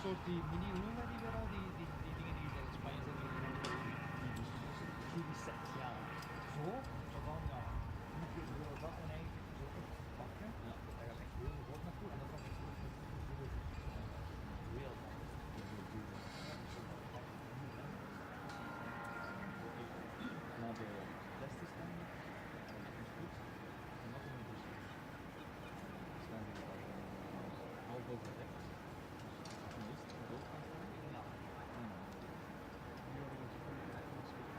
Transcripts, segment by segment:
soort die manier, hoe noemen wij die weer al? Die dingen die je in Spanje zetten. Die set, ja. Zo van, ja, hoeveel euro dat in één keer zo pakken. Ja. Daar gaat echt heel veel geld naartoe en dat kan echt real time. Naar de testen staan, dat is goed. En dat is dus staan die half overdekt. Meest dood gaan staan. Ja. Nu hebben we het goed uitgespeeld.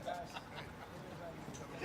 Guys,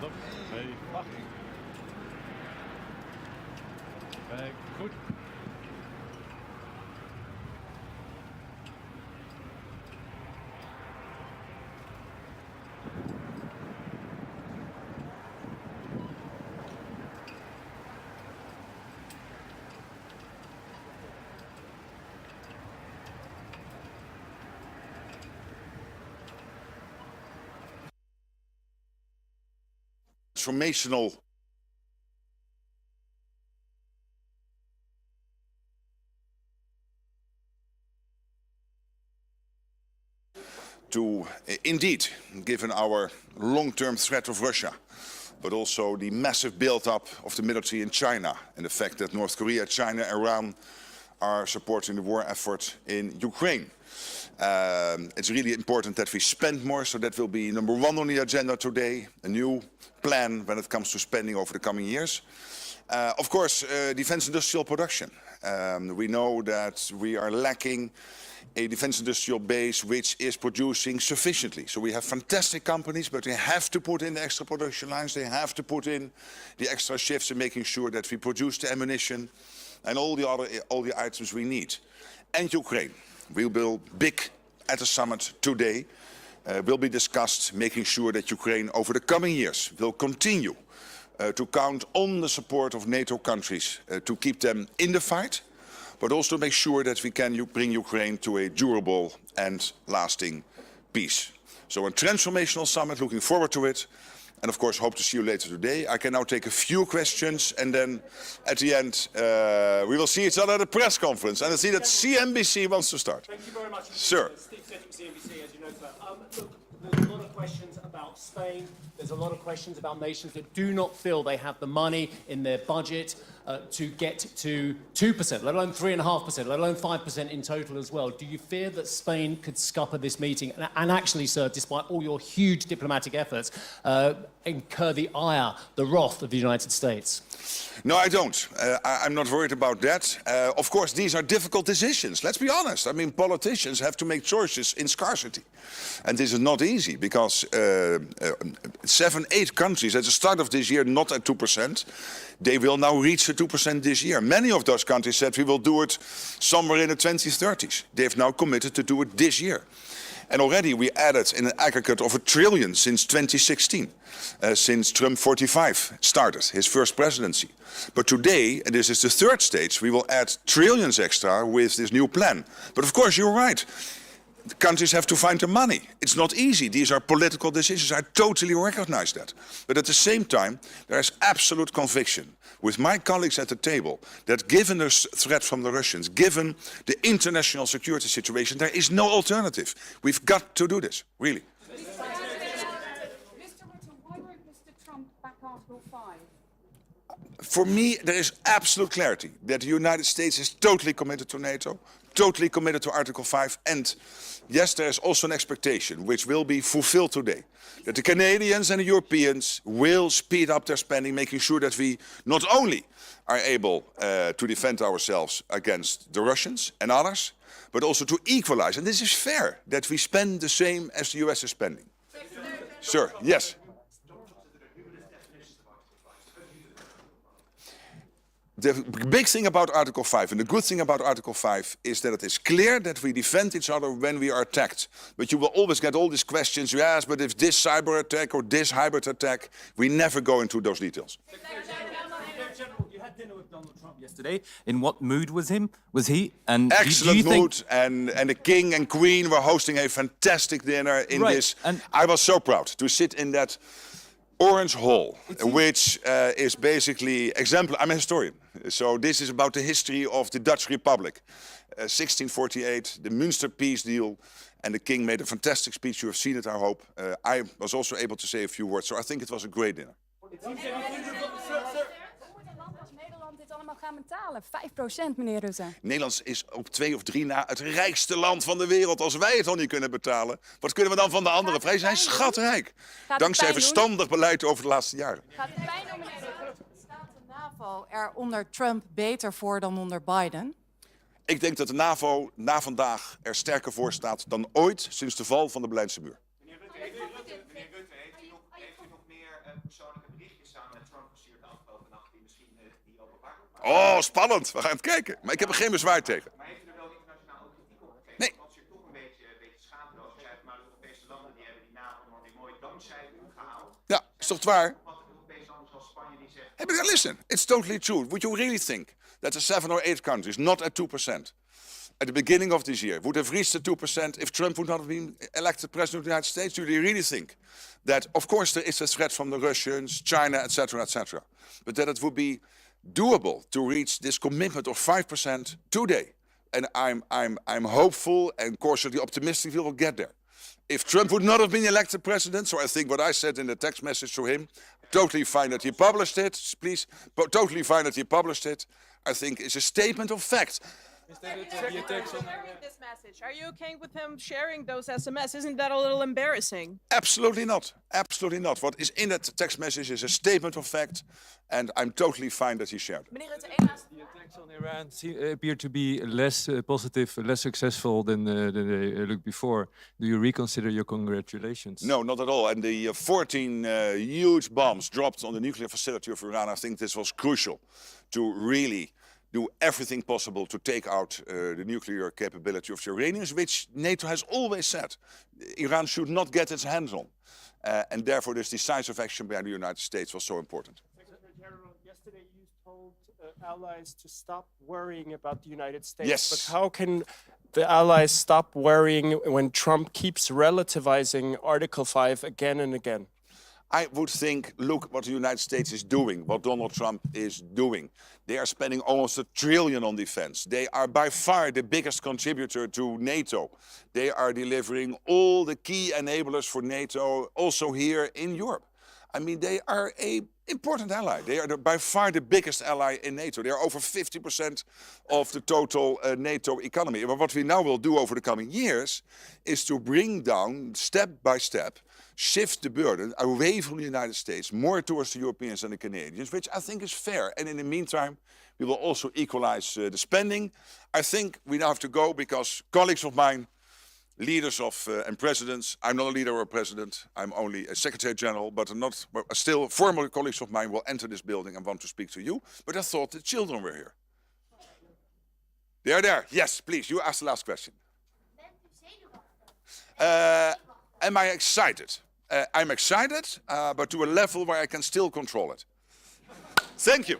Stop. Hey, wacht. Goed. Transformational to indeed, given our long-term threat of Russia, but also the massive build-up of the military in China and the fact that North Korea, China, Iran are supporting the war effort in Ukraine. It's really important that we spend more, so that will be number one on the agenda today, a new plan when it comes to spending over the coming years. Of course, defense industrial production. We know that we are lacking a defense industrial base which is producing sufficiently. So we have fantastic companies, but they have to put in the extra production lines, they have to put in the extra shifts in making sure that we produce the ammunition and all the items we need. And Ukraine. We will big at the summit today, will be discussed making sure that Ukraine over the coming years will continue to count on the support of NATO countries to keep them in the fight, but also make sure that we can bring Ukraine to a durable and lasting peace. So a transformational summit, looking forward to it. And of course, hope to see you later today. I can now take a few questions, and then at the end, we will see each other at the press conference. And I see that CNBC wants to start. Thank you very much. Sir. Steve Setting, CNBC, as you know, sir. Look, there's a lot of questions about Spain. There's a lot of questions about nations that do not feel they have the money in their budget to get to 2%, let alone 3.5%, let alone 5% in total as well. Do you fear that Spain could scupper this meeting and actually, sir, despite all your huge diplomatic efforts, incur the ire, the wrath of the United States? No, I don't. I'm not worried about that. Of course, these are difficult decisions. Let's be honest. I mean, politicians have to make choices in scarcity. And this is not easy because 7, 8 countries at the start of this year not at 2%. They will now reach the 2% this year. Many of those countries said we will do it somewhere in the 2030s. They've now committed to do it this year. And already we added in an aggregate of $1 trillion since 2016, since Trump 45 started his first presidency. But today, and this is the third stage, we will add trillions extra with this new plan. But of course, you're right. The countries have to find the money. It's not easy. These are political decisions. I totally recognize that. But at the same time, there is absolute conviction with my colleagues at the table that given the threat from the Russians, given the international security situation, there is no alternative. We've got to do this, really. Mr. Rutte, why won't Mr. Trump back Article 5? For me, there is absolute clarity that the United States is totally committed to NATO, totally committed to Article 5, and yes, there is also an expectation, which will be fulfilled today, that the Canadians and the Europeans will speed up their spending, making sure that we not only are able to defend ourselves against the Russians and others, but also to equalize. And this is fair, that we spend the same as the US is spending. Sir, yes. The big thing about Article 5 and the good thing about Article 5 is that it is clear that we defend each other when we are attacked. But you will always get all these questions, yes, but if this cyber attack or this hybrid attack, we never go into those details. General, you had dinner with Donald Trump yesterday. In what mood was he? And excellent mood, and the king and queen were hosting a fantastic dinner in this. And I was so proud to sit in that Orange Hall, which is basically exemplar. I'm a historian, so this is about the history of the Dutch Republic. 1648, the Münster peace deal, and the king made a fantastic speech. You have seen it, I hope. I was also able to say a few words, so I think it was a great dinner. Nederland dit allemaal gaan betalen? 5%, meneer Rutte. Nederland is op 2 of 3 na het rijkste land van de wereld. Als wij het al niet kunnen betalen, wat kunnen we dan van de anderen? Wij zijn schatrijk. Dankzij verstandig beleid over de laatste jaren. Gaat het pijn doen, meneer Rutte? Staat de NAVO er onder Trump beter voor dan onder Biden? Ik denk dat de NAVO na vandaag er sterker voor staat dan ooit sinds de val van de Berlijnse muur. Meneer Rutte, heeft u nog meer persoonlijke Oh, spannend. We gaan het kijken. Maar ik heb er geen bezwaar tegen. Maar heeft u er wel internationaal ook kritiek op gekregen? Nee. Want als je toch een beetje schaamteloos zei, maar de Europese landen die hebben die NAVO-norm mooi dankzij u gehaald. Ja, is toch waar? Wat de Europese landen zoals Spanje die zegt. Hey, but listen, it's totally true. Would you really think that the 7 or 8 countries, not at 2%, at the beginning of this year, would have reached the 2% if Trump would not have been elected president of the United States? Do you really think that, of course, there is a threat from the Russians, China, etc., but that it would be doable to reach this commitment of 5% today? And I'm hopeful and cautiously optimistic we will get there. If Trump would not have been elected president, so I think what I said in the text message to him, totally fine that he published it, please, but totally fine that he published it, I think is a statement of fact. Sharing this message. Are you okay with him sharing those SMS? Isn't that a little embarrassing? Absolutely not. Absolutely not. What is in that text message is a statement of fact, and I'm totally fine that he shared it. Meneer Rutte, één laatste. The attacks on Iran appear to be less positive, less successful than they looked before. Do you reconsider your congratulations? No, not at all. And the 14 huge bombs dropped on the nuclear facility of Iran, I think this was crucial to really do everything possible to take out the nuclear capability of the Iranians, which NATO has always said Iran should not get its hands on. And therefore this decisive action by the United States was so important. Secretary General, yesterday you told allies to stop worrying about the United States. Yes. But how can the allies stop worrying when Trump keeps relativizing Article 5 again and again? I would think, look what the United States is doing, what Donald Trump is doing. They are spending almost $1 trillion on defense. They are by far the biggest contributor to NATO. They are delivering all the key enablers for NATO, also here in Europe. I mean, they are an important ally. They are by far the biggest ally in NATO. They are over 50% of the total NATO economy. But what we now will do over the coming years is to bring down, step by step, shift the burden away from the United States, more towards the Europeans and the Canadians, which I think is fair. And in the meantime, we will also equalize the spending. I think we now have to go because colleagues of mine, leaders of and presidents, I'm not a leader or a president, I'm only a Secretary General, but still former colleagues of mine will enter this building and want to speak to you. But I thought the children were here. They are there. Yes, please, you ask the last question. Am I excited? I'm excited, but to a level where I can still control it. Thank you.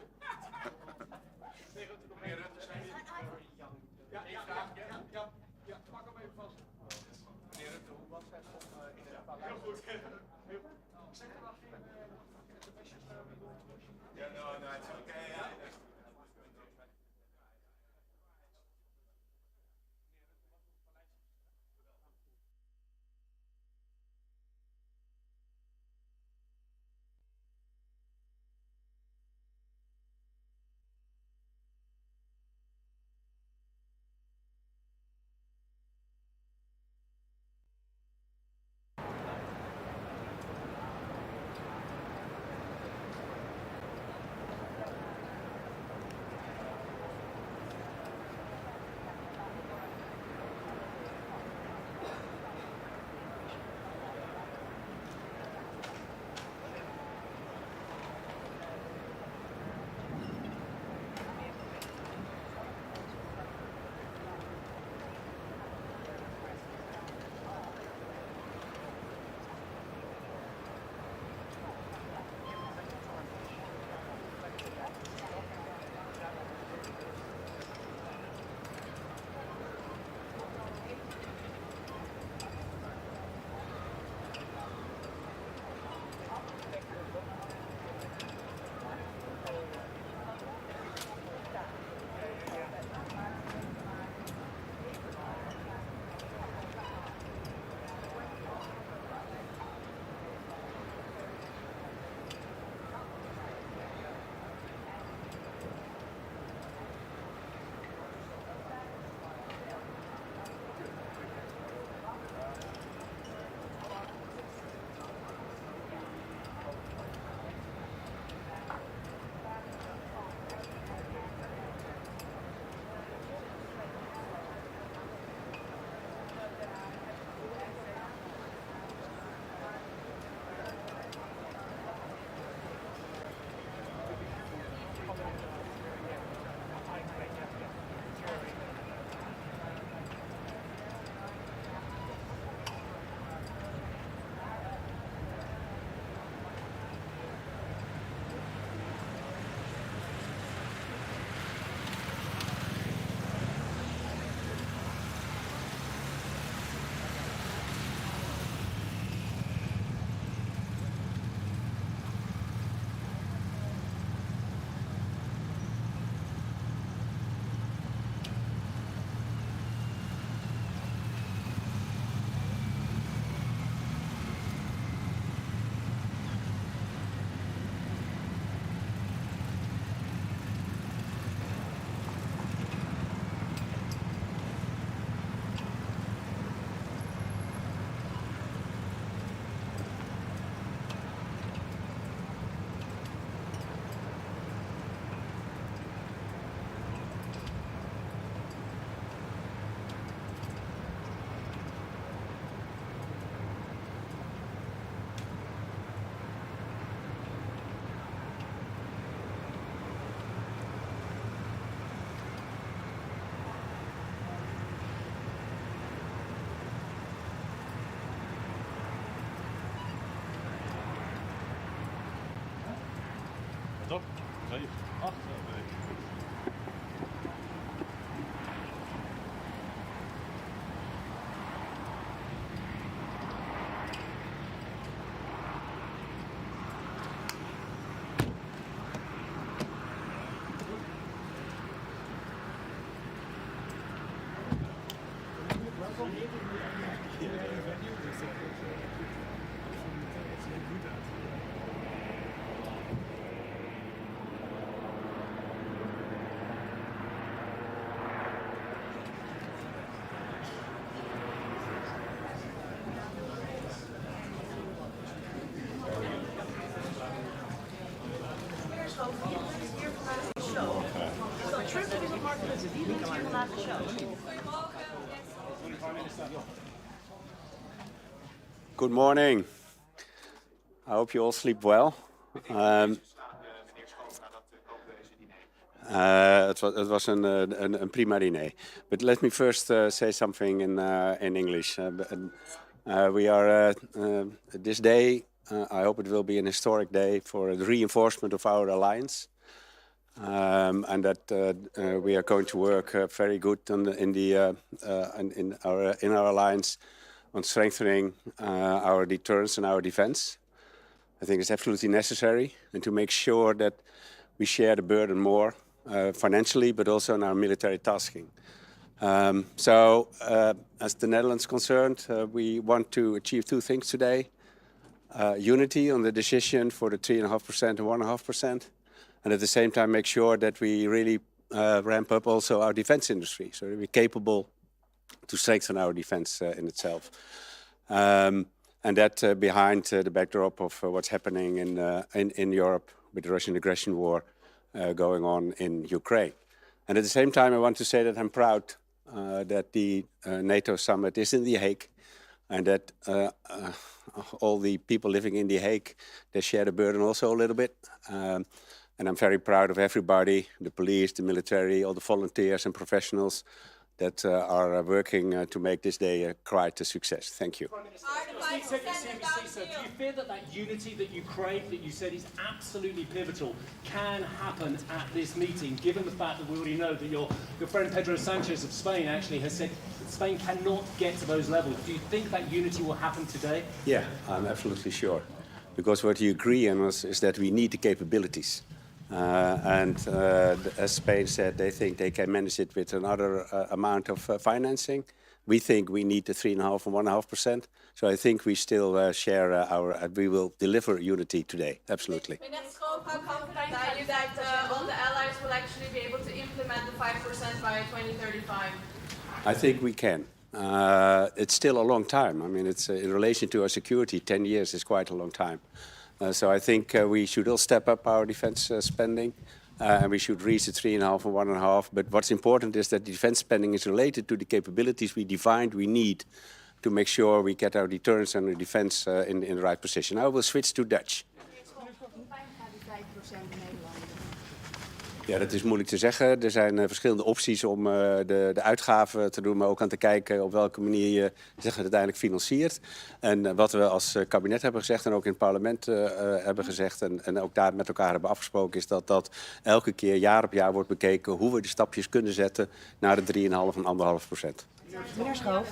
Stop. 7, 8, 9. Good morning. I hope you all sleep well. Het was een prima diner. But let me first say something in English. We are this day. I hope it will be an historic day for the reinforcement of our alliance, and that we are going to work very good in our alliance on strengthening our deterrence and our defense. I think it's absolutely necessary, and to make sure that we share the burden more financially, but also in our military tasking. As the Netherlands is concerned, we want to achieve two things today. Unity on the decision for the 3.5% and 1.5%, and at the same time make sure that we really ramp up also our defense industry, so that we're capable to strengthen our defense in itself. And that behind the backdrop of what's happening in Europe with the Russian aggression war going on in Ukraine. And at the same time, I want to say that I'm proud that the NATO summit is in The Hague, and that all the people living in The Hague, they share the burden also a little bit. And I'm very proud of everybody, the police, the military, all the volunteers and professionals that are working to make this day quite a success. Thank you. Do you fear that unity that you crave, that you said is absolutely pivotal, can happen at this meeting, given the fact that we already know that your friend Pedro Sanchez of Spain actually has said that Spain cannot get to those levels? Do you think that unity will happen today? Yeah, I'm absolutely sure. Because what you agree on is that we need the capabilities. As Spain said, they think they can manage it with another amount of financing. We think we need the 3.5% and 1.5%. So I think we still share we will deliver unity today. Absolutely. How confident are you that all the allies will actually be able to implement the 5% by 2035? I think we can. It's still a long time. I mean, it's in relation to our security, 10 years is quite a long time. So I think we should all step up our defense spending, and we should reach the 3.5% and 1.5%. But what's important is that defense spending is related to the capabilities we defined we need to make sure we get our deterrence and our defense in the right position. I will switch to Dutch. Ja, dat is moeilijk te zeggen. Er zijn verschillende opties om de uitgaven te doen, maar ook aan te kijken op welke manier je het uiteindelijk financiert. En wat we als kabinet hebben gezegd en ook in het parlement hebben gezegd en ook daar met elkaar hebben afgesproken, is dat elke keer jaar op jaar wordt bekeken hoe we de stapjes kunnen zetten naar de 3,5% en 1,5%. Meneer Schoof.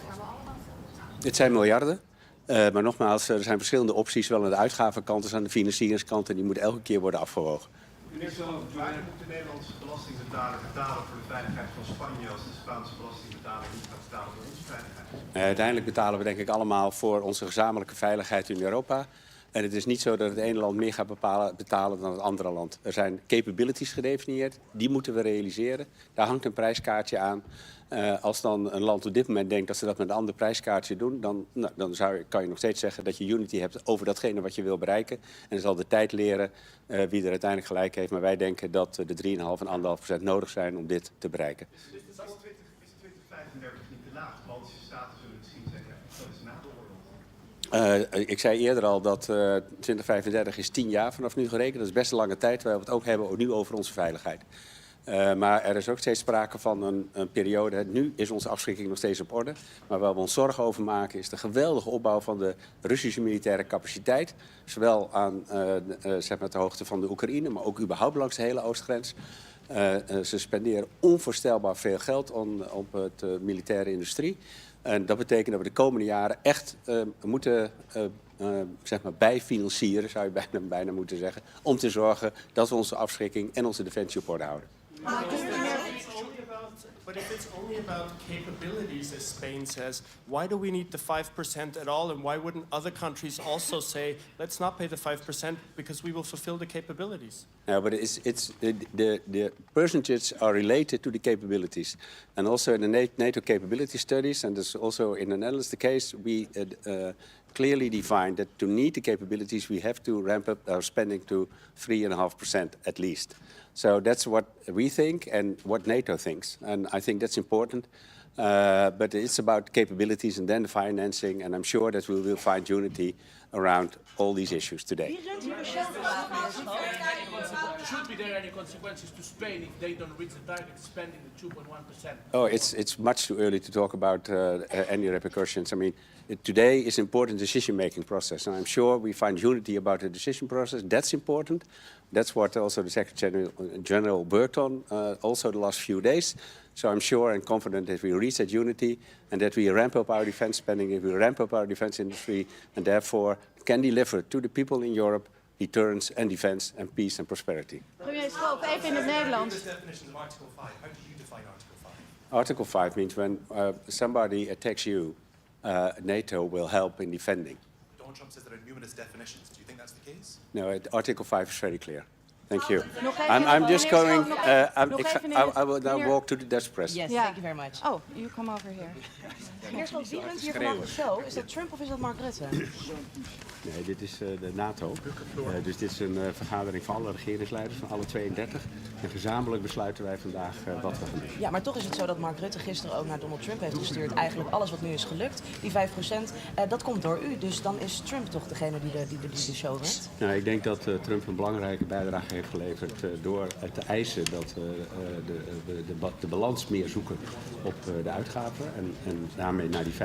Dit zijn miljarden. Maar nogmaals, er zijn verschillende opties, zowel aan de uitgavenkant als aan de financieringskant, en die moeten elke keer worden afgewogen. Meneer Schoof, waar moet de Nederlandse belastingbetaler betalen voor de veiligheid van Spanje als de Spaanse belastingbetaler niet gaat betalen voor onze veiligheid? Uiteindelijk betalen we denk ik allemaal voor onze gezamenlijke veiligheid in Europa. En het is niet zo dat het ene land meer gaat betalen dan het andere land. Er zijn capabilities gedefinieerd, die moeten we realiseren. Daar hangt een prijskaartje aan. Als dan een land op dit moment denkt dat ze dat met een ander prijskaartje doen, dan kan je nog steeds zeggen dat je unity hebt over datgene wat je wil bereiken. En dan zal de tijd leren wie er uiteindelijk gelijk heeft. Maar wij denken dat de 3,5% en 1,5% nodig zijn om dit te bereiken. Is 2035 niet te laag? Baltische staten zullen misschien zeggen dat is na de oorlog. Ik zei eerder al dat 2035 is 10 jaar vanaf nu gerekend. Dat is best een lange tijd. Wij het ook hebben nu over onze veiligheid. Maar er is ook steeds sprake van een periode. Nu is onze afschrikking nog steeds op orde. Maar waar we ons zorgen over maken is de geweldige opbouw van de Russische militaire capaciteit. Zowel aan zeg maar de hoogte van de Oekraïne, maar ook überhaupt langs de hele oostgrens. Ze spenderen onvoorstelbaar veel geld op de militaire industrie. En dat betekent dat we de komende jaren echt moeten zeg maar bijfinancieren, zou je bijna moeten zeggen, om te zorgen dat we onze afschrikking en onze defensie op orde houden. But if it's only about capabilities, as Spain says, why do we need the 5% at all? And why wouldn't other countries also say, let's not pay the 5% because we will fulfill the capabilities? No, but the percentages are related to the capabilities. And also in the NATO capability studies, and this also in the Netherlands the case, we clearly define that to meet the capabilities, we have to ramp up our spending to 3.5% at least. So that's what we think and what NATO thinks. And I think that's important. But it's about capabilities and then the financing. And I'm sure that we will find unity around all these issues today. Should be there any consequences to Spain if they don't reach the target spending the 2.1%? Oh, it's much too early to talk about any repercussions. I mean, today is an important decision-making process. And I'm sure we find unity about the decision process. That's important. That's what also the Secretary General worked on also the last few days. So I'm sure and confident that we reach that unity and that we ramp up our defense spending, that we ramp up our defense industry, and therefore can deliver to the people in Europe deterrence and defense and peace and prosperity. Premier Schoof, even in het Nederlands. Article 5 means when somebody attacks you, NATO will help in defending. Donald Trump says there are numerous definitions. Do you think that's the case? No, Article 5 is very clear. Thank you. Nog I'm just going. I I will now walk to the Dutch press. Yes, thank you very much. Oh, you come over here. Meneer Schoof, wie runt hier vandaag de show? Is dat Trump of is dat Mark Rutte? Nee, dit is de NATO. Dus dit is een vergadering van alle regeringsleiders, van alle 32. En gezamenlijk besluiten wij vandaag wat we gaan doen. Ja, maar toch is het zo dat Mark Rutte gisteren ook naar Donald Trump heeft gestuurd. Eigenlijk alles wat nu is gelukt, die 5%, dat komt door u. Dus dan is Trump toch degene die de show runt? Nou, ik denk dat Trump een belangrijke bijdrage heeft geleverd door te eisen dat de balans meer zoeken op de uitgaven en daarmee naar die 5%.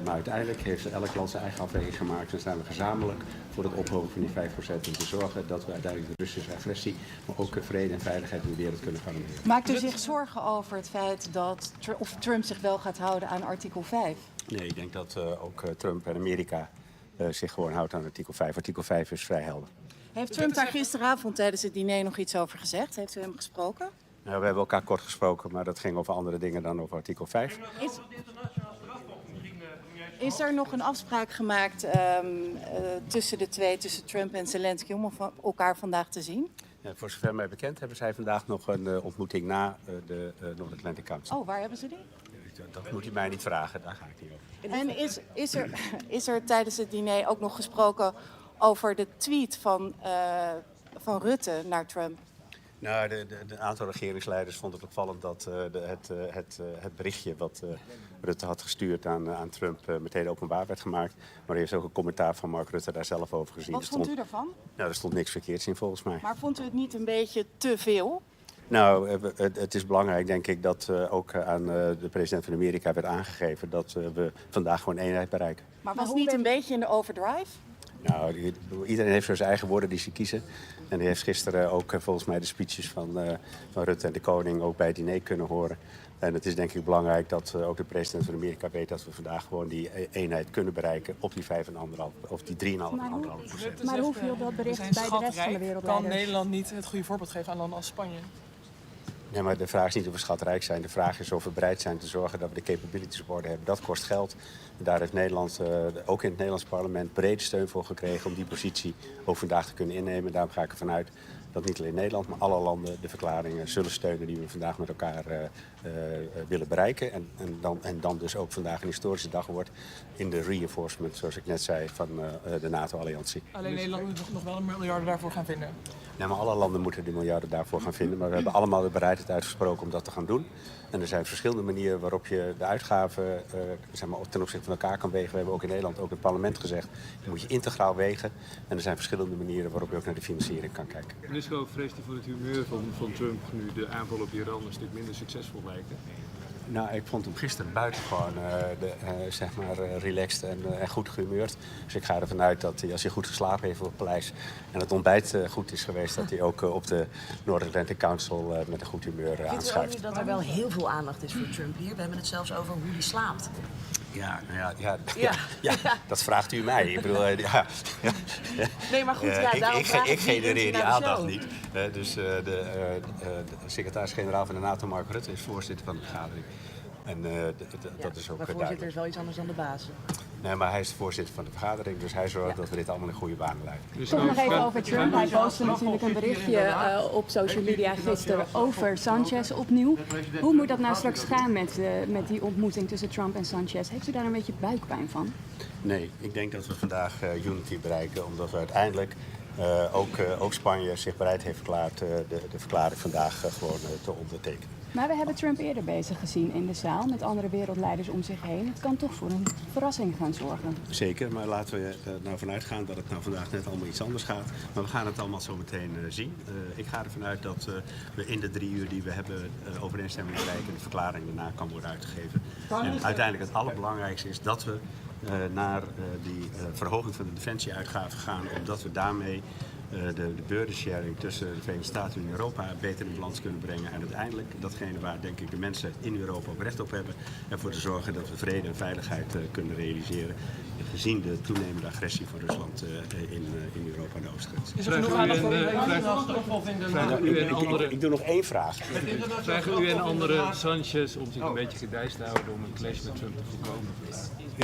Maar uiteindelijk heeft elk land zijn eigen afweging gemaakt en staan we gezamenlijk voor het ophogen van die 5% om te zorgen dat we uiteindelijk de Russische agressie, maar ook vrede en veiligheid in de wereld kunnen garanderen. Maakt u zich zorgen over het feit dat of Trump zich wel gaat houden aan artikel 5? Nee, ik denk dat ook Trump en Amerika zich gewoon houdt aan artikel 5. Artikel 5 is vrij helder. Heeft Trump daar gisteravond tijdens het diner nog iets over gezegd? Heeft u hem gesproken? Nou, we hebben elkaar kort gesproken, maar dat ging over andere dingen dan over artikel 5. Is er nog een afspraak gemaakt tussen de twee, tussen Trump en Zelensky, om elkaar vandaag te zien? Ja, voor zover mij bekend hebben zij vandaag nog een ontmoeting na de North Atlantic Council. Oh, waar hebben ze die? Dat moet u mij niet vragen, daar ga ik niet over. En is er tijdens het diner ook nog gesproken over de tweet van Rutte naar Trump? Nou, de aantal regeringsleiders vond het opvallend dat het berichtje wat Rutte had gestuurd aan Trump meteen openbaar werd gemaakt. Maar er is ook een commentaar van Mark Rutte daar zelf over gezien. Wat vond u daarvan? Nou, er stond niks verkeerds in volgens mij. Maar vond u het niet een beetje te veel? Nou, het is belangrijk, denk ik, dat ook aan de president van Amerika werd aangegeven dat we vandaag gewoon eenheid bereiken. Maar was het niet een beetje in de overdrive? Nou, iedereen heeft zo zijn eigen woorden die ze kiezen. En die heeft gisteren ook volgens mij de speeches van Rutte en de koning ook bij het diner kunnen horen. En het is denk ik belangrijk dat ook de president van Amerika weet dat we vandaag gewoon die eenheid kunnen bereiken op die 5,5 of die 3,5%. Maar hoe viel dat bericht bij de rest van de wereld? Kan Nederland niet het goede voorbeeld geven aan landen als Spanje? Nee, maar de vraag is niet of we schatrijk zijn. De vraag is of we bereid zijn te zorgen dat we de capabilities op orde hebben. Dat kost geld. En daar heeft Nederland, ook in het Nederlands parlement, brede steun voor gekregen om die positie ook vandaag te kunnen innemen. Daarom ga ik ervan uit dat niet alleen Nederland, maar alle landen de verklaringen zullen steunen die we vandaag met elkaar willen bereiken. En dan dus ook vandaag een historische dag wordt in de reinforcement, zoals ik net zei, van de NATO-alliantie. Alleen Nederland moet nog wel een miljarden daarvoor gaan vinden. Ja, maar alle landen moeten die miljarden daarvoor gaan vinden. Maar we hebben allemaal de bereidheid uitgesproken om dat te gaan doen. En er zijn verschillende manieren waarop je de uitgaven ten opzichte van elkaar kan wegen. We hebben ook in Nederland, ook in het parlement gezegd, je moet je integraal wegen. En er zijn verschillende manieren waarop je ook naar de financiering kan kijken. Francisco, vreest u voor het humeur van Trump nu de aanval op Iran een stuk minder succesvol lijken? Nou, ik vond hem gisteren buitengewoon zeg maar, relaxed en goed gehumeurd. Dus ik ga ervan uit dat hij, als hij goed geslapen heeft op het paleis en het ontbijt goed is geweest, dat hij ook op de North Atlantic Council met een goed humeur Vindt u ook aanschuift. niet dat er wel heel veel aandacht is voor Trump hier? We hebben het zelfs over hoe hij slaapt. Ja, dat vraagt u mij. Ik bedoel, Nee, maar goed, daarom vraag ik genereer die naar de aandacht show. niet. Dus de secretaris-generaal van de NATO, Mark Rutte, is voorzitter van de vergadering. En dat is ook Maar voorzitter duidelijk. is wel iets anders dan de baas. Nee, maar hij is de voorzitter van de vergadering, dus hij zorgt dat we dit allemaal in goede banen leiden. Toch nog even over Trump. Hij postte natuurlijk een berichtje op social media gisteren over Sanchez opnieuw. Hoe moet dat nou straks gaan met die ontmoeting tussen Trump en Sanchez? Heeft u daar een beetje buikpijn van? Nee, ik denk dat we vandaag unity bereiken, omdat we uiteindelijk ook Spanje zich bereid heeft verklaard de verklaring vandaag gewoon te ondertekenen. Maar we hebben Trump eerder bezig gezien in de zaal met andere wereldleiders om zich heen. Het kan toch voor een verrassing gaan zorgen. Zeker, maar laten we er nou vanuit gaan dat het nou vandaag net allemaal iets anders gaat. Maar we gaan het allemaal zo meteen zien. Ik ga ervan uit dat we in de 3 uur die we hebben overeenstemming bereiken en de verklaring daarna kan worden uitgegeven. En uiteindelijk het allerbelangrijkste is dat we naar die verhoging van de defensieuitgaven gaan, omdat we daarmee de burden-sharing tussen de Verenigde Staten en Europa beter in balans kunnen brengen. En uiteindelijk datgene waar denk ik de mensen in Europa ook recht op hebben. Ervoor te zorgen dat we vrede en veiligheid kunnen realiseren. Gezien de toenemende agressie van Rusland in Europa en de Oostgrens. Is er genoeg aandacht voor Ik doe nog 1 vraag. Vragen u en andere Sanchez om zich een beetje gedijst te houden om een clash met Trump te voorkomen?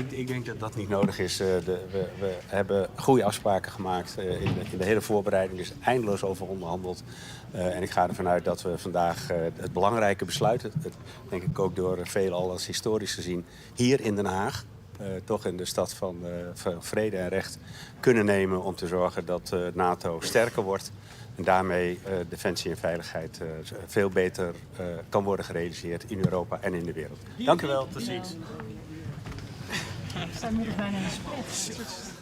Ik denk dat dat niet nodig is. We hebben goede afspraken gemaakt in de hele voorbereiding. Er is eindeloos over onderhandeld. En ik ga ervan uit dat we vandaag het belangrijke besluit, denk ik ook door velen al als historisch gezien, hier in Den Haag, toch in de stad van vrede en recht, kunnen nemen om te zorgen dat NATO sterker wordt. En daarmee defensie en veiligheid veel beter kan worden gerealiseerd in Europa en in de wereld. Dank u wel, tot ziens. Ik sta nu bijna in een split.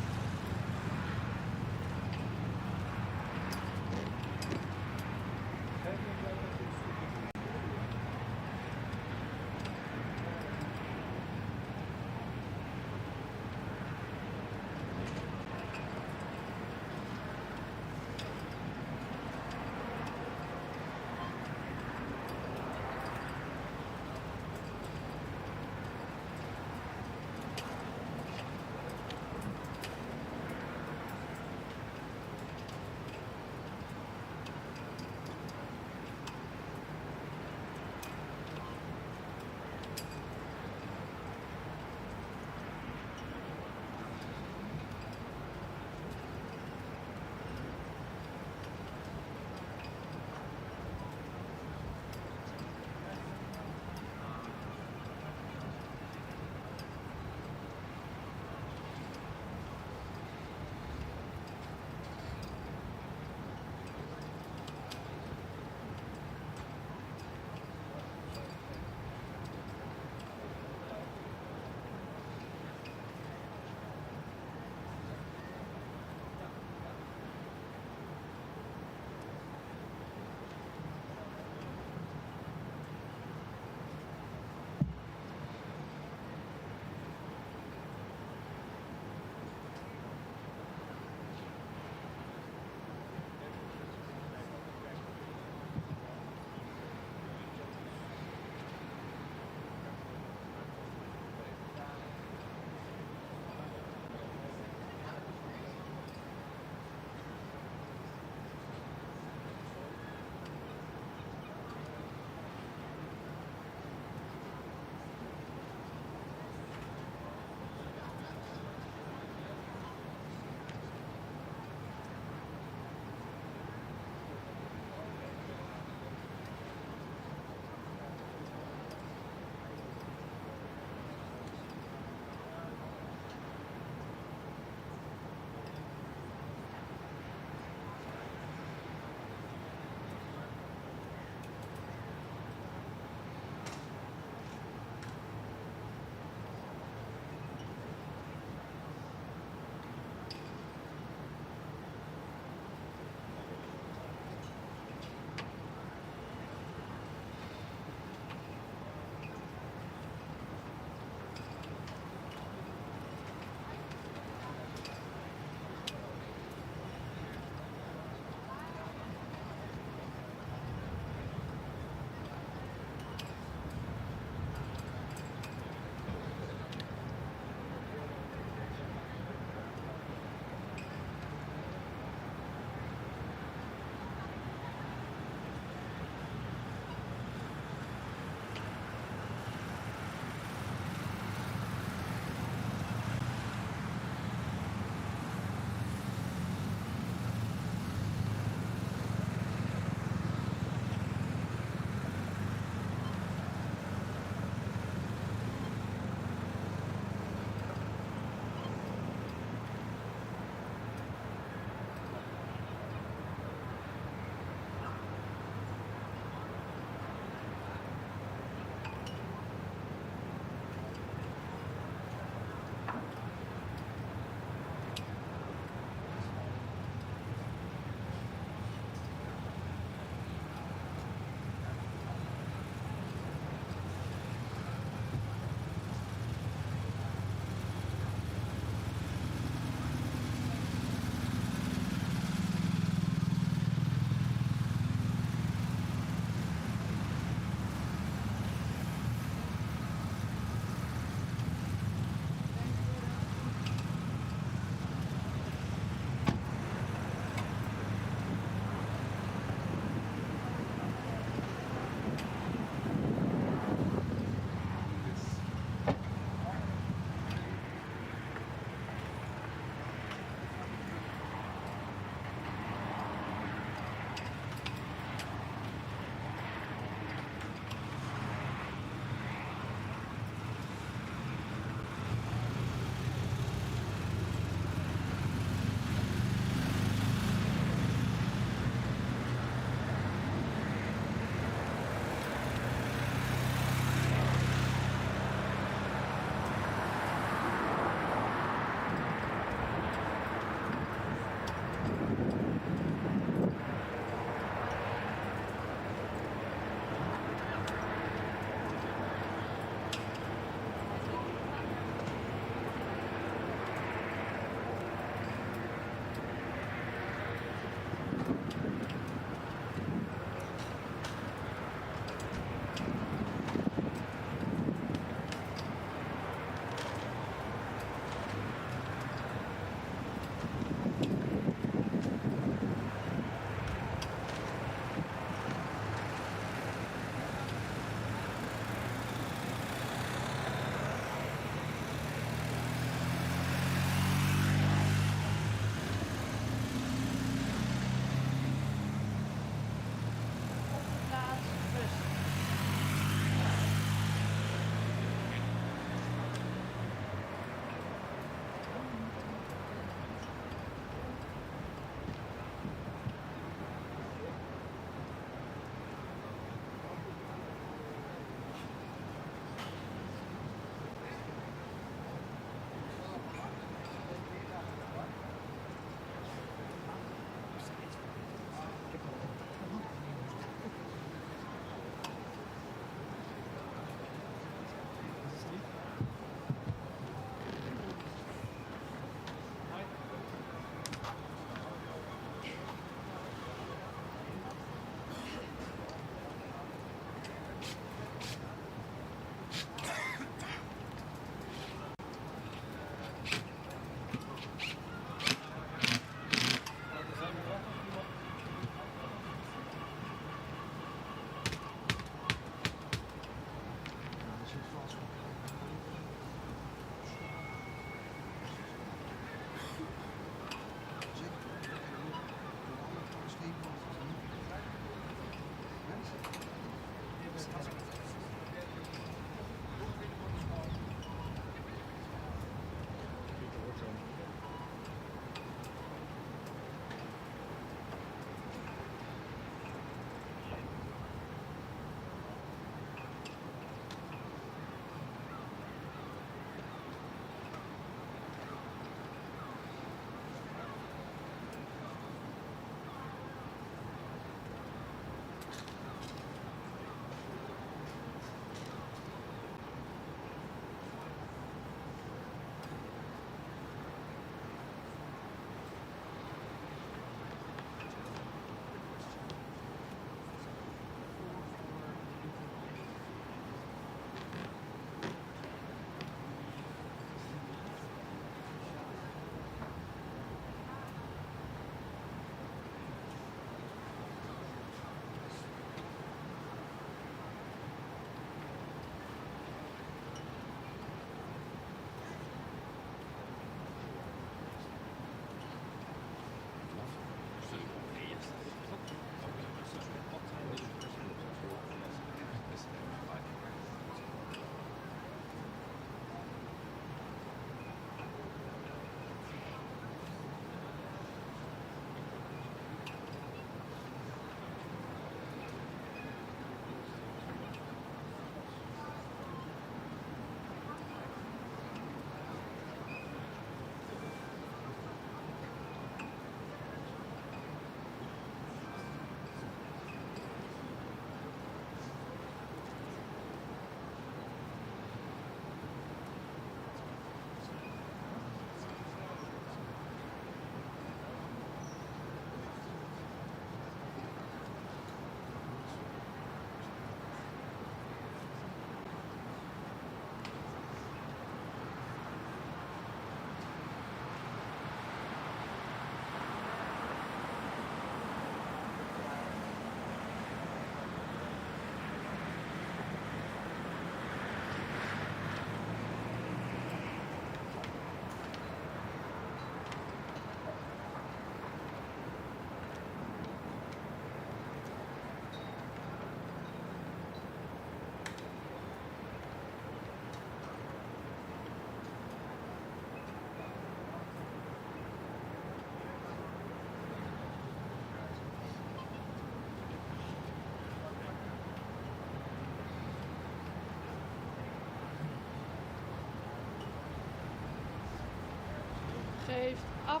8.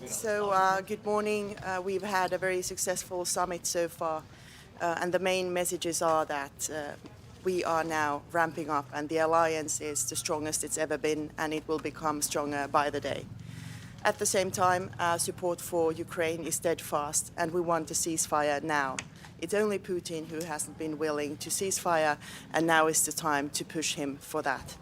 So, good morning. We've had a very successful summit so far, and the main messages are that we are now ramping up, and the alliance is the strongest it's ever been, and it will become stronger by the day. At the same time, our support for Ukraine is steadfast, and we want a ceasefire now. It's only Putin who hasn't been willing to ceasefire, and now is the time to push him for that.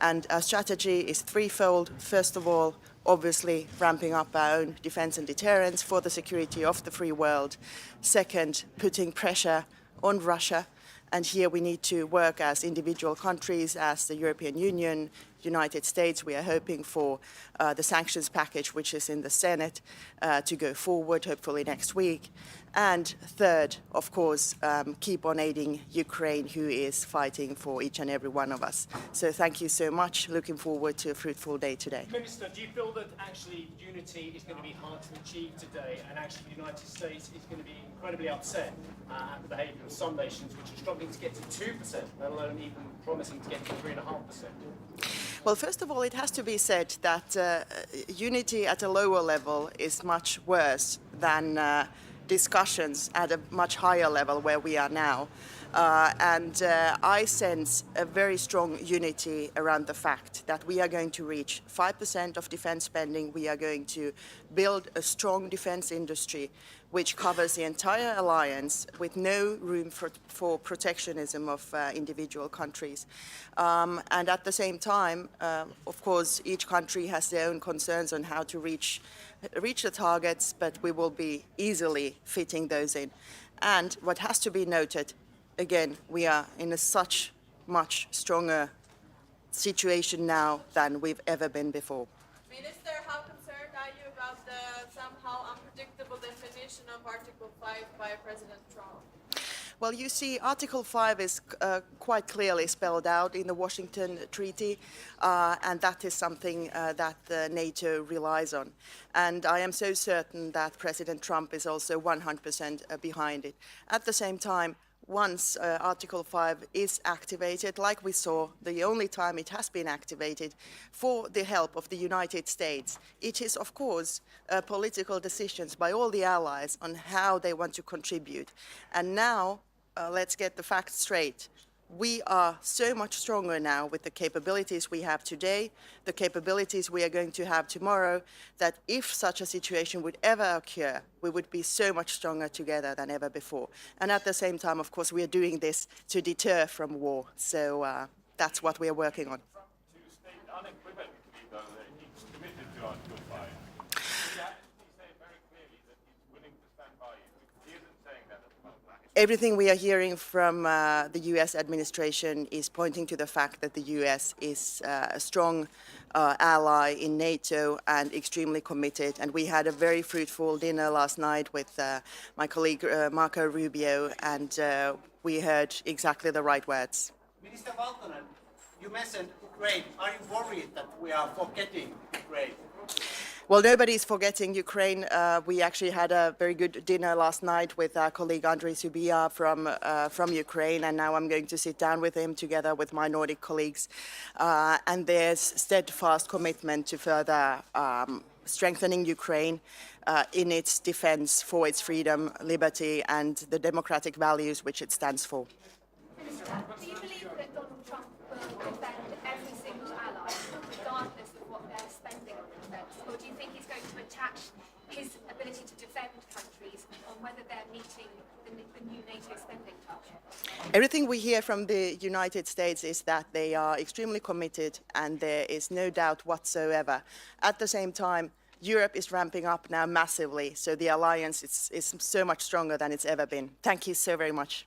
And our strategy is threefold. First of all, obviously ramping up our own defense and deterrence for the security of the free world. Second, putting pressure on Russia. And here we need to work as individual countries, as the European Union, United States. We are hoping for the sanctions package, which is in the Senate, to go forward, hopefully next week. And third, of course, keep on aiding Ukraine, who is fighting for each and every one of us. So thank you so much. Looking forward to a fruitful day today. Minister, do you feel that actually unity is going to be hard to achieve today, and actually the United States is going to be incredibly upset at the behaviour of some nations which are struggling to get to 2%, let alone even promising to get to 3.5%? Well, first of all, it has to be said that unity at a lower level is much worse than discussions at a much higher level where we are now. I sense a very strong unity around the fact that we are going to reach 5% of defense spending. We are going to build a strong defense industry which covers the entire alliance with no room for protectionism of individual countries. And at the same time, of course, each country has their own concerns on how to reach the targets, but we will be easily fitting those in. And what has to be noted, again, we are in a such much stronger situation now than we've ever been before. Minister, how concerned are you about the somehow unpredictable definition of Article 5 by President Trump? Well, you see, Article 5 is quite clearly spelled out in the Washington Treaty, and that is something that NATO relies on. And I am so certain that President Trump is also 100% behind it. At the same time, once Article 5 is activated, like we saw, the only time it has been activated for the help of the United States, it is, of course, political decisions by all the allies on how they want to contribute. And now, let's get the facts straight. We are so much stronger now with the capabilities we have today, the capabilities we are going to have tomorrow, that if such a situation would ever occur, we would be so much stronger together than ever before. And at the same time, of course, we are doing this to deter from war. So that's what we are working on. Everything we are hearing from the US administration is pointing to the fact that the US is a strong ally in NATO and extremely committed. And we had a very fruitful dinner last night with my colleague Marco Rubio, and we heard exactly the right words. Minister Valtonen, you mentioned Ukraine. Are you worried that we are forgetting Ukraine? Well, nobody's forgetting Ukraine. We actually had a very good dinner last night with our colleague Andrei Subia from Ukraine, and now I'm going to sit down with him together with my Nordic colleagues. And there's steadfast commitment to further strengthening Ukraine in its defense for its freedom, liberty, and the democratic values which it stands for. Do you believe that Donald Trump will defend every single ally, regardless of what they're spending on defence? Or do you think he's going to attach his ability to defend countries on whether they're meeting the new NATO spending target? Everything we hear from the United States is that they are extremely committed, and there is no doubt whatsoever. At the same time, Europe is ramping up now massively, so the alliance is so much stronger than it's ever been. Thank you so very much.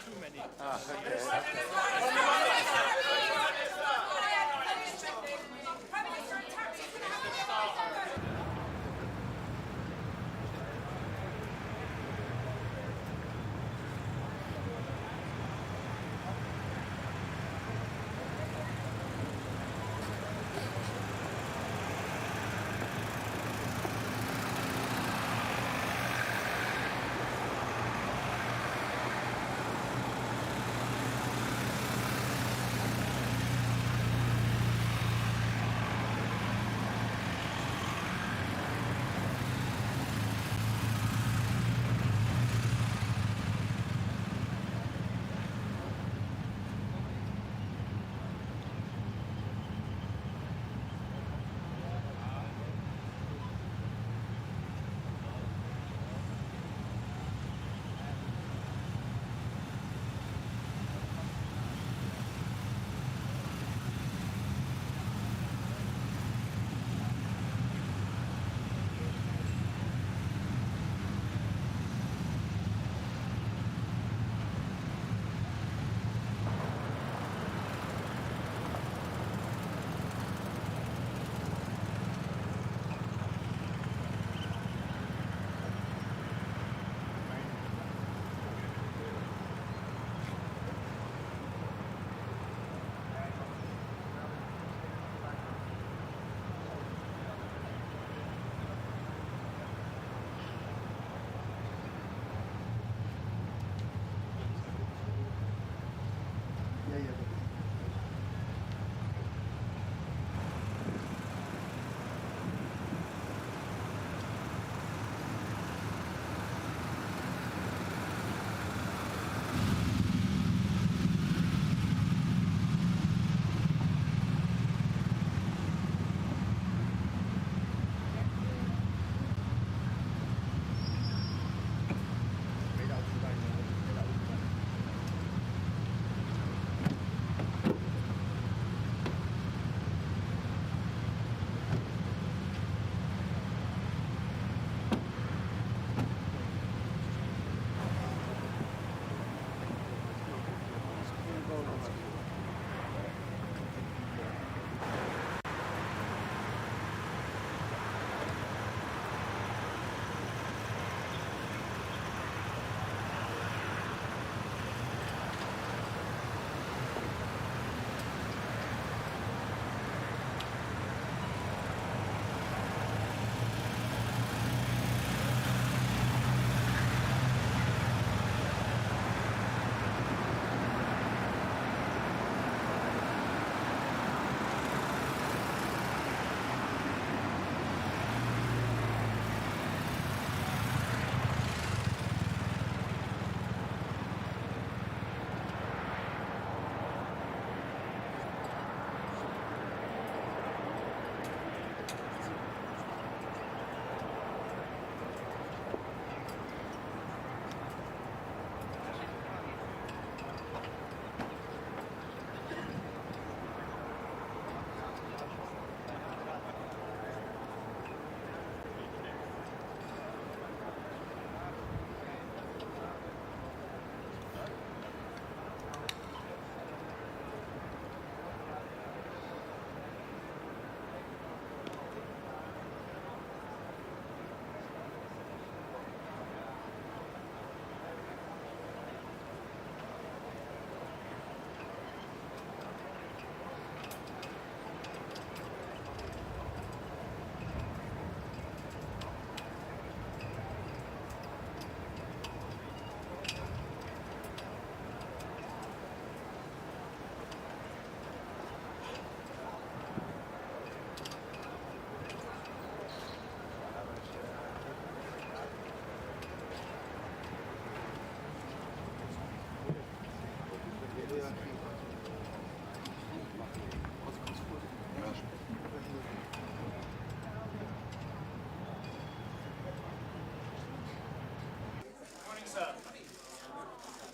Too many.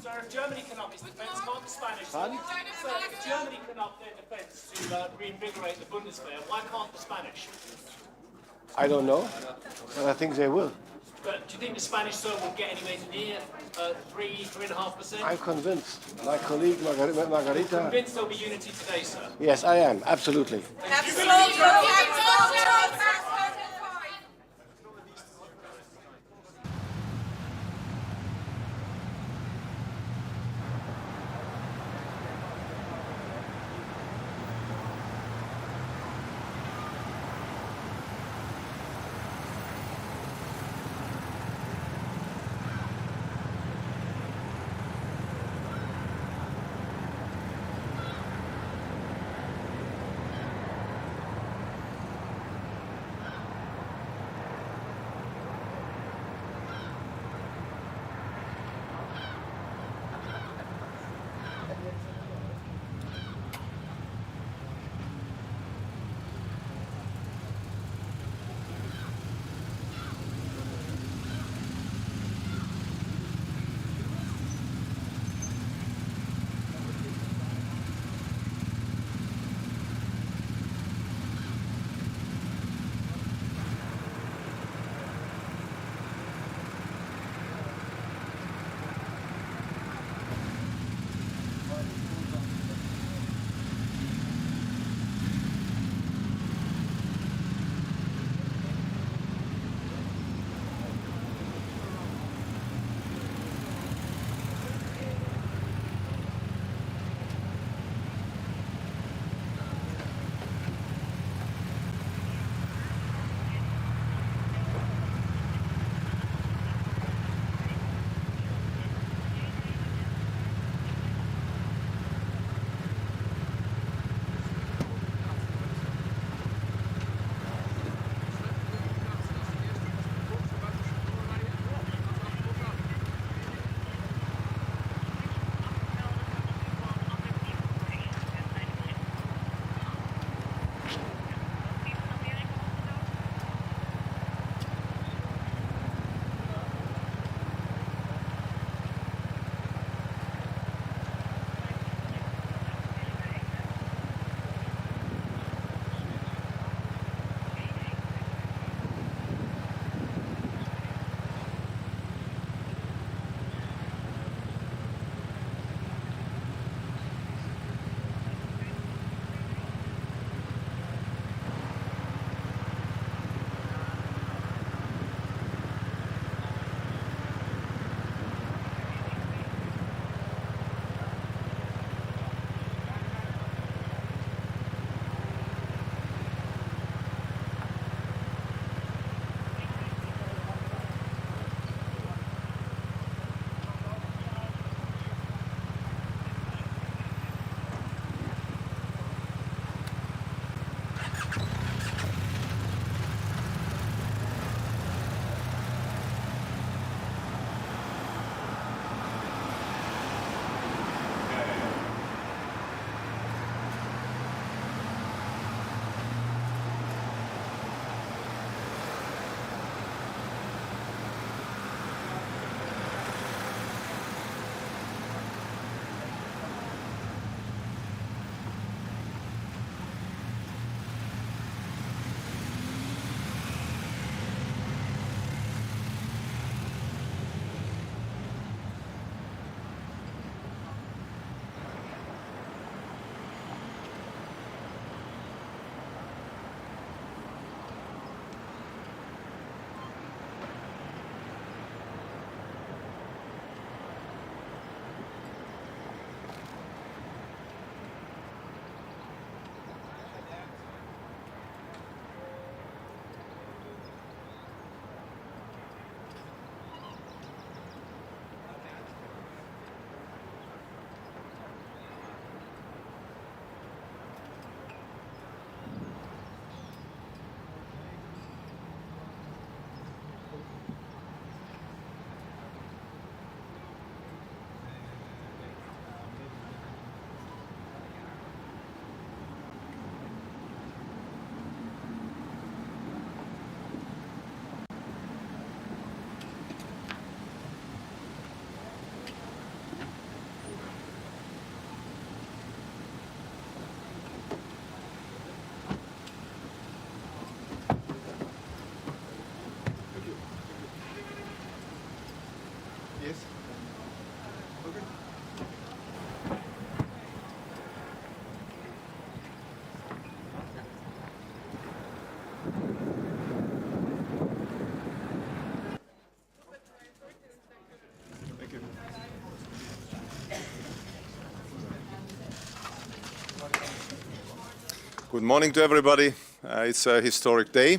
Sir, if Germany can up its defence, can't the Spanish? Sir, if Germany can up their defence to reinvigorate the Bundeswehr, why can't the Spanish? I don't know, but I think they will. But do you think the Spanish soil will get anywhere near 3.5%? I'm convinced. My colleague Margarita. Convinced there'll be unity today, sir? Yes, I am, absolutely. Good morning to everybody. It's a historic day.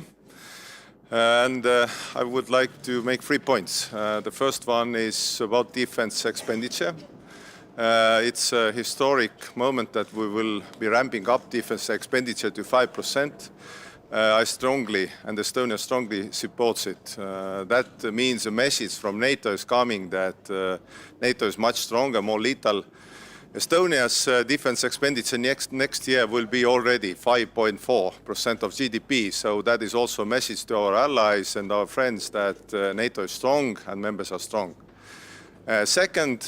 And I would like to make 3 points. The first one is about defense expenditure. It's a historic moment that we will be ramping up defense expenditure to 5%. I strongly, and Estonia strongly supports it. That means a message from NATO is coming that NATO is much stronger, more lethal. Estonia's defense expenditure next year will be already 5.4% of GDP, so that is also a message to our allies and our friends that NATO is strong and members are strong. Second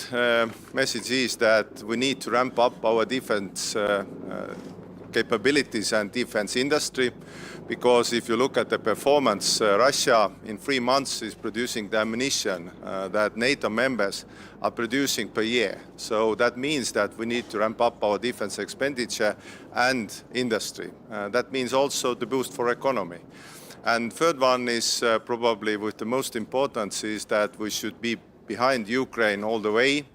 message is that we need to ramp up our defense capabilities and defense industry, because if you look at the performance, Russia in 3 months is producing the ammunition that NATO members are producing per year. So that means that we need to ramp up our defense expenditure and industry. That means also the boost for economy. And third one is probably with the most importance is that we should be behind Ukraine all the way.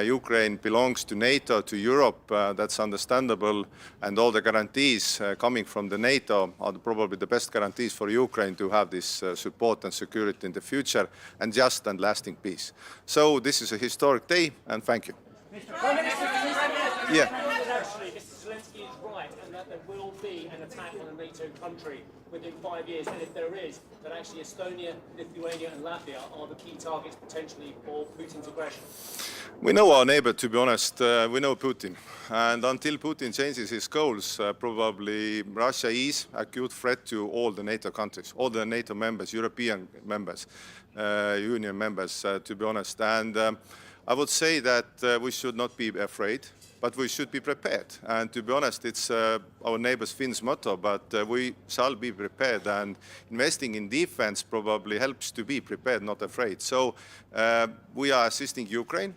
Ukraine belongs to NATO, to Europe, that's understandable, and all the guarantees coming from the NATO are probably the best guarantees for Ukraine to have this support and security in the future, and just and lasting peace. So this is a historic day, and thank you. Yeah. Actually, Mr. Zelensky is right, and that there will be an attack on a NATO country within 5 years, and if there is, that actually Estonia, Lithuania and Latvia are the key targets potentially for Putin's aggression. We know our neighbor, to be honest. We know Putin. And until Putin changes his goals, probably Russia is a acute threat to all the NATO countries, all the NATO members, European members, Union members, to be honest. And I would say that we should not be afraid, but we should be prepared. And to be honest, it's our neighbors Finn's motto, but we shall be prepared. And investing in defense probably helps to be prepared, not afraid. So we are assisting Ukraine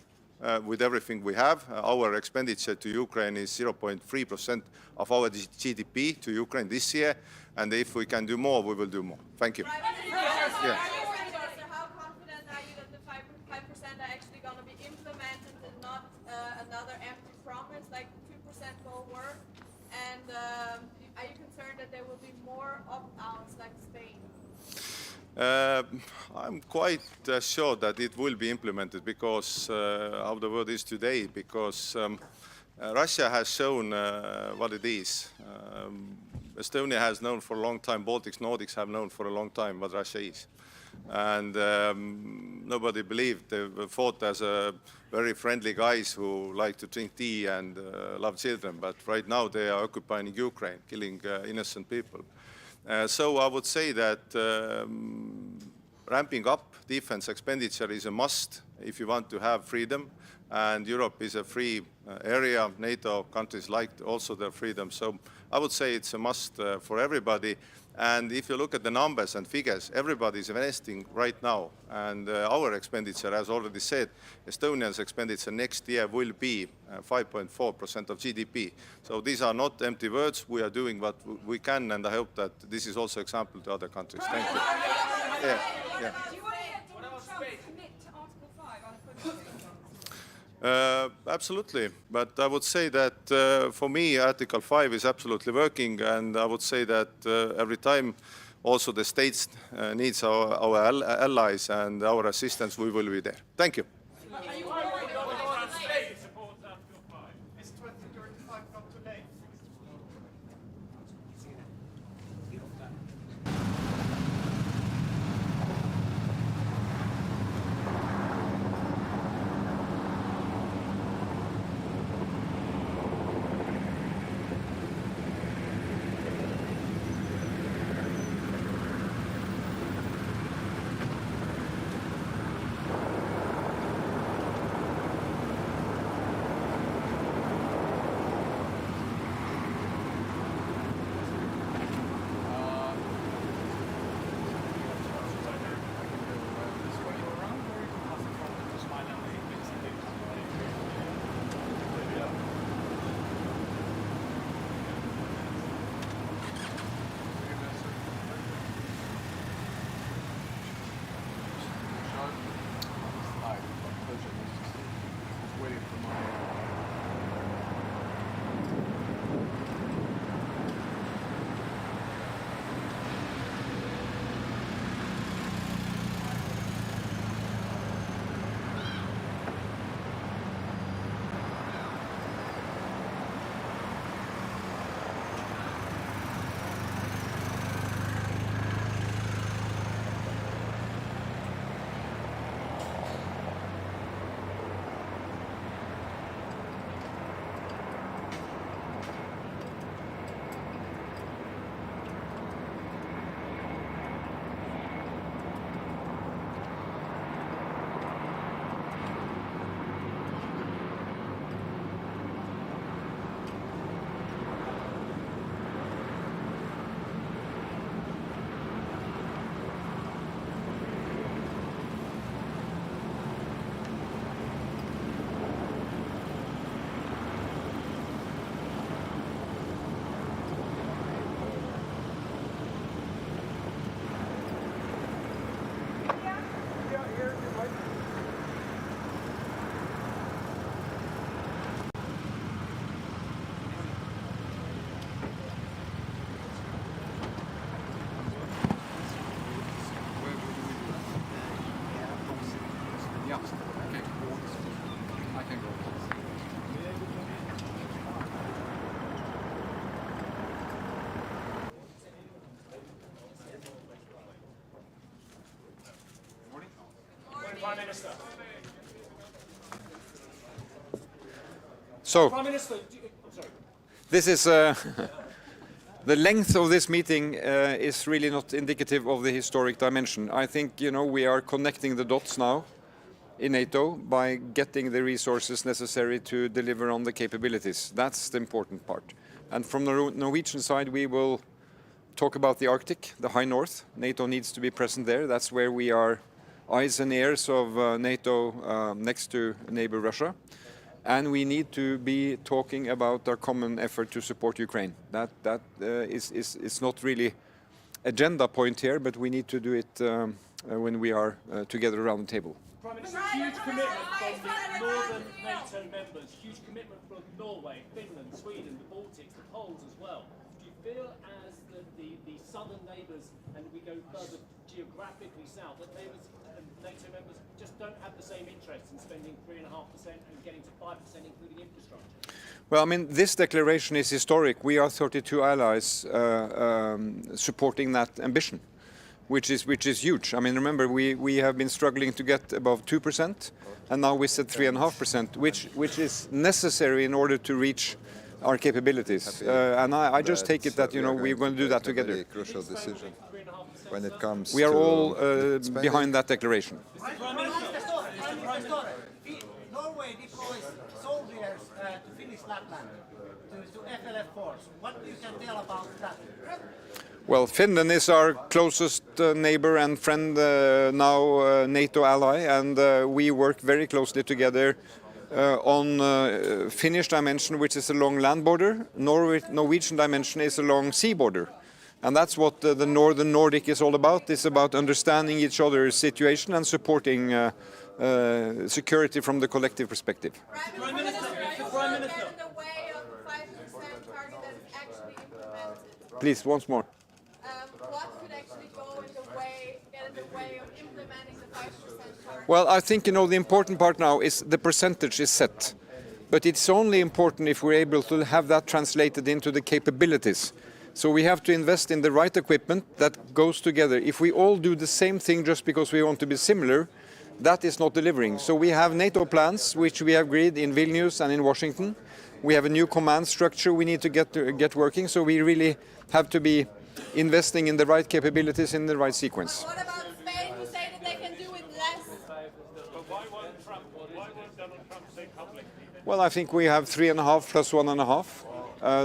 with everything we have. Our expenditure to Ukraine is 0.3% of our GDP to Ukraine this year. And if we can do more, we will do more. Thank you. Yeah. How confident are you that the 5% are actually going to be implemented and not another empty promise, like 2% will work? And are you concerned that there will be more opt-outs like Spain? I'm quite sure that it will be implemented because how the world is today, because Russia has shown what it is. Estonia has known for a long time, Baltics, Nordics have known for a long time what Russia is. And nobody believed. They were thought as very friendly guys who like to drink tea and love children. But right now they are occupying Ukraine, killing innocent people. So I would say that ramping up defense expenditure is a must if you want to have freedom. And Europe is a free area. NATO countries like also their freedom. So I would say it's a must for everybody. And if you look at the numbers and figures, everybody is investing right now. And our expenditure, as already said, Estonia's expenditure next year will be 5.4% of GDP. So these are not empty words. We are doing what we can, and I hope that this is also example to other countries. Thank you. Yeah, yeah. Absolutely, but I would say that for me Article 5 is absolutely working, and I would say that every time also the states needs our allies and our assistance, we will be there. Thank you. Prime Minister. So, Prime Minister, I'm sorry. this is the length of this meeting is really not indicative of the historic dimension. I think, you know, we are connecting the dots now in NATO by getting the resources necessary to deliver on the capabilities. That's the important part. And from the Norwegian side, we will talk about the Arctic, the High North. NATO needs to be present there. That's where we are eyes and ears of NATO next to neighbor Russia. And we need to be talking about our common effort to support Ukraine. That is not really agenda point here, but we need to do it when we are together around the table. Prime Minister, huge commitment from the northern NATO members, huge commitment from Norway, Finland, Sweden, the Baltics, the Poles as well. Do you feel as the southern neighbours, and we go further geographically south, that neighbours and NATO members just don't have the same interest in spending 3.5% and getting to 5%, including infrastructure? Well, I mean, this declaration is historic. We are 32 allies supporting that ambition, which is huge. I mean, remember, we have been struggling to get above 2%, and now we said 3.5%, which is necessary in order to reach our capabilities. And I just take it that, you know, we're going to do that together. A crucial decision when it comes. We are all behind that declaration. Norway deploys soldiers to Finnish Lapland, to FLF force. What you can tell about that? Well, Finland is our closest neighbor and friend, now NATO ally, and we work very closely together on Finnish dimension, which is along land border. Norwegian dimension is along sea border. And that's what the Northern Nordic is all about. It's about understanding each other's situation and supporting security from the collective perspective. Prime Minister, Prime Minister, get in the way of the 5% target that is actually implemented. Please, once more. What could actually go in the way, get in the way of implementing the 5% target? Well, I think, you know, the important part now is the percentage is set. But it's only important if we're able to have that translated into the capabilities. So we have to invest in the right equipment that goes together. If we all do the same thing just because we want to be similar, that is not delivering. So we have NATO plans, which we have agreed in Vilnius and in Washington. We have a new command structure we need to get working. So we really have to be investing in the right capabilities in the right sequence. What about Spain, who say that they can do it less? Why won't Donald Trump say publicly? Well, I think we have 3.5 plus 1.5.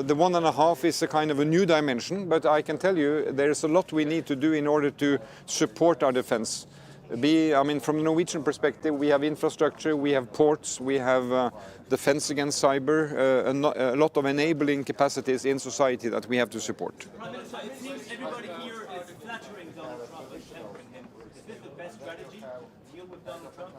The 1.5 is a kind of a new dimension, but I can tell you there's a lot we need to do in order to support our defense. I mean, from a Norwegian perspective, we have infrastructure, we have ports, we have defense against cyber, a lot of enabling capacities in society that we have to support. Prime Minister, it seems everybody here is flattering Donald Trump and tempering him. Is this the best strategy to deal with Donald Trump?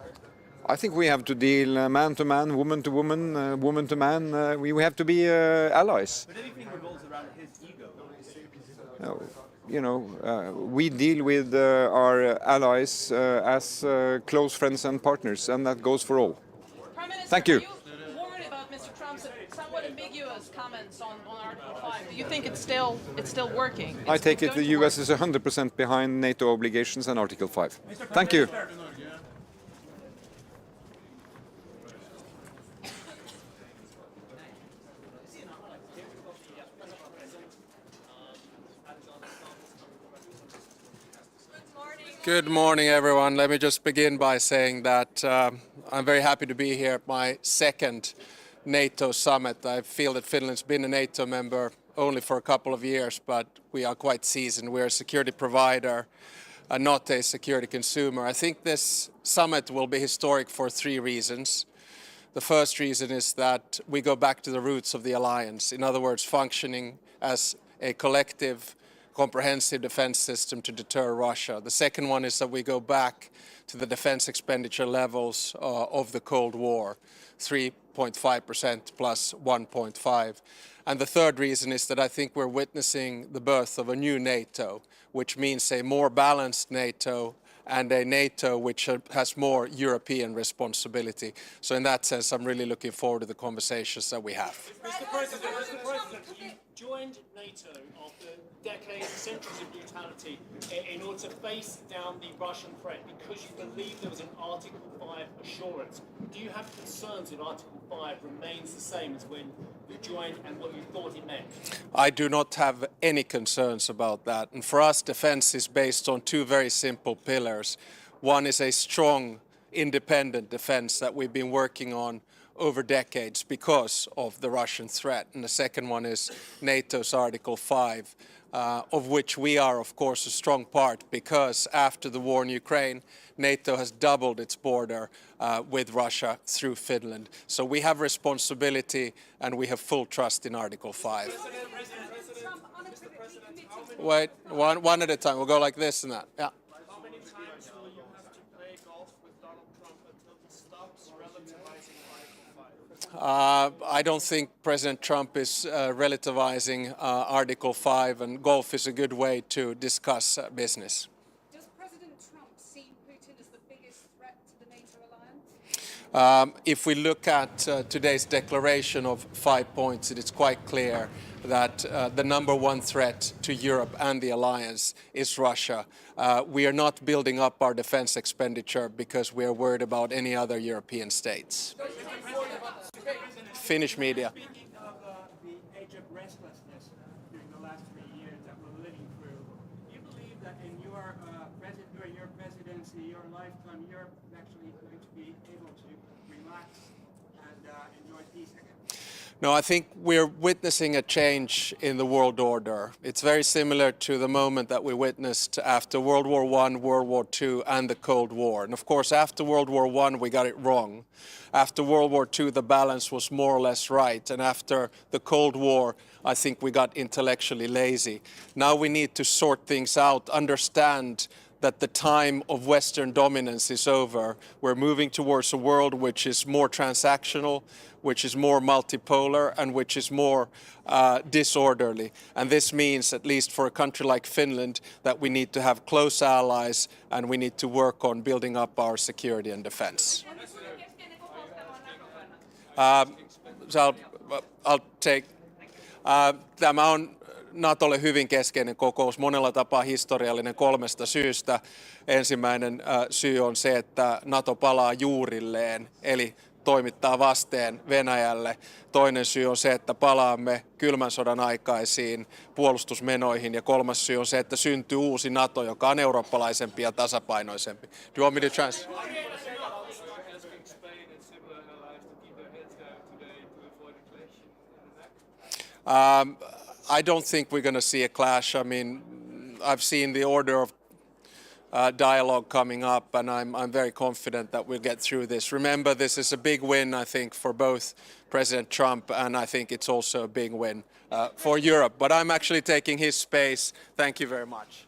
I think we have to deal man to man, woman to woman, woman to man. We have to be allies. But everything revolves around his ego. You know, we deal with our allies as close friends and partners, and that goes for all. Prime Minister, Thank you. Are you worried about Mr. Trump's somewhat ambiguous comments on Article 5? Do you think it's still working? I take it the US is 100% behind NATO obligations and Article 5. Thank you. Good morning, everyone. Let me just begin by saying that I'm very happy to be here at my second NATO summit. I feel that Finland's been a NATO member only for a couple of years, but we are quite seasoned. We're a security provider, not a security consumer. I think this summit will be historic for 3 reasons. The first reason is that we go back to the roots of the alliance. In other words, functioning as a collective comprehensive defense system to deter Russia. The second one is that we go back to the defense expenditure levels of the Cold War, 3.5% plus 1.5. And the third reason is that I think we're witnessing the birth of a new NATO, which means a more balanced NATO and a NATO which has more European responsibility. So in that sense, I'm really looking forward to the conversations that we have. Mr. President, joined NATO after decades, centuries of brutality in order to face down the Russian threat because you believe there was an Article 5 assurance. Do you have concerns that Article 5 remains the same as when you joined and what you thought it meant? I do not have any concerns about that. And for us, defense is based on two very simple pillars. One is a strong, independent defense that we've been working on over decades because of the Russian threat. And the second one is NATO's Article 5, of which we are, of course, a strong part because after the war in Ukraine, NATO has doubled its border with Russia through Finland. So we have responsibility and we have full trust in Article 5. Wait, one at a time. We'll go like this and that. Yeah. How many times will you have to play golf with Donald Trump until he stops relativizing Article 5? I don't think President Trump is relativizing Article 5, and golf is a good way to discuss business. Does President Trump see Putin as the biggest threat to the NATO alliance? If we look at today's declaration of 5 points, it is quite clear that the number one threat to Europe and the alliance is Russia. We are not building up our defense expenditure because we are worried about any other European states. Finnish media. Speaking of the age of restlessness during the last 3 years that we're living through, do you believe that in your during your presidency, your lifetime, Europe is actually going to be able to relax and enjoy peace again? No, I think we're witnessing a change in the world order. It's very similar to the moment that we witnessed after World War I, World War II, and the Cold War. And of course, after World War I, we got it wrong. After World War II, the balance was more or less right. And after the Cold War, I think we got intellectually lazy. Now we need to sort things out, understand that the time of Western dominance is over. We're moving towards a world which is more transactional, which is more multipolar, and which is more disorderly. And this means, at least for a country like Finland, that we need to have close allies and we need to work on building up our security and defense. So I'll take. Tämä on NATOlle hyvin keskeinen kokous, monella tapaa historiallinen 3 syystä. Ensimmäinen syy on se, että NATO palaa juurilleen, eli toimittaa vasteen Venäjälle. Toinen syy on se, että palaamme kylmän sodan aikaisiin puolustusmenoihin. Ja 3. syy on se, että syntyy uusi NATO, joka on eurooppalaisempi ja tasapainoisempi. Do you want me to translate? I don't think we're going to see a clash. I mean, I've seen the order of dialogue coming up, and I'm very confident that we'll get through this. Remember, this is a big win, I think, for both President Trump, and I think it's also a big win for Europe. But I'm actually taking his space. Thank you very much.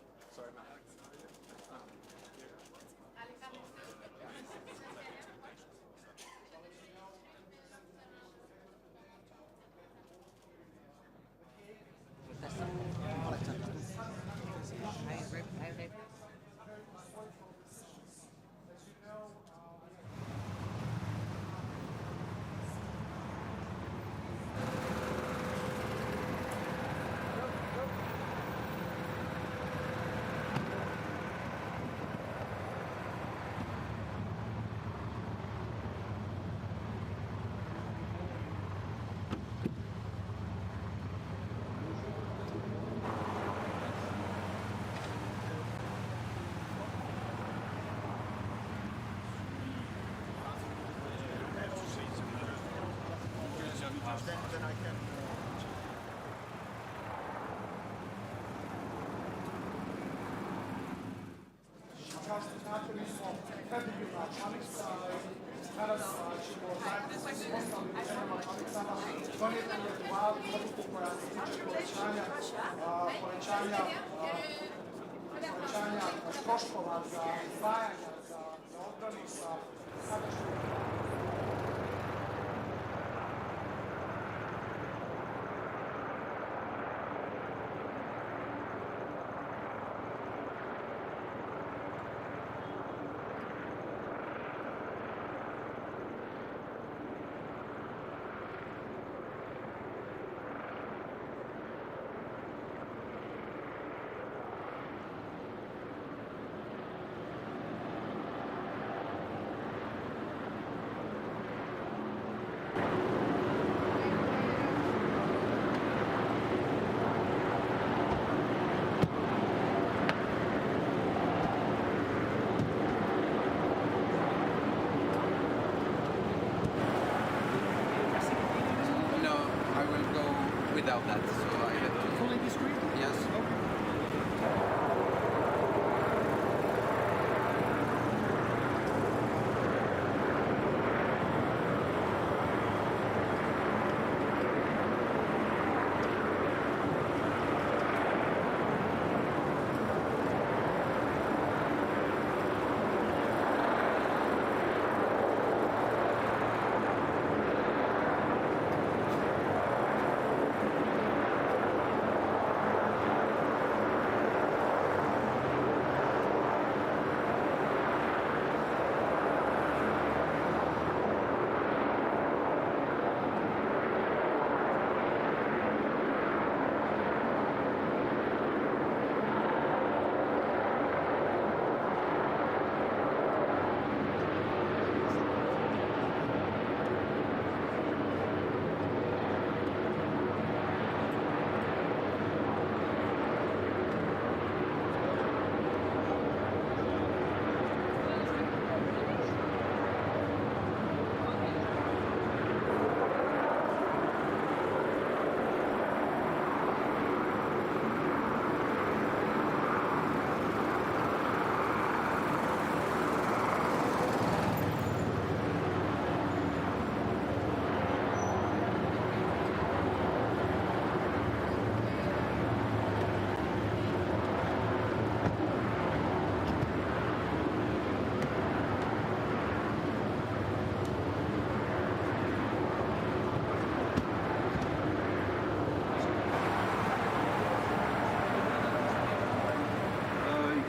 without that. So I have to fully disagree. Yes.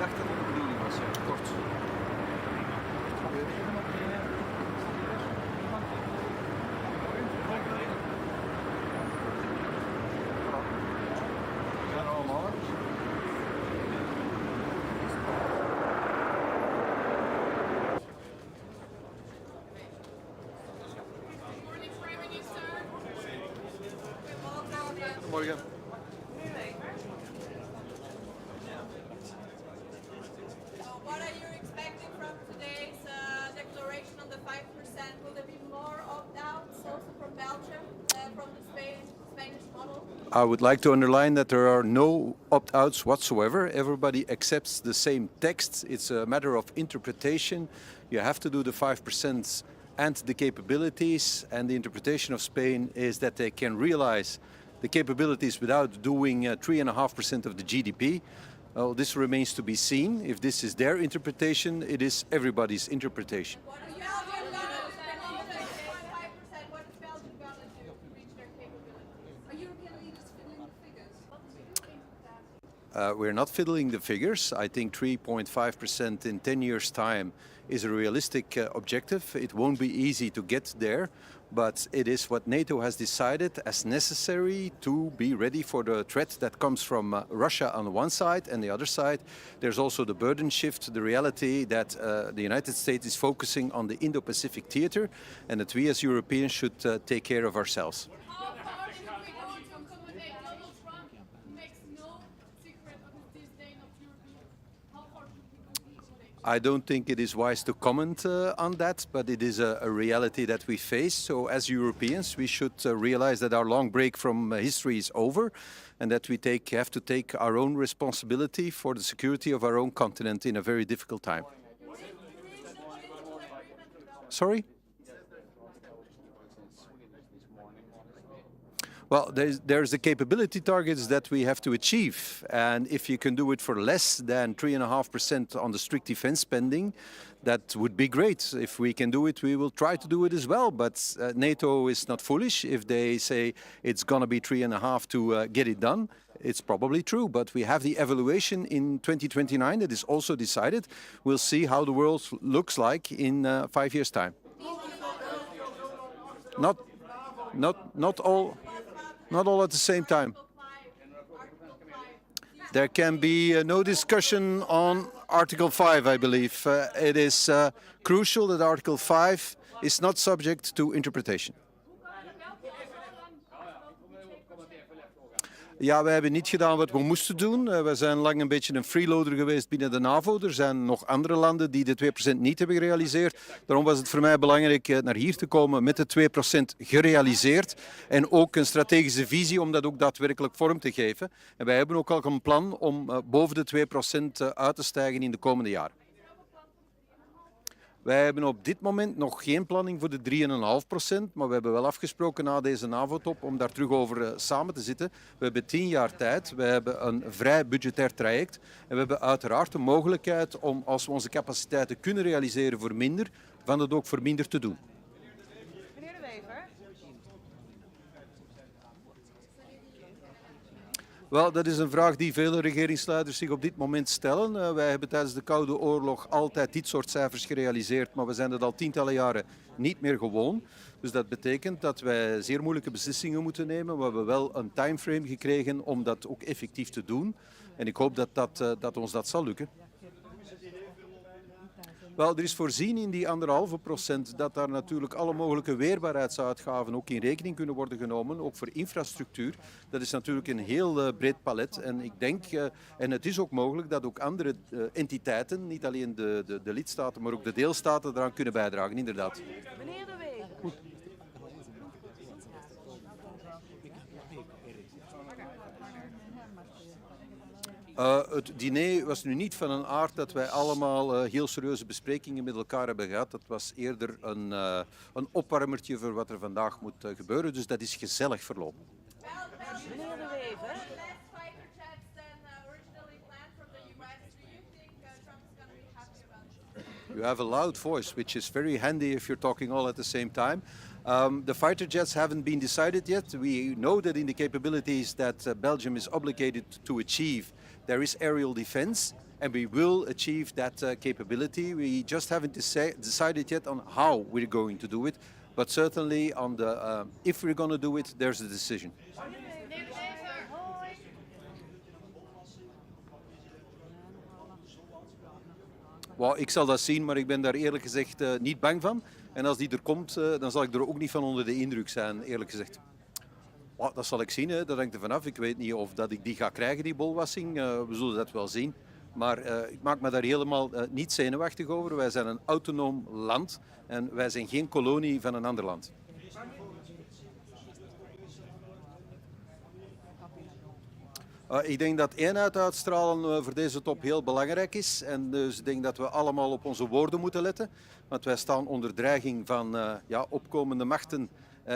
dacht dat het de bedoeling was, ja. Kort. Morgen. What are you expecting from today's declaration on the 5%? Will there be more opt-outs also from Belgium, from the Spanish model? I would like to underline that there are no opt-outs whatsoever. Everybody accepts the same text. It's a matter of interpretation. You have to do the 5% and the capabilities, and the interpretation of Spain is that they can realize the capabilities without doing 3.5% of the GDP. Well, this remains to be seen. If this is their interpretation, it is everybody's interpretation. We're not fiddling the figures. I think 3.5% in 10 years' time is a realistic objective. It won't be easy to get there, but it is what NATO has decided as necessary to be ready for the threat that comes from Russia on one side, and the other side there's also the burden shift, the reality that the United States is focusing on the Indo-Pacific theater, and that we as Europeans should take care of ourselves. I don't think it is wise to comment on that, but it is a reality that we face. So as Europeans, we should realize that our long break from history is over, and that we have to take our own responsibility for the security of our own continent in a very difficult time. Sorry? Well, there's the capability targets that we have to achieve, and if you can do it for less than 3.5% on the strict defense spending, that would be great. If we can do it, we will try to do it as well, but NATO is not foolish. If they say it's going to be 3.5 to get it done, it's probably true, but we have the evaluation in 2029 that is also decided. We'll see how the world looks like in 5 years' time. Not all at the same time. There can be no discussion on Article 5, I believe. It is crucial that Article 5 is not subject to interpretation. Ja, wij hebben niet gedaan wat we moesten doen. We zijn lang een beetje een freeloader geweest binnen de NAVO. Er zijn nog andere landen die de 2% niet hebben gerealiseerd. Daarom was het voor mij belangrijk naar hier te komen met de 2% gerealiseerd. En ook een strategische visie om dat ook daadwerkelijk vorm te geven. En wij hebben ook al een plan om boven de 2% uit te stijgen in de komende jaren. Wij hebben op dit moment nog geen planning voor de 3,5%, maar we hebben wel afgesproken na deze NAVO-top om daar terug over samen te zitten. We hebben 10 jaar tijd, we hebben een vrij budgetair traject en we hebben uiteraard de mogelijkheid om, als we onze capaciteiten kunnen realiseren voor minder, van het ook voor minder te doen. Meneer De Wever. Wel, dat is een vraag die vele regeringsleiders zich op dit moment stellen. Wij hebben tijdens de Koude Oorlog altijd dit soort cijfers gerealiseerd, maar we zijn het al tientallen jaren niet meer gewoon. Dus dat betekent dat wij zeer moeilijke beslissingen moeten nemen. We hebben wel een timeframe gekregen om dat ook effectief te doen. En ik hoop dat ons dat zal lukken. Wel, er is voorzien in die 1,5% dat daar natuurlijk alle mogelijke weerbaarheidsuitgaven ook in rekening kunnen worden genomen, ook voor infrastructuur. Dat is natuurlijk een heel breed palet en ik denk, en het is ook mogelijk dat ook andere entiteiten, niet alleen de lidstaten, maar ook de deelstaten eraan kunnen bijdragen, inderdaad. Meneer De Wever. Het diner was nu niet van een aard dat wij allemaal heel serieuze besprekingen met elkaar hebben gehad. Dat was eerder een opwarmertje voor wat er vandaag moet gebeuren. Dus dat is gezellig verlopen. Meneer De Wever. You have a loud voice, which is very handy if you're talking all at the same time. The fighter jets haven't been decided yet. We know that in the capabilities that Belgium is obligated to achieve, there is aerial defense, and we will achieve that capability. We just haven't decided yet on how we're going to do it, but certainly on the if we're going to do it, there's a decision. Well, ik zal dat zien, maar ik ben daar eerlijk gezegd niet bang van. En als die er komt, dan zal ik er ook niet van onder de indruk zijn, eerlijk gezegd. Well, dat zal ik zien, hè. Dat hangt er vanaf. Ik weet niet of dat ik die ga krijgen, die bolwassing. We zullen dat wel zien. Maar ik maak me daar helemaal niet zenuwachtig over. Wij zijn een autonoom land en wij zijn geen kolonie van een ander land. Ik denk dat eenheid uitstralen voor deze top heel belangrijk is. En dus ik denk dat we allemaal op onze woorden moeten letten. Want wij staan onder dreiging van opkomende machten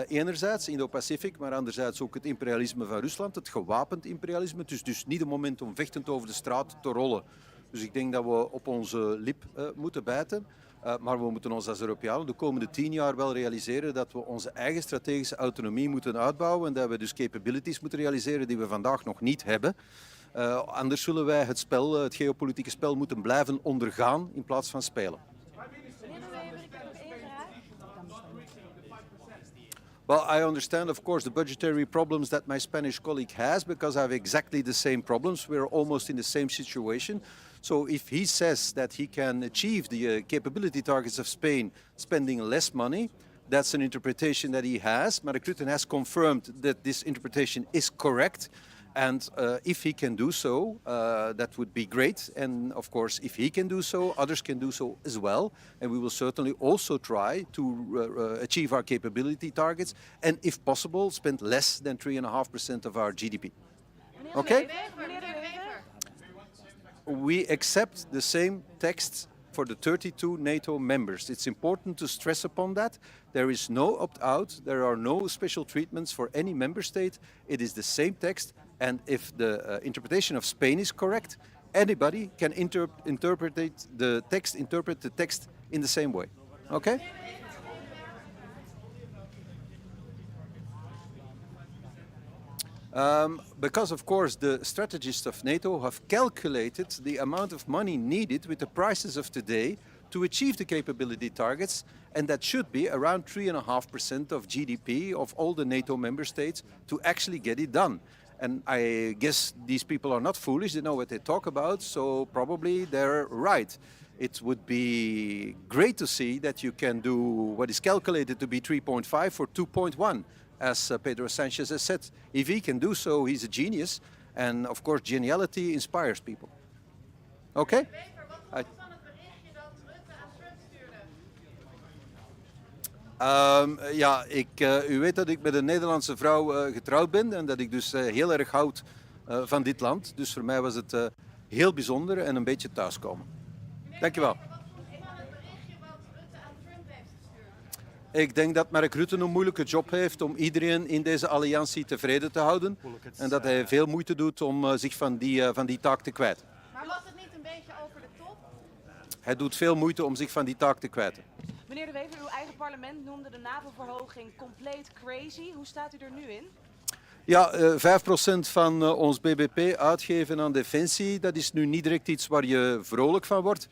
enerzijds, Indo-Pacific, maar anderzijds ook het imperialisme van Rusland, het gewapend imperialisme. Het is dus niet het moment om vechtend over de straat te rollen. Dus ik denk dat we op onze lip moeten bijten. Maar we moeten ons als Europeanen de komende 10 jaar wel realiseren dat we onze eigen strategische autonomie moeten uitbouwen en dat we dus capabilities moeten realiseren die we vandaag nog niet hebben. Anders zullen wij het geopolitieke spel moeten blijven ondergaan in plaats van spelen. Well, I understand, of course, the budgetary problems that my Spanish colleague has because I have exactly the same problems. We're almost in the same situation. So if he says that he can achieve the capability targets of Spain spending less money, that's an interpretation that he has. Mark Rutte has confirmed that this interpretation is correct. And if he can do so, that would be great. And of course, if he can do so, others can do so as well. And we will certainly also try to achieve our capability targets. And if possible, spend less than 3.5% of our GDP. Okay? We accept the same text for the 32 NATO members. It's important to stress upon that. There is no opt-out. There are no special treatments for any member state. It is the same text. And if the interpretation of Spain is correct, anybody can interpret the text in the same way. Okay? Because, of course, the strategists of NATO have calculated the amount of money needed with the prices of today to achieve the capability targets, and that should be around 3.5% of GDP of all the NATO member states to actually get it done. And I guess these people are not foolish, they know what they talk about, so probably they're right. It would be great to see that you can do what is calculated to be 3.5 for 2.1. as Pedro Sanchez has said. If he can do so, he's a genius. And of course, geniality inspires people. Okay? U weet dat ik met een Nederlandse vrouw getrouwd ben en dat ik dus heel erg houd van dit land. Dus voor mij was het heel bijzonder en een beetje thuiskomen. Dankjewel. Ik denk dat Mark Rutte een moeilijke job heeft om iedereen in deze alliantie tevreden te houden. En dat hij veel moeite doet om zich van die taak te kwijten. Maar was het niet een beetje over de top? Hij doet veel moeite om zich van die taak te kwijten. Meneer De Wever, uw eigen parlement noemde de NAVO-verhoging compleet crazy. Hoe staat u er nu in? Ja, 5% van ons bbp uitgeven aan defensie, dat is nu niet direct iets waar je vrolijk van wordt.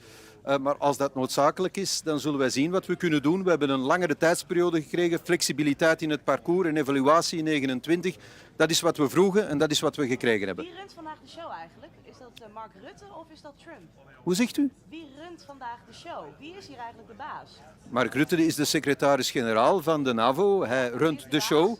Maar als dat noodzakelijk is, dan zullen wij zien wat we kunnen doen. We hebben een langere tijdsperiode gekregen, flexibiliteit in het parcours en evaluatie in 29. Dat is wat we vroegen en dat is wat we gekregen hebben. Wie runt vandaag de show eigenlijk? Is dat Mark Rutte of is dat Trump? Hoe zegt u? Wie runt vandaag de show? Wie is hier eigenlijk de baas? Mark Rutte is de secretaris-generaal van de NAVO. Hij runt de show.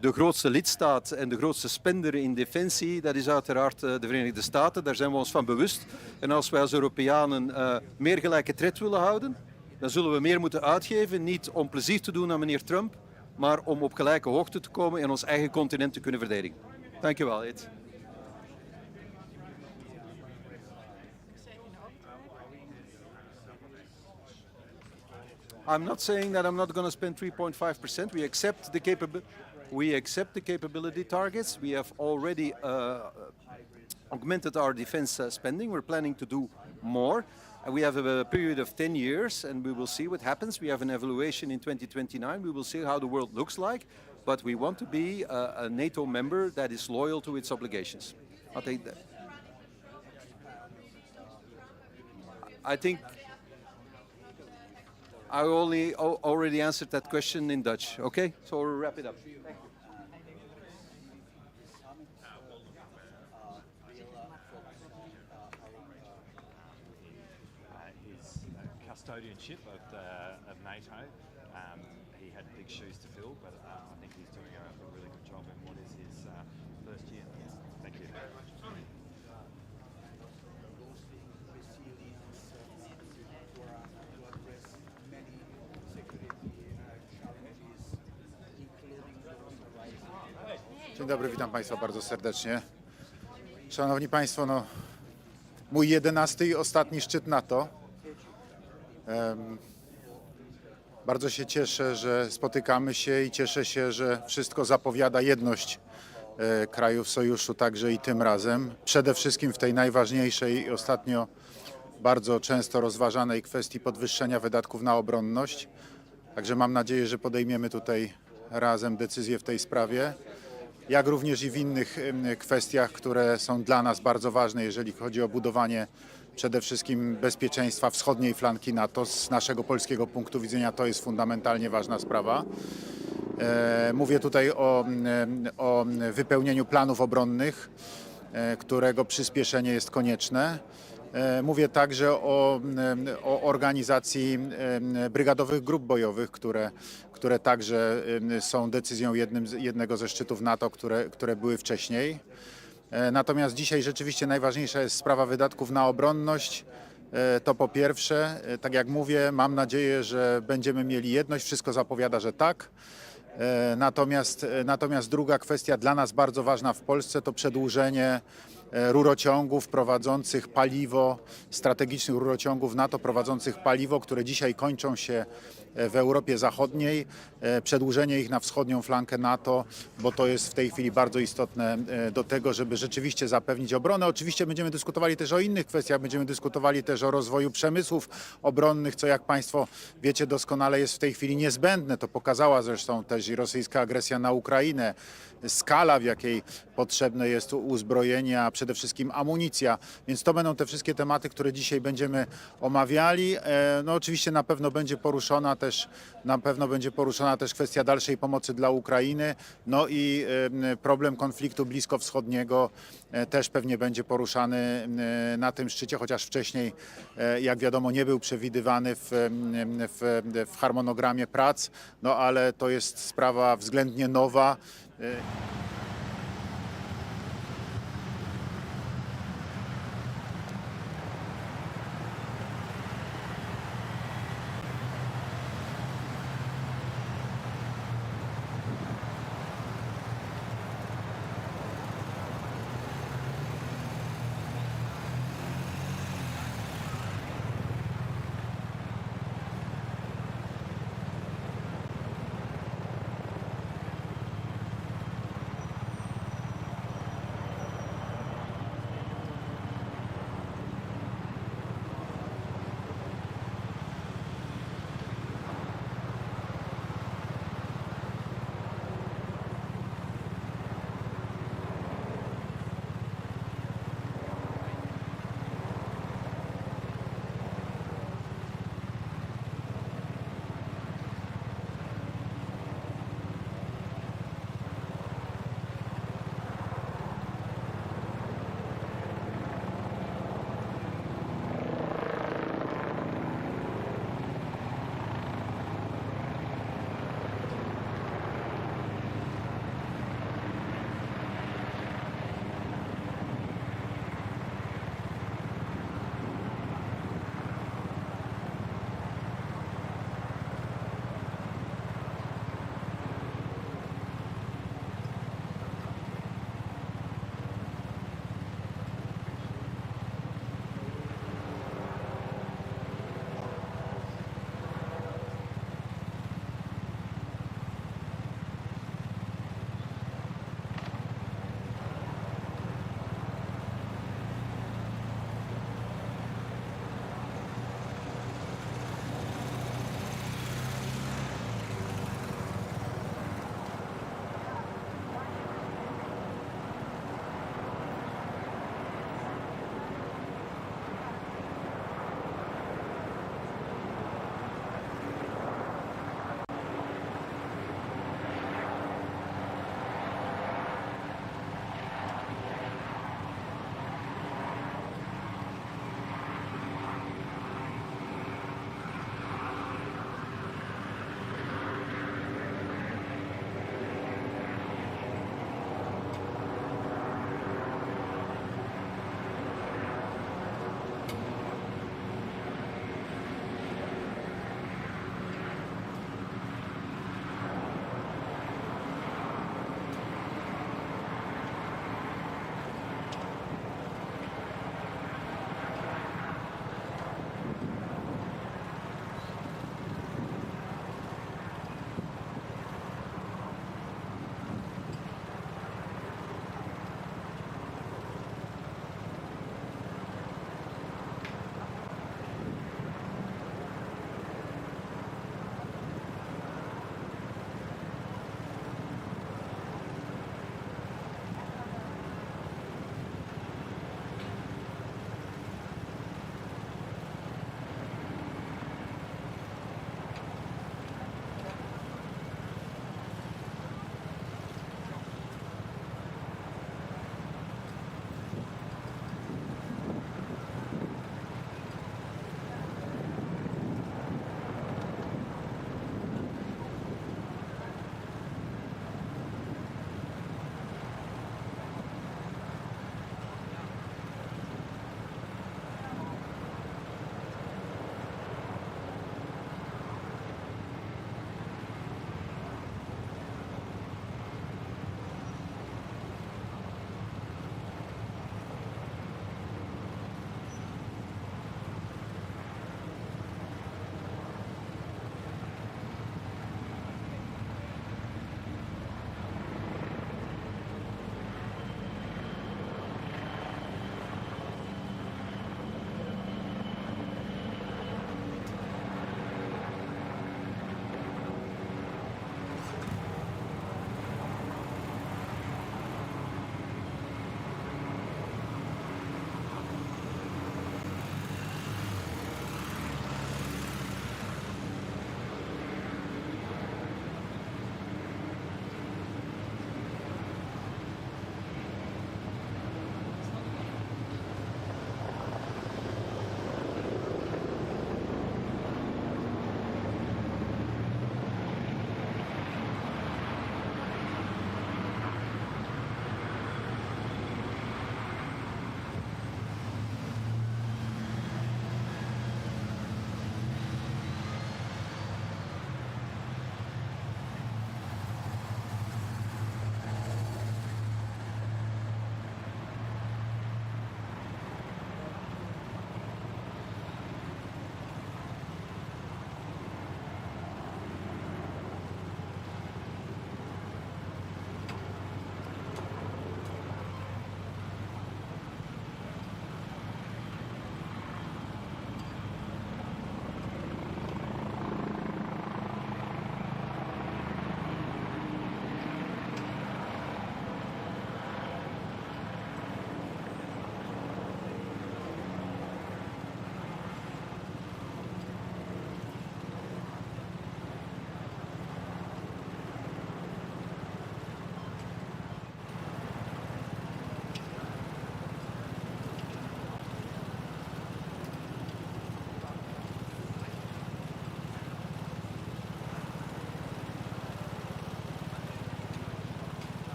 De grootste lidstaat en de grootste spender in defensie, dat is uiteraard de Verenigde Staten. Daar zijn we ons van bewust. En als wij als Europeanen meer gelijke tred willen houden, dan zullen we meer moeten uitgeven. Niet om plezier te doen aan meneer Trump, maar om op gelijke hoogte te komen en ons eigen continent te kunnen verdedigen. Dank je wel, Ed. I'm not saying that I'm not going to spend 3.5%. We accept the capability targets. We have already augmented our defense spending. We're planning to do more. And we have a period of 10 years, and we will see what happens. We have an evaluation in 2029. We will see how the world looks like. But we want to be a NATO member that is loyal to its obligations. I think I already answered that question in Dutch. Okay, so we'll wrap it up. Thank you. His custodianship of NATO. He had big shoes to fill, but I think he's doing a really good job in what is his first year. Thank you. Dzień dobry, witam Państwa bardzo serdecznie. Szanowni Państwo, no, mój 11. i ostatni szczyt NATO. Bardzo się cieszę, że spotykamy się i cieszę się, że wszystko zapowiada jedność krajów sojuszu także i tym razem. Przede wszystkim w tej najważniejszej i ostatnio bardzo często rozważanej kwestii podwyższenia wydatków na obronność. Także mam nadzieję, że podejmiemy tutaj razem decyzję w tej sprawie, jak również i w innych kwestiach, które są dla nas bardzo ważne, jeżeli chodzi o budowanie przede wszystkim bezpieczeństwa wschodniej flanki NATO. Z naszego polskiego punktu widzenia to jest fundamentalnie ważna sprawa. Mówię tutaj o wypełnieniu planów obronnych, którego przyspieszenie jest konieczne. Mówię także o organizacji brygadowych grup bojowych, które także są decyzją jednego ze szczytów NATO, które były wcześniej. Natomiast dzisiaj rzeczywiście najważniejsza jest sprawa wydatków na obronność. To po pierwsze, tak jak mówię, mam nadzieję, że będziemy mieli jedność. Wszystko zapowiada, że tak. Natomiast druga kwestia dla nas bardzo ważna w Polsce to przedłużenie rurociągów prowadzących paliwo, strategicznych rurociągów NATO prowadzących paliwo, które dzisiaj kończą się w Europie Zachodniej, przedłużenie ich na wschodnią flankę NATO, bo to jest w tej chwili bardzo istotne do tego, żeby rzeczywiście zapewnić obronę. Oczywiście będziemy dyskutowali też o innych kwestiach, będziemy dyskutowali też o rozwoju przemysłów obronnych, co jak Państwo wiecie doskonale jest w tej chwili niezbędne. To pokazała zresztą też i rosyjska agresja na Ukrainę, skala w jakiej potrzebne jest uzbrojenie, a przede wszystkim amunicja. Więc to będą te wszystkie tematy, które dzisiaj będziemy omawiali. No oczywiście na pewno będzie poruszona też kwestia dalszej pomocy dla Ukrainy. No i problem konfliktu bliskowschodniego też pewnie będzie poruszany na tym szczycie, chociaż wcześniej, jak wiadomo, nie był przewidywany w harmonogramie prac, no ale to jest sprawa względnie nowa.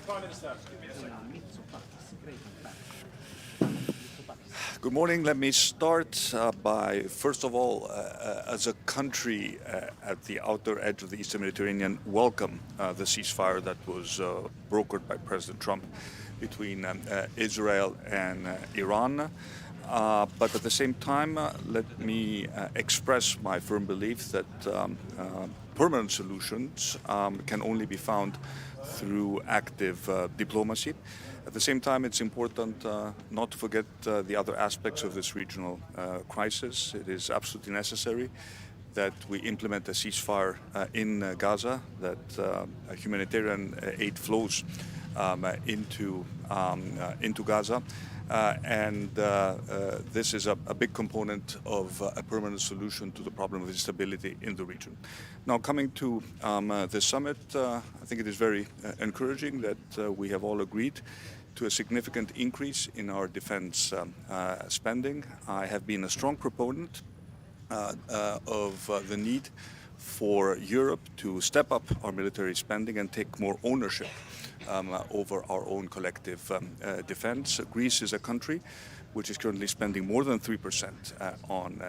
Prime Minister. Good morning. Let me start by, first of all, as a country at the outer edge of the Eastern Mediterranean, welcome the ceasefire that was brokered by President Trump between Israel and Iran. But at the same time, let me express my firm belief that permanent solutions can only be found through active diplomacy. At the same time, it's important not to forget the other aspects of this regional crisis. It is absolutely necessary that we implement a ceasefire in Gaza, that humanitarian aid flows into Gaza. This is a big component of a permanent solution to the problem of instability in the region. Now, coming to the summit, I think it is very encouraging that we have all agreed to a significant increase in our defense spending. I have been a strong proponent of the need for Europe to step up our military spending and take more ownership over our own collective defense. Greece is a country which is currently spending more than 3% on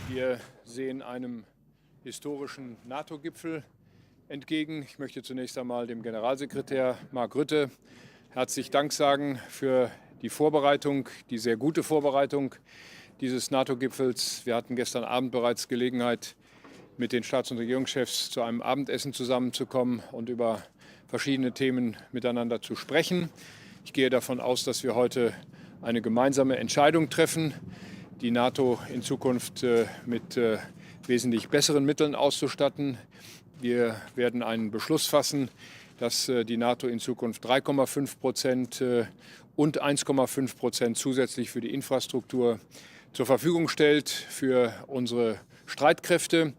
Wir sehen einem historischen NATO-Gipfel entgegen. Ich möchte zunächst einmal dem Generalsekretär Mark Rutte herzlich Dank sagen für die Vorbereitung, die sehr gute Vorbereitung dieses NATO-Gipfels. Wir hatten gestern Abend bereits Gelegenheit, mit den Staats- und Regierungschefs zu einem Abendessen zusammenzukommen und über verschiedene Themen miteinander zu sprechen. Ich gehe davon aus, dass wir heute eine gemeinsame Entscheidung treffen, die NATO in Zukunft mit wesentlich besseren Mitteln auszustatten. Wir werden einen Beschluss fassen, dass die NATO in Zukunft 3,5% und 1,5% zusätzlich für die Infrastruktur zur Verfügung stellt für unsere Streitkräfte.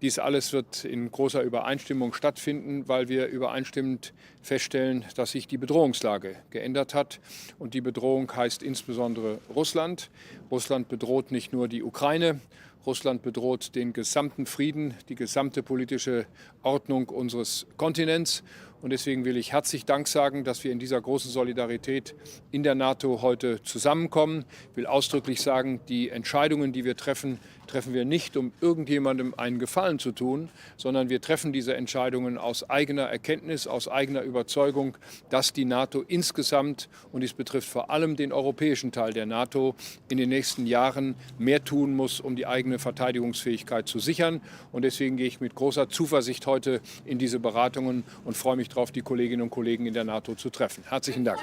Dies alles wird in großer Übereinstimmung stattfinden, weil wir übereinstimmend feststellen, dass sich die Bedrohungslage geändert hat. Und die Bedrohung heißt insbesondere Russland. Russland bedroht nicht nur die Ukraine, Russland bedroht den gesamten Frieden, die gesamte politische Ordnung unseres Kontinents. Und deswegen will ich herzlich Dank sagen, dass wir in dieser großen Solidarität in der NATO heute zusammenkommen. Ich will ausdrücklich sagen, die Entscheidungen, die wir treffen, treffen wir nicht, um irgendjemandem einen Gefallen zu tun, sondern wir treffen diese Entscheidungen aus eigener Erkenntnis, aus eigener Überzeugung, dass die NATO insgesamt, und dies betrifft vor allem den europäischen Teil der NATO, in den nächsten Jahren mehr tun muss, um die eigene Verteidigungsfähigkeit zu sichern. Und deswegen gehe ich mit großer Zuversicht heute in diese Beratungen und freue mich darauf, die Kolleginnen und Kollegen in der NATO zu treffen. Herzlichen Dank.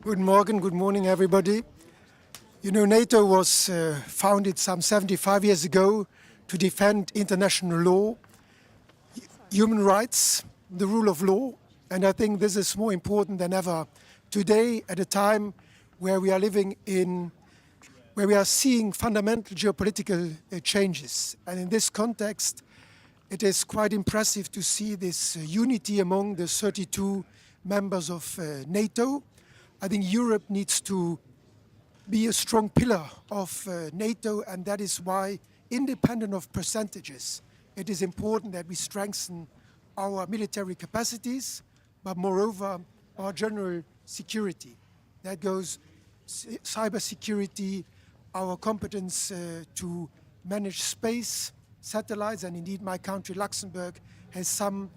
Good morning, everybody. You know, NATO was founded some 75 years ago to defend international law, human rights, the rule of law, and I think this is more important than ever today at a time where we are living in, where we are seeing fundamental geopolitical changes. And in this context, it is quite impressive to see this unity among the 32 members of NATO. I think Europe needs to be a strong pillar of NATO, and that is why, independent of percentages, it is important that we strengthen our military capacities, but moreover, our general security. That goes cybersecurity, our competence to manage space, satellites, and indeed my country, Luxembourg, has some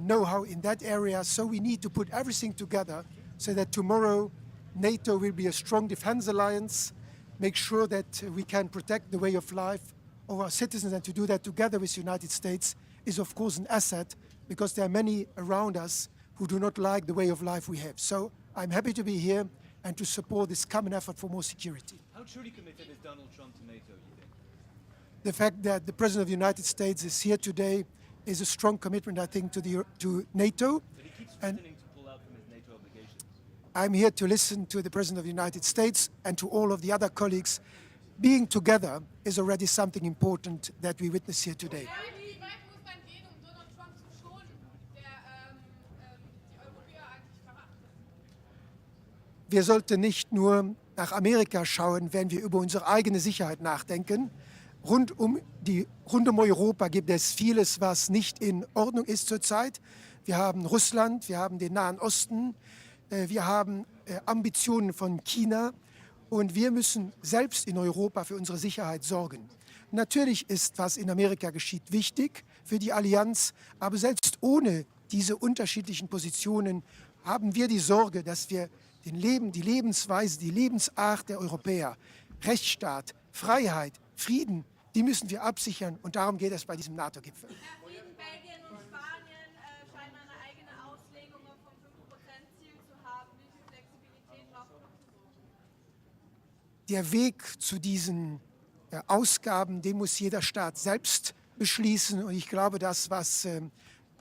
know-how in that area. So we need to put everything together so that tomorrow NATO will be a strong defense alliance, make sure that we can protect the way of life of our citizens, and to do that together with the United States is of course an asset, because there are many around us who do not like the way of life we have. So I'm happy to be here and to support this common effort for more security. How truly committed is Donald Trump to NATO, you think? The fact that the President of the United States is here today is a strong commitment, I think, to NATO. But he keeps threatening to pull out from his NATO obligations. I'm here to listen to the President of the United States and to all of the other colleagues. Being together is already something important that we witness here today. Wir sollten nicht nur nach Amerika schauen, wenn wir über unsere eigene Sicherheit nachdenken. Rund um Europa gibt es vieles, was nicht in Ordnung ist zurzeit. Wir haben Russland, wir haben den Nahen Osten, wir haben Ambitionen von China und wir müssen selbst in Europa für unsere Sicherheit sorgen. Natürlich ist, was in Amerika geschieht, wichtig für die Allianz, aber selbst ohne diese unterschiedlichen Positionen haben wir die Sorge, dass wir die Lebensweise, die Lebensart der Europäer, Rechtsstaat, Freiheit, Frieden, die müssen wir absichern, und darum geht es bei diesem NATO-Gipfel. Belgien und Spanien scheinen eine eigene Auslegung vom 5%-Ziel zu haben. Wie viel Flexibilität braucht man? Der Weg zu diesen Ausgaben, den muss jeder Staat selbst beschließen. Und ich glaube, das, was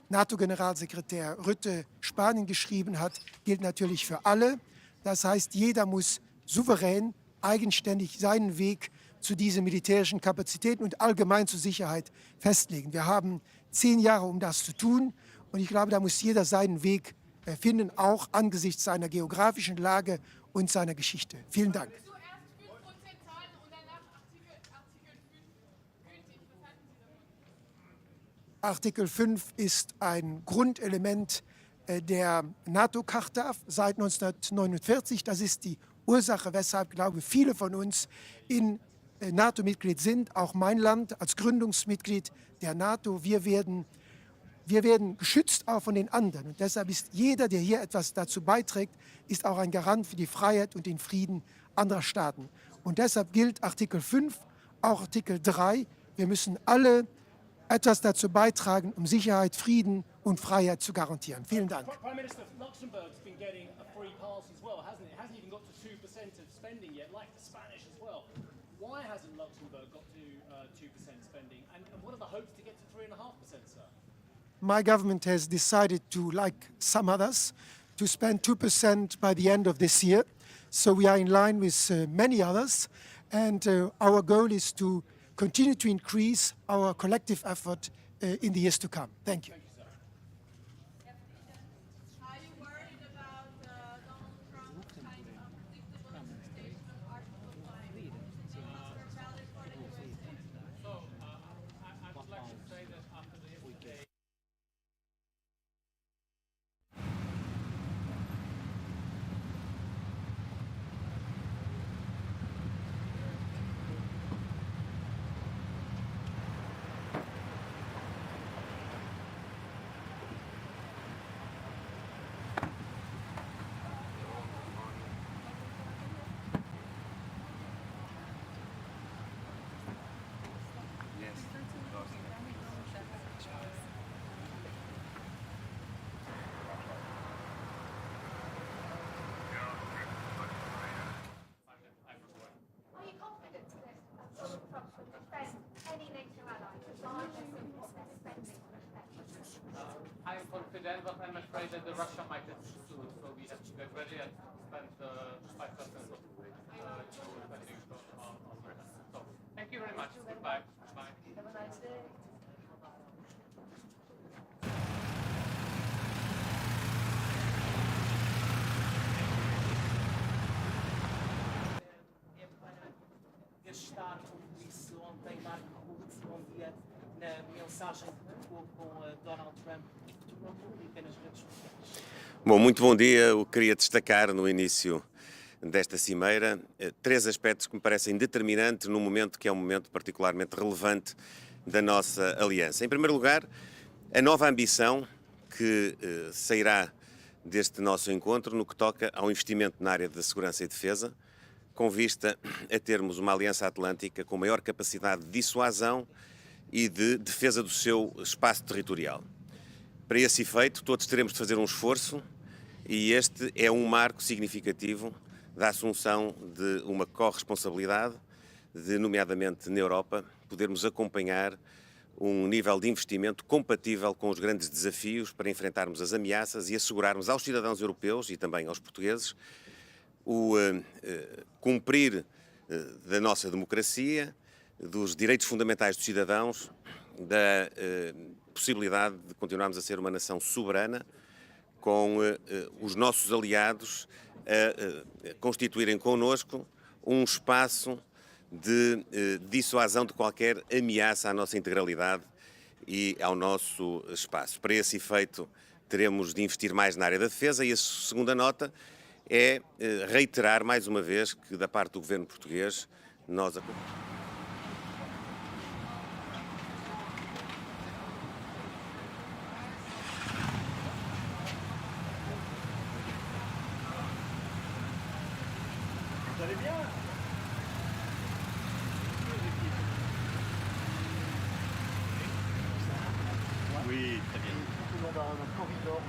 NATO-Generalsekretär Rutte Spanien geschrieben hat, gilt natürlich für alle. Das heißt, jeder muss souverän, eigenständig seinen Weg zu diesen militärischen Kapazitäten und allgemein zur Sicherheit festlegen. Wir haben 10 Jahre, um das zu tun. Und ich glaube, da muss jeder seinen Weg finden, auch angesichts seiner geografischen Lage und seiner Geschichte. Vielen Dank. Artikel 5 ist ein Grundelement der NATO-Charta seit 1949. Das ist die Ursache, weshalb, glaube ich, viele von uns in NATO-Mitglied sind. Auch mein Land als Gründungsmitglied der NATO. Wir werden geschützt auch von den anderen. Und deshalb ist jeder, der hier etwas dazu beiträgt, ist auch ein Garant für die Freiheit und den Frieden anderer Staaten. Und deshalb gilt Artikel 5, auch Artikel 3. Wir müssen alle etwas dazu beitragen, um Sicherheit, Frieden und Freiheit zu garantieren. Vielen Dank. Prime Minister, Luxembourg's been getting a free pass as well, hasn't it? It hasn't even got to 2% of spending yet, like the Spanish as well. Why hasn't Luxembourg got to 2% spending? And what are the hopes to get to 3.5%, sir? My government has decided to, like some others, to spend 2% by the end of this year. So we are in line with many others. And our goal is to continue to increase our collective effort in the years to come. Thank you. Are you worried about Donald Trump's kind of predictable interpretation of Article 5? Do you think these are valid for the USA? So, I would like to say that after the yesterday but I'm afraid that Russia might have soon, so we have to get ready and spend 5% of spending on Britain. So, thank you very much. Goodbye. Bye. Have a nice day. Gastar como disse ontem Marco Rutte, bom dia, na mensagem que trocou com Donald Trump, que tornou pública nas redes sociais. Bom, muito bom dia. Eu queria destacar no início desta cimeira 3 aspectos que me parecem determinantes num momento que é um momento particularmente relevante da nossa aliança. Em primeiro lugar, a nova ambição que sairá deste nosso encontro no que toca ao investimento na área da segurança e defesa, com vista a termos uma aliança atlântica com maior capacidade de dissuasão e de defesa do seu espaço territorial. Para esse efeito, todos teremos de fazer um esforço e este é um marco significativo da assunção de uma corresponsabilidade, de, nomeadamente na Europa, podermos acompanhar um nível de investimento compatível com os grandes desafios para enfrentarmos as ameaças e assegurarmos aos cidadãos europeus e também aos portugueses o cumprir da nossa democracia, dos direitos fundamentais dos cidadãos, da possibilidade de continuarmos a ser uma nação soberana, com os nossos aliados a constituírem connosco um espaço de dissuasão de qualquer ameaça à nossa integralidade e ao nosso espaço. Para esse efeito, teremos de investir mais na área da defesa e a segunda nota é reiterar mais uma vez que, da parte do governo português, nós Oui, très bien. Tout le monde a un corridor.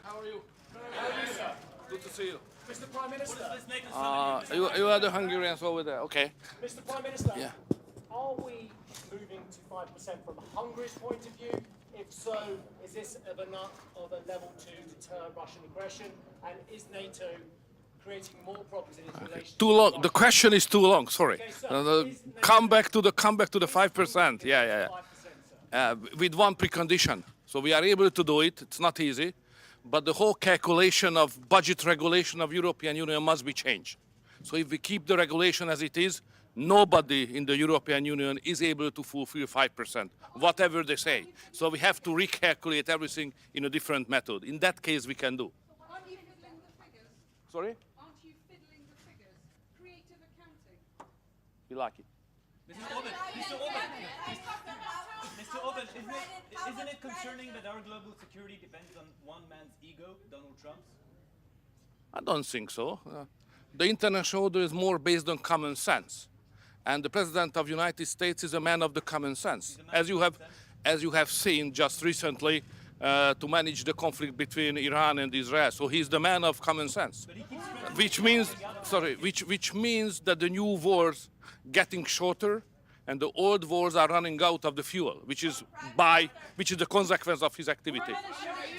How are you? How are you, sir? Good to see you. Mr. Prime Minister. You are the Hungarians over there. Okay. Mr. Prime Minister. Yeah. Are we moving to 5% from Hungary's point of view? If so, is this of a level to deter Russian aggression? And is NATO creating more problems in its relations? Too long. The question is too long. Sorry. Okay, sir, Come back to the 5%. Yeah. With one precondition. So we are able to do it. It's not easy, but the whole calculation of budget regulation of European Union must be changed. So if we keep the regulation as it is, nobody in the European Union is able to fulfill 5%, whatever they say. So we have to recalculate everything in a different method. In that case, we can do. Aren't you fiddling the figures? Sorry? Aren't you fiddling the figures? Creative accounting. You like it? Mr. Orban, isn't it concerning that our global security depends on one man's ego, Donald Trump's? I don't think so. The international order is more based on common sense. And the President of the United States is a man of the common sense. As you have seen just recently, to manage the conflict between Iran and Israel. So he's the man of common sense. Which means that the new wars getting shorter and the old wars are running out of the fuel, which is the consequence of his activity.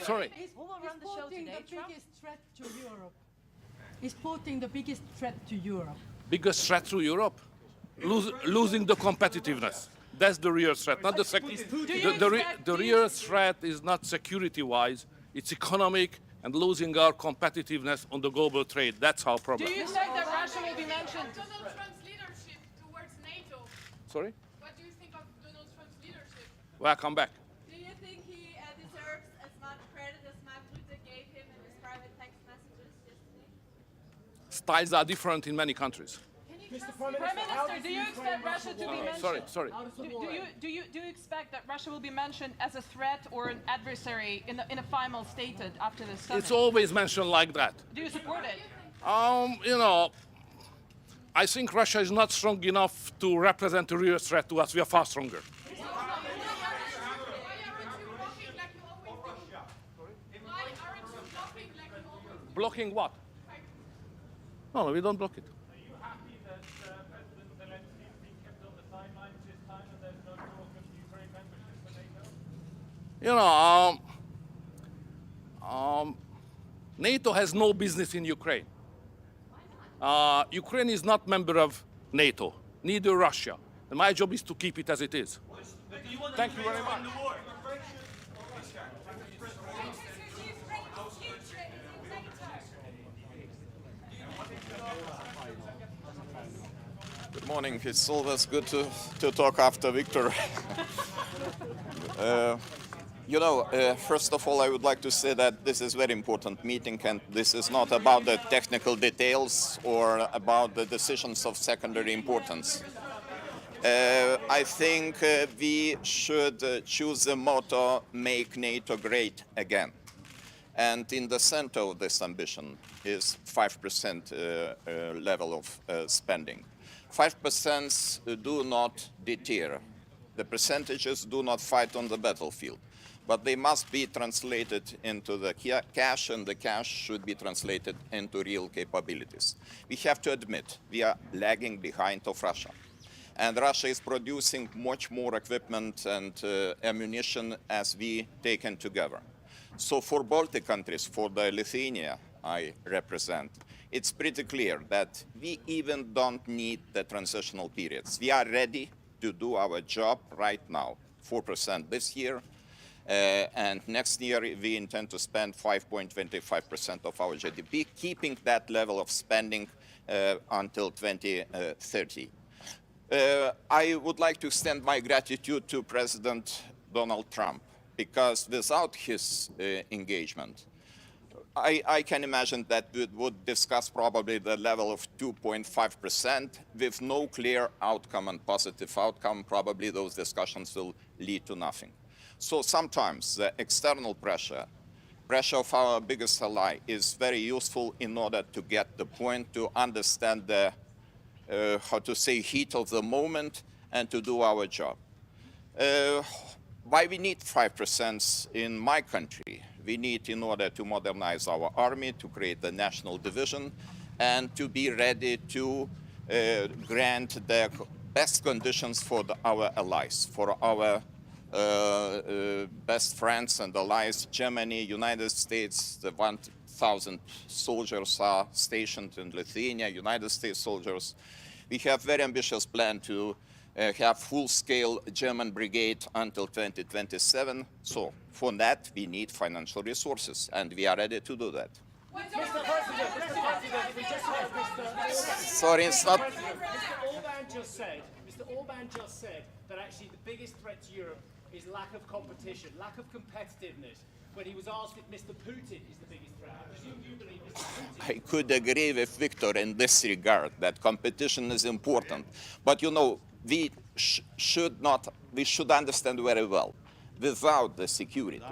Sorry. Who will run the show today? The biggest threat to Europe. Is Putin the biggest threat to Europe? Biggest threat to Europe? Losing the competitiveness. That's the real threat, not the the real threat is not security-wise, it's economic and losing our competitiveness on the global trade. That's our problem. Do you expect that Russia will be mentioned? Donald Trump's leadership towards NATO. Sorry? What do you think of Donald Trump's leadership? Welcome back. Do you think he deserves as much credit as Mark Rutte gave him in his private text messages yesterday? Styles are different in many countries. Mr. Prime Minister, do you expect Russia to be mentioned? Sorry. Do you expect that Russia will be mentioned as a threat or an adversary in a final statement after the summit? It's always mentioned like that. Do you support it? I think Russia is not strong enough to represent a real threat to us. We are far stronger. Blocking what? No, we don't block it. NATO has no business in Ukraine. Ukraine is not member of NATO, neither Russia. And my job is to keep it as it is. Thank you very much. Good morning. It's always good to talk after Victor. First of all, I would like to say that this is a very important meeting, and this is not about the technical details or about the decisions of secondary importance. I think we should choose the motto, make NATO great again. And in the center of this ambition is 5% level of spending. 5% do not deter. The percentages do not fight on the battlefield, but they must be translated into the cash, and the cash should be translated into real capabilities. We have to admit we are lagging behind of Russia. And Russia is producing much more equipment and ammunition as we taken together. So for Baltic countries, for the Lithuania I represent, it's pretty clear that we even don't need the transitional periods. We are ready to do our job right now, 4% this year, and next year we intend to spend 5.25% of our GDP, keeping that level of spending until 2030. I would like to extend my gratitude to President Donald Trump, because without his engagement, I can imagine that we would discuss probably the level of 2.5% with no clear outcome and positive outcome. Probably those discussions will lead to nothing. So sometimes the external pressure of our biggest ally is very useful in order to get the point, to understand the, heat of the moment and to do our job. Why we need 5% in my country? We need in order to modernize our army, to create the national division, and to be ready to grant the best conditions for our allies, for our best friends and allies, Germany, United States. The 1,000 soldiers are stationed in Lithuania, United States soldiers. We have very ambitious plan to have full-scale German brigade until 2027. So for that, we need financial resources, and we are ready to do that. Sorry, it's not. Mr. Orban just said that actually the biggest threat to Europe is lack of competition, lack of competitiveness. When he was asked if Mr. Putin is the biggest threat, I presume you believe Mr. Putin. I could agree with Victor in this regard, that competition is important. But you know, we should understand very well, without the security,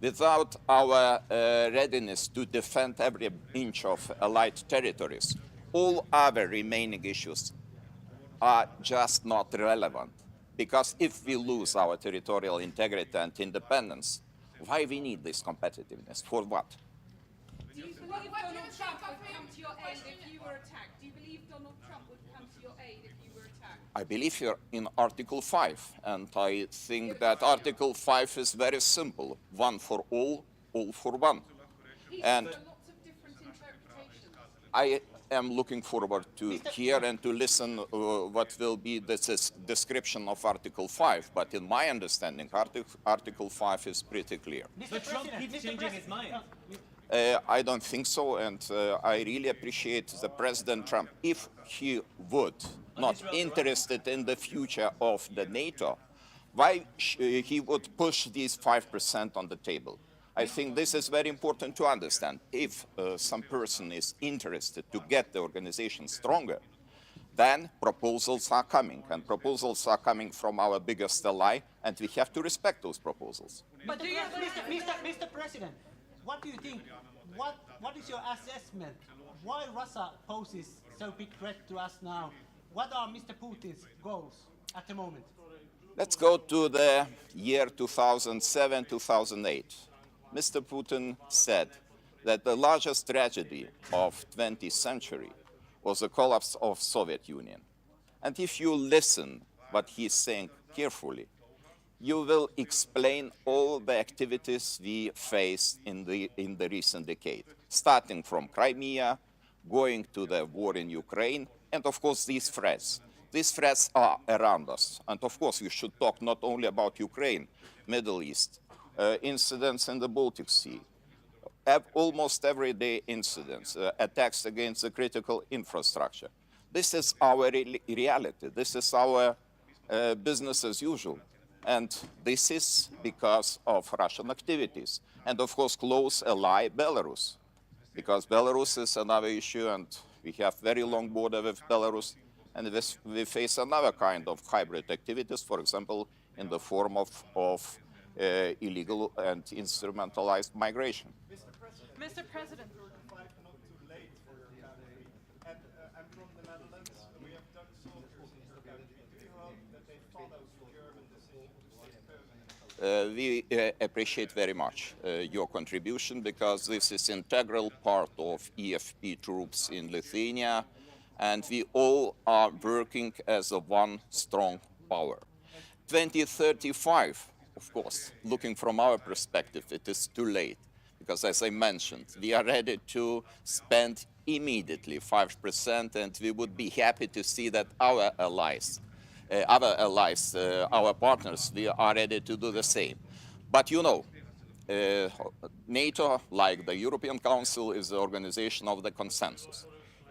without our readiness to defend every inch of allied territories, all other remaining issues are just not relevant. Because if we lose our territorial integrity and independence, why we need this competitiveness? For what? Do you believe Donald Trump would come to your aid if you were attacked? Do you believe Donald Trump would come to your aid if you were attacked? I believe here in Article 5, and I think that Article 5 is very simple. One for all for one. And Lots of different interpretations. I am looking forward to hear and to listen what will be the description of Article 5. But in my understanding, Article 5 is pretty clear. But Trump keeps changing his mind. I don't think so, and I really appreciate the President Trump. If he would not interested in the future of the NATO, why he would push these 5% on the table? I think this is very important to understand. If some person is interested to get the organization stronger, then proposals are coming, and proposals are coming from our biggest ally, and we have to respect those proposals. But Mr. President, what do you think? What is your assessment? Why Russia poses so big threat to us now? What are Mr. Putin's goals at the moment? Let's go to the year 2007, 2008. Mr. Putin said that the largest tragedy of 20th century was the collapse of Soviet Union. And if you listen what he's saying carefully, you will explain all the activities we faced in the recent decade, starting from Crimea, going to the war in Ukraine, and of course these threats. These threats are around us. And of course we should talk not only about Ukraine, Middle East, incidents in the Baltic Sea, almost everyday incidents, attacks against the critical infrastructure. This is our reality. This is our business as usual. And this is because of Russian activities. And of course, close ally Belarus, because Belarus is another issue, and we have very long border with Belarus, and we face another kind of hybrid activities, for example, in the form of illegal and instrumentalized migration. Mr. President. I'm from the Netherlands. We have Dutch soldiers in the country. Do you hope that they follow German decision to stay permanent? We appreciate very much your contribution, because this is integral part of EFP troops in Lithuania, and we all are working as a one strong power. 2035, of course, looking from our perspective, it is too late, because as I mentioned, we are ready to spend immediately 5%, and we would be happy to see that our allies, our partners, we are ready to do the same. But you know, NATO, like the European Council, is the organization of the consensus.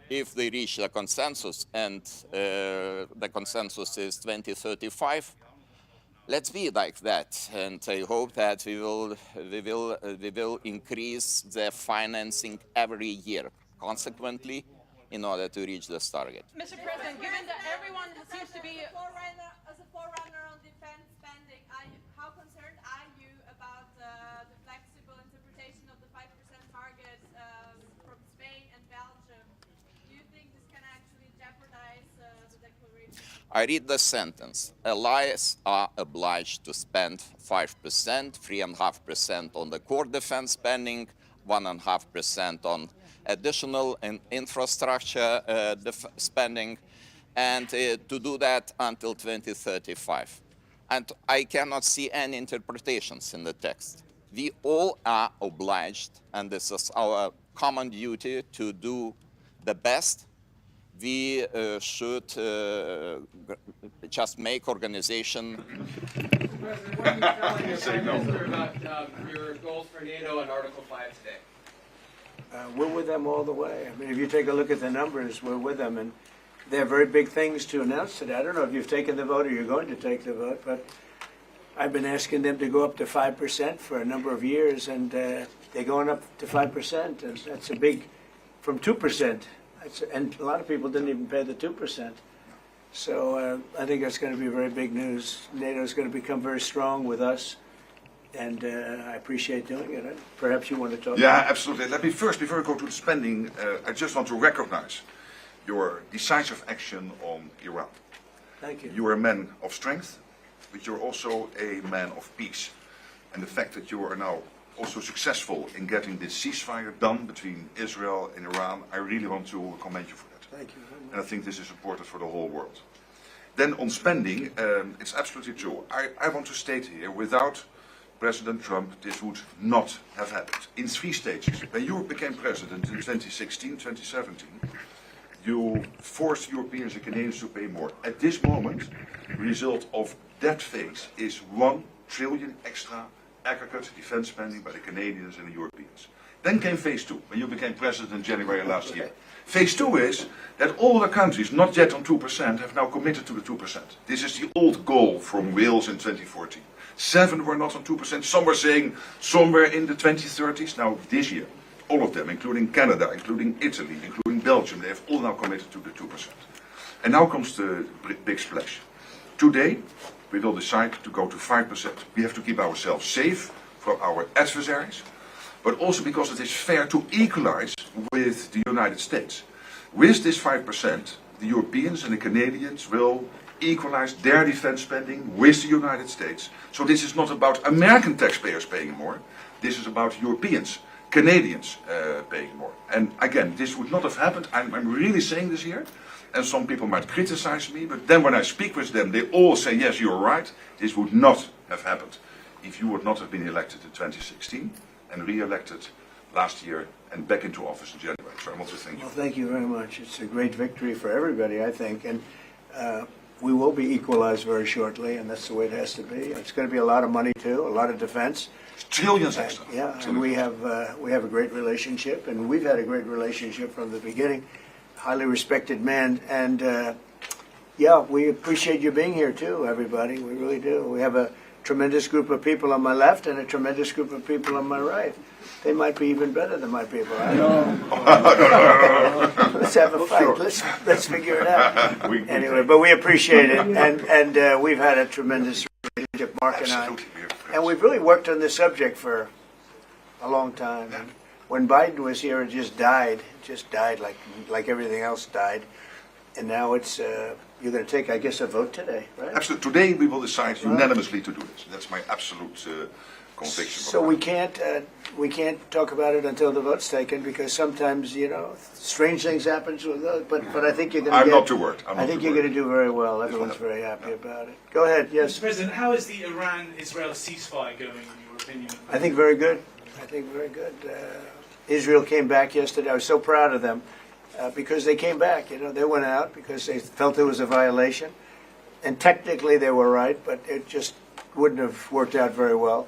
If they reach the consensus, and the consensus is 2035, let's be like that, and I hope that we will increase the financing every year, consequently, in order to reach this target. Mr. President, given that everyone seems to be... As a forerunner on defense spending, how concerned are you about the flexible interpretation of the 5% target from Spain and Belgium? Do you think this can actually jeopardize the declaration? I read the sentence. Allies are obliged to spend 5%, 3.5% on the core defense spending, 1.5% on additional infrastructure spending, and to do that until 2035. And I cannot see any interpretations in the text. We all are obliged, and this is our common duty, to do the best. We should just make organization. What are you telling your Prime Minister about your goals for NATO and Article 5 today? We're with them all the way. I mean, if you take a look at the numbers, we're with them, and they have very big things to announce today. I don't know if you've taken the vote or you're going to take the vote, but I've been asking them to go up to 5% for a number of years, and they're going up to 5%, and that's a big, from 2%. And a lot of people didn't even pay the 2%. So I think that's going to be very big news. NATO is going to become very strong with us, and I appreciate doing it. Perhaps you want to talk. Yeah, absolutely. Let me first, before I go to the spending, I just want to recognize your decisive action on Iran. Thank you. You are a man of strength, but you're also a man of peace. And the fact that you are now also successful in getting this ceasefire done between Israel and Iran, I really want to commend you for that. Thank you very much. And I think this is important for the whole world. Then on spending, it's absolutely true. I want to state here, without President Trump, this would not have happened. In 3 stages. When you became president in 2016, 2017, you forced Europeans and Canadians to pay more. At this moment, the result of that phase is 1 trillion extra aggregate defense spending by the Canadians and the Europeans. Then came phase 2, when you became president in January last year. Phase 2 is that all the countries not yet on 2% have now committed to the 2%. This is the old goal from Wales in 2014. 7 were not on 2%. Some were saying somewhere in the 2030s. Now this year, all of them, including Canada, including Italy, including Belgium, they have all now committed to the 2%. And now comes the big splash. Today, we will decide to go to 5%. We have to keep ourselves safe from our adversaries, but also because it is fair to equalize with the United States. With this 5%, the Europeans and the Canadians will equalize their defense spending with the United States. So this is not about American taxpayers paying more. This is about Europeans, Canadians paying more. And again, this would not have happened. I'm really saying this here. And some people might criticize me, but then when I speak with them, they all say, yes, you're right. This would not have happened if you would not have been elected in 2016 and re-elected last year and back into office in January. So I want to thank you. Well, thank you very much. It's a great victory for everybody, I think. And we will be equalized very shortly, and that's the way it has to be. It's going to be a lot of money, too, a lot of defense. Trillions extra. Yeah, and we have a great relationship, and we've had a great relationship from the beginning. Highly respected man, and yeah, we appreciate you being here too, everybody. We really do. We have a tremendous group of people on my left and a tremendous group of people on my right. They might be even better than my people. I don't know. Let's have a fight. Sure. Let's figure it out. Anyway, but we appreciate it, and we've had a tremendous relationship, Mark and I, and we've really worked on this subject for a long time. And when Biden was here, it just died. It just died like everything else died. And now it's you're going to take, I guess, a vote today, right? Absolutely. Today we will decide unanimously to do this. That's my absolute conviction. So we can't talk about it until the vote's taken, because sometimes, you know, strange things happen with those. But I think you're going to. I'm not too worried. I think you're going to do very well. Everyone's very happy about it. Go ahead. Yes. Mr. President, how is the Iran-Israel ceasefire going, in your opinion? I think very good. I think very good. Israel came back yesterday. I was so proud of them because they came back. You know, they went out because they felt there was a violation, and technically they were right, but it just wouldn't have worked out very well.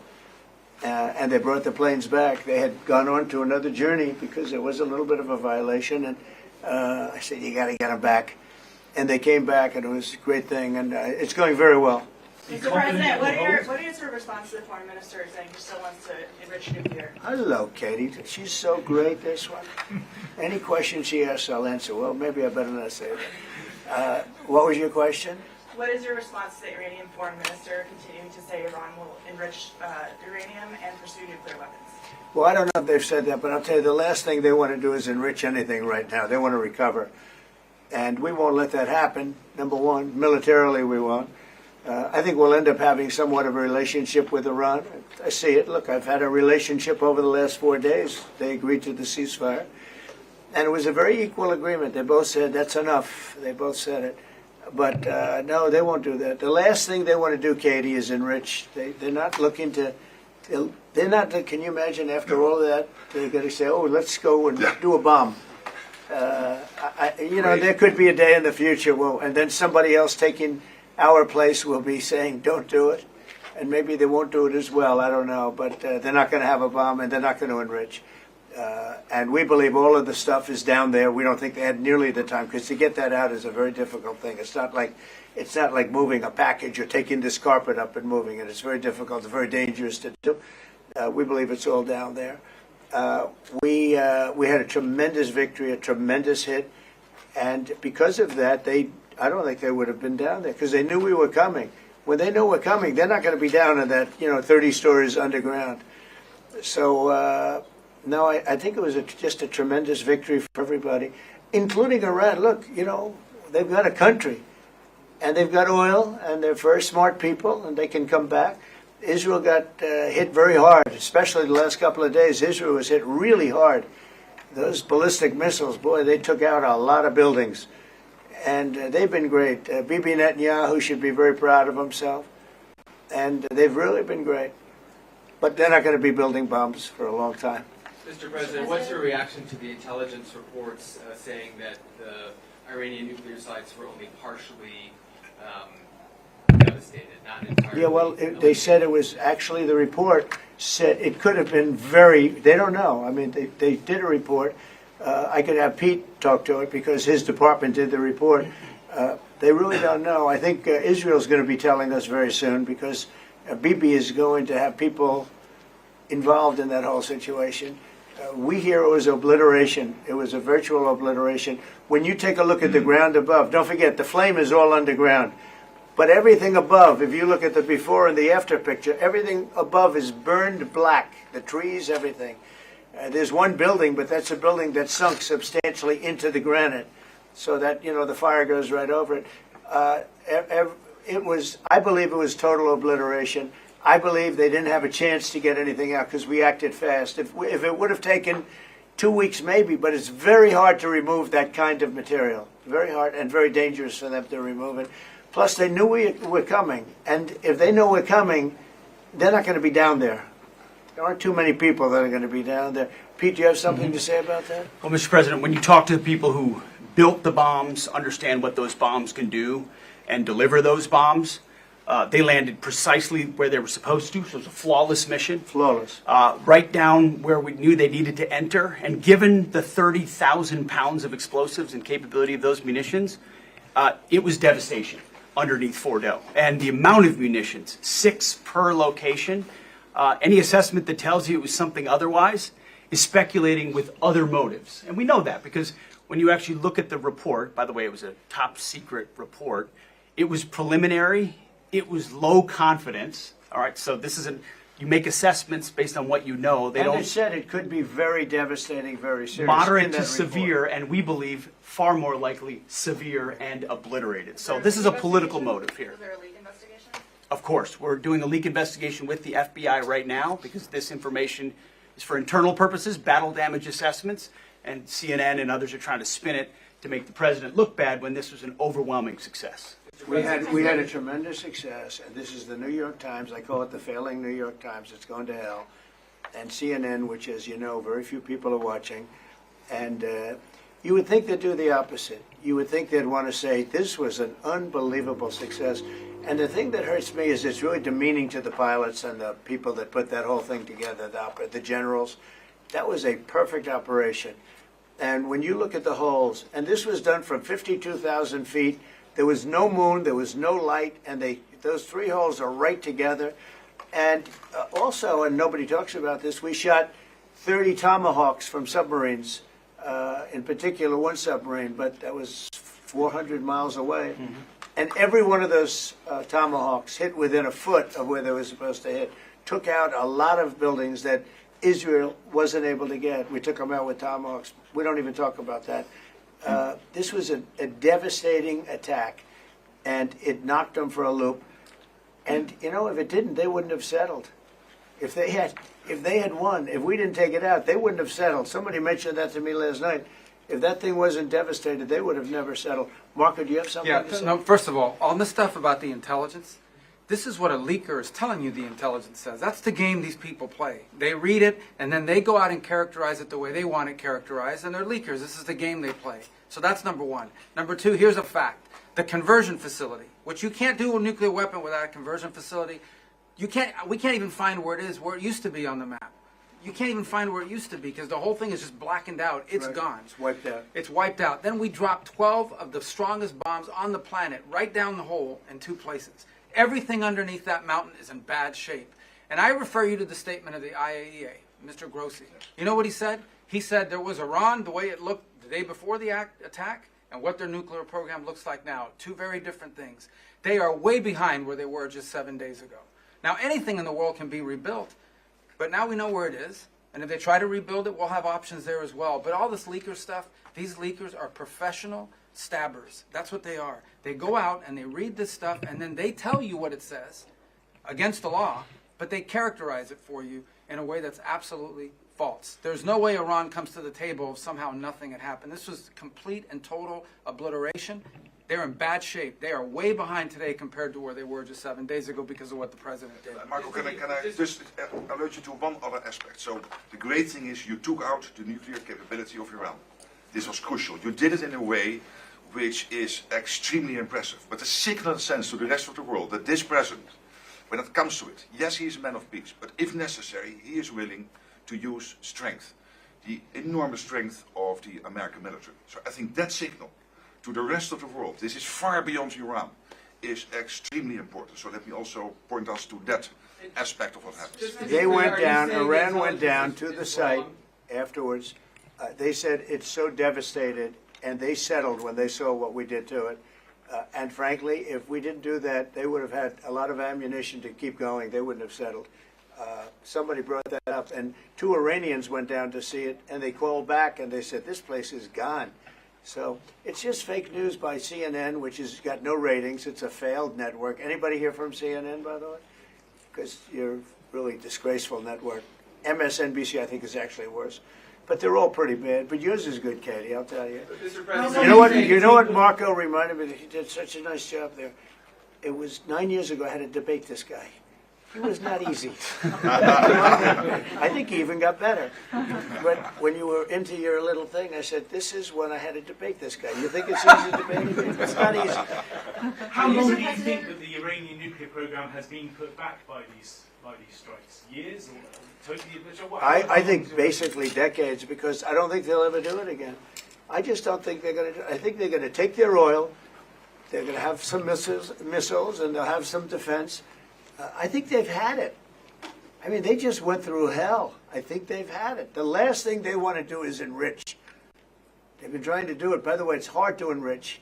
And they brought the planes back. They had gone on to another journey because there was a little bit of a violation, and I said, you got to get them back. And they came back, and it was a great thing, and it's going very well. Mr. President, what are your sort of response to the foreign minister saying he still wants to enrich nuclear? Hello, Katie. She's so great, this one. Any question she asks, I'll answer. Well, maybe I better not say that. What was your question? What is your response to the Iranian foreign minister continuing to say Iran will enrich uranium and pursue nuclear weapons? Well, I don't know if they've said that, but I'll tell you, the last thing they want to do is enrich anything right now. They want to recover. And we won't let that happen, number one. Militarily, we won't. I think we'll end up having somewhat of a relationship with Iran. I see it. Look, I've had a relationship over the last 4 days. They agreed to the ceasefire. And it was a very equal agreement. They both said, that's enough. They both said it. But no, they won't do that. The last thing they want to do, Katie, is enrich. They're not looking to, they're not, can you imagine after all of that, they're going to say, oh, let's go and do a bomb. You know, there could be a day in the future, and then somebody else taking our place will be saying, don't do it. And maybe they won't do it as well, I don't know. But they're not going to have a bomb, and they're not going to enrich. And we believe all of the stuff is down there. We don't think they had nearly the time, because to get that out is a very difficult thing. It's not like moving a package or taking this carpet up and moving it. It's very difficult. It's very dangerous to do. We believe it's all down there. We had a tremendous victory, a tremendous hit, and because of that, I don't think they would have been down there, because they knew we were coming. When they know we're coming, they're not going to be down in that 30 stories underground. So no, I think it was just a tremendous victory for everybody, including Iran. Look, they've got a country, and they've got oil, and they're very smart people, and they can come back. Israel got hit very hard, especially the last couple of days. Israel was hit really hard. Those ballistic missiles, boy, they took out a lot of buildings. And they've been great. Bibi Netanyahu should be very proud of himself. And they've really been great. But they're not going to be building bombs for a long time. Mr. President, what's your reaction to the intelligence reports saying that the Iranian nuclear sites were only partially devastated, not entirely? Yeah, well, they said it was actually, the report said it could have been they don't know. I mean, they did a report. I could have Pete talk to it because his department did the report. They really don't know. I think Israel's going to be telling us very soon, because Bibi is going to have people involved in that whole situation. We hear it was obliteration. It was a virtual obliteration. When you take a look at the ground above, don't forget, the flame is all underground. But everything above, if you look at the before and the after picture, everything above is burned black. The trees, everything. There's one building, but that's a building that sunk substantially into the granite, so that the fire goes right over it. I believe it was total obliteration. I believe they didn't have a chance to get anything out because we acted fast. If it would have taken 2 weeks, maybe, but it's very hard to remove that kind of material. Very hard and very dangerous for them to remove it. Plus, they knew we were coming, and if they know we're coming, they're not going to be down there. There aren't too many people that are going to be down there. Pete, do you have something to say about that? Well, Mr. President, when you talk to the people who built the bombs, understand what those bombs can do, and deliver those bombs, they landed precisely where they were supposed to, so it was a flawless mission. Flawless. Right down where we knew they needed to enter, and given the 30,000 pounds of explosives and capability of those munitions, it was devastation underneath Fordo. And the amount of munitions, 6 per location, any assessment that tells you it was something otherwise is speculating with other motives. And we know that because when you actually look at the report, by the way, it was a top secret report, it was preliminary, it was low confidence. All right, so this isn't, you make assessments based on what you know. They said it could be very devastating, very serious. Moderate to severe, and we believe far more likely severe and obliterated. So this is a political motive here. Is there a leak investigation? Of course, we're doing a leak investigation with the FBI right now because this information is for internal purposes, battle damage assessments, and CNN and others are trying to spin it to make the president look bad when this was an overwhelming success. We had a tremendous success, and this is the New York Times. I call it the failing New York Times. It's going to hell. And CNN, which, as you know, very few people are watching. And you would think they'd do the opposite. You would think they'd want to say, this was an unbelievable success. And the thing that hurts me is it's really demeaning to the pilots and the people that put that whole thing together, the generals. That was a perfect operation. And when you look at the holes, and this was done from 52,000 feet, there was no moon, there was no light, and those 3 holes are right together. And also, and nobody talks about this, we shot 30 Tomahawks from submarines, in particular one submarine, but that was 400 miles away. Mm-hmm. And every one of those Tomahawks hit within a foot of where they were supposed to hit, took out a lot of buildings that Israel wasn't able to get. We took them out with Tomahawks. We don't even talk about that. This was a devastating attack, and it knocked them for a loop. And you know, if it didn't, they wouldn't have settled. If they had won, if we didn't take it out, they wouldn't have settled. Somebody mentioned that to me last night. If that thing wasn't devastated, they would have never settled. Marco, do you have something to say? No, first of all this stuff about the intelligence, this is what a leaker is telling you the intelligence says. That's the game these people play. They read it, and then they go out and characterize it the way they want it characterized, and they're leakers. This is the game they play. So that's number one. Number two, here's a fact. The conversion facility, which you can't do a nuclear weapon without a conversion facility. We can't even find where it is, where it used to be on the map. You can't even find where it used to be because the whole thing is just blackened out. It's gone. It's wiped out. It's wiped out. Then we dropped 12 of the strongest bombs on the planet right down the hole in 2 places. Everything underneath that mountain is in bad shape. And I refer you to the statement of the IAEA, Mr. Grossi. You know what he said? He said there was Iran, the way it looked the day before the attack, and what their nuclear program looks like now. 2 very different things. They are way behind where they were just 7 days ago. Now, anything in the world can be rebuilt, but now we know where it is. And if they try to rebuild it, we'll have options there as well. But all this leaker stuff, these leakers are professional stabbers. That's what they are. They go out and they read this stuff, and then they tell you what it says against the law, but they characterize it for you in a way that's absolutely false. There's no way Iran comes to the table if somehow nothing had happened. This was complete and total obliteration. They're in bad shape. They are way behind today compared to where they were just 7 days ago because of what the president did. Marco, can I just alert you to one other aspect? So the great thing is you took out the nuclear capability of Iran. This was crucial. You did it in a way which is extremely impressive. But the signal sends to the rest of the world that this president, when it comes to it, yes, he is a man of peace, but if necessary, he is willing to use strength, the enormous strength of the American military. So I think that signal to the rest of the world, this is far beyond Iran, is extremely important. So let me also point us to that aspect of what happens. They went down, Iran went down to the site afterwards. They said it's so devastated, and they settled when they saw what we did to it. And frankly, if we didn't do that, they would have had a lot of ammunition to keep going. They wouldn't have settled. Somebody brought that up, and 2 Iranians went down to see it, and they called back, and they said, this place is gone. So it's just fake news by CNN, which has got no ratings. It's a failed network. Anybody here from CNN, by the way? Because you're a really disgraceful network. MSNBC, I think, is actually worse. But they're all pretty bad. But yours is good, Katie, I'll tell you. You know what Marco reminded me? He did such a nice job there. It was 9 years ago I had to debate this guy. He was not easy. I think he even got better. But when you were into your little thing, I said, this is when I had to debate this guy. You think it's easy to debate him? It's not easy. How long do you think that the Iranian nuclear program has been put back by these strikes? Years or totally? I think basically decades, because I don't think they'll ever do it again. I just don't think they're going to do it. I think they're going to take their oil, they're going to have some missiles, and they'll have some defense. I think they've had it. I mean, they just went through hell. I think they've had it. The last thing they want to do is enrich. They've been trying to do it. By the way, it's hard to enrich.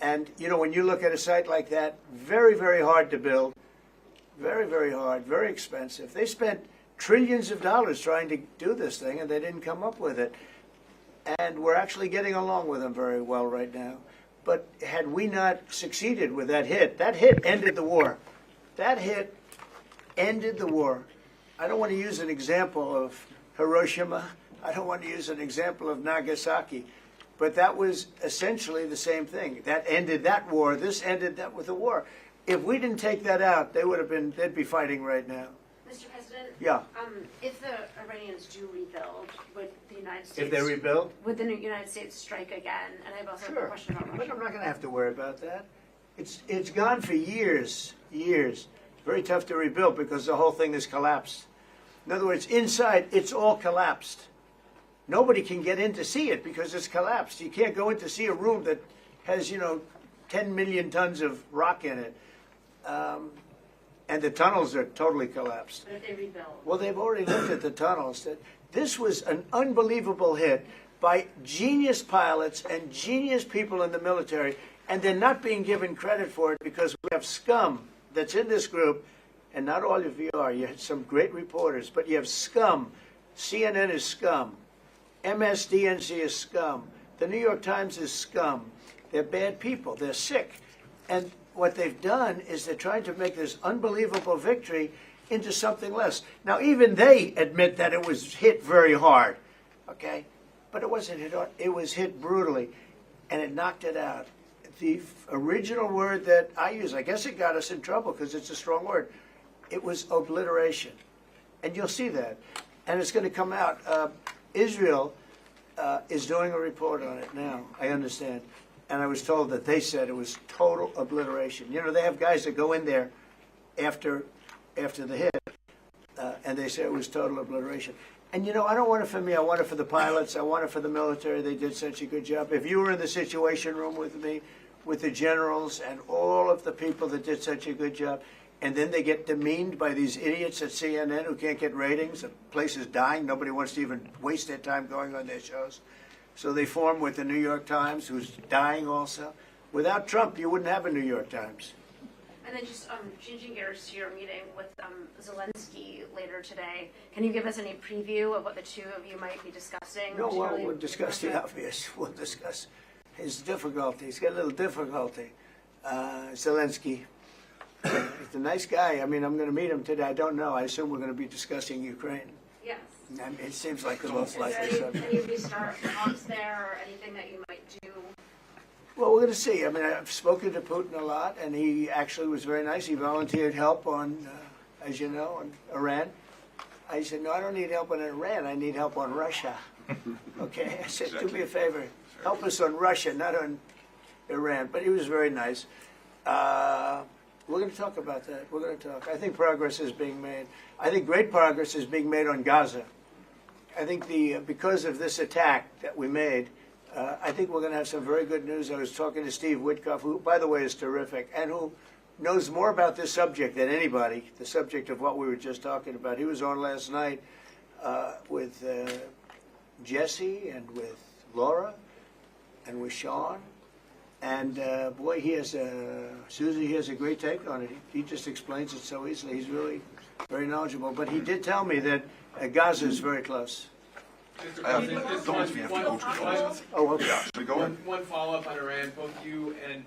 And, you know, when you look at a site like that, very, very hard to build. Very, very hard, very expensive. They spent trillions of dollars trying to do this thing, and they didn't come up with it. And we're actually getting along with them very well right now. But had we not succeeded with that hit ended the war. That hit ended the war. I don't want to use an example of Hiroshima. I don't want to use an example of Nagasaki. But that was essentially the same thing. That ended that war. This ended that with the war. If we didn't take that out, they'd be fighting right now. Mr. President? Yeah. If the Iranians do rebuild, would the United States... If they rebuild? Would the United States strike again? And I have also a question about Russia. But I'm not going to have to worry about that. It's gone for years. Very tough to rebuild because the whole thing has collapsed. In other words, inside, it's all collapsed. Nobody can get in to see it because it's collapsed. You can't go in to see a room that has, 10 million tons of rock in it. And the tunnels are totally collapsed. But if they rebuild? Well, they've already looked at the tunnels. This was an unbelievable hit by genius pilots and genius people in the military, and they're not being given credit for it because we have scum that's in this group, and not all of you are. You had some great reporters, but you have scum. CNN is scum. MSDNC is scum. The New York Times is scum. They're bad people. They're sick. And what they've done is they're trying to make this unbelievable victory into something less. Now, even they admit that it was hit very hard, okay? But it wasn't hit hard. It was hit brutally, and it knocked it out. The original word that I use, I guess it got us in trouble because it's a strong word. It was obliteration. And you'll see that. And it's going to come out. Israel is doing a report on it now, I understand. And I was told that they said it was total obliteration. You know, they have guys that go in there after the hit, and they say it was total obliteration. And, you know, I don't want it for me. I want it for the pilots. I want it for the military. They did such a good job. If you were in the Situation Room with me, with the generals and all of the people that did such a good job, and then they get demeaned by these idiots at CNN who can't get ratings, the place is dying, nobody wants to even waste their time going on their shows. So they form with the New York Times, who's dying also. Without Trump, you wouldn't have a New York Times. And then just changing gears to your meeting with Zelensky later today, can you give us any preview of what the two of you might be discussing? No, well, we'll discuss the obvious. We'll discuss his difficulty. He's got a little difficulty. Zelensky, he's a nice guy. I mean, I'm going to meet him today. I don't know. I assume we're going to be discussing Ukraine. Yes. I mean, it seems like the most Is likely there subject. any restart talks there or anything that you might do? Well, we're going to see. I mean, I've spoken to Putin a lot, and he actually was very nice. He volunteered help on, as you know, on Iran. I said, no, I don't need help on Iran. I need help on Russia. Okay? I said, do me a favor. Help us on Russia, not on Iran. But he was very nice. We're going to talk about that. We're going to talk. I think progress is being made. I think great progress is being made on Gaza. I think because of this attack that we made, I think we're going to have some very good news. I was talking to Steve Witkoff, who, by the way, is terrific, and who knows more about this subject than anybody, the subject of what we were just talking about. He was on last night with Jesse and with Laura and with Sean. And, boy, Susie, he has a great take on it. He just explains it so easily. He's really very knowledgeable. But he did tell me that Gaza is very close. One follow-up on Iran. Both you and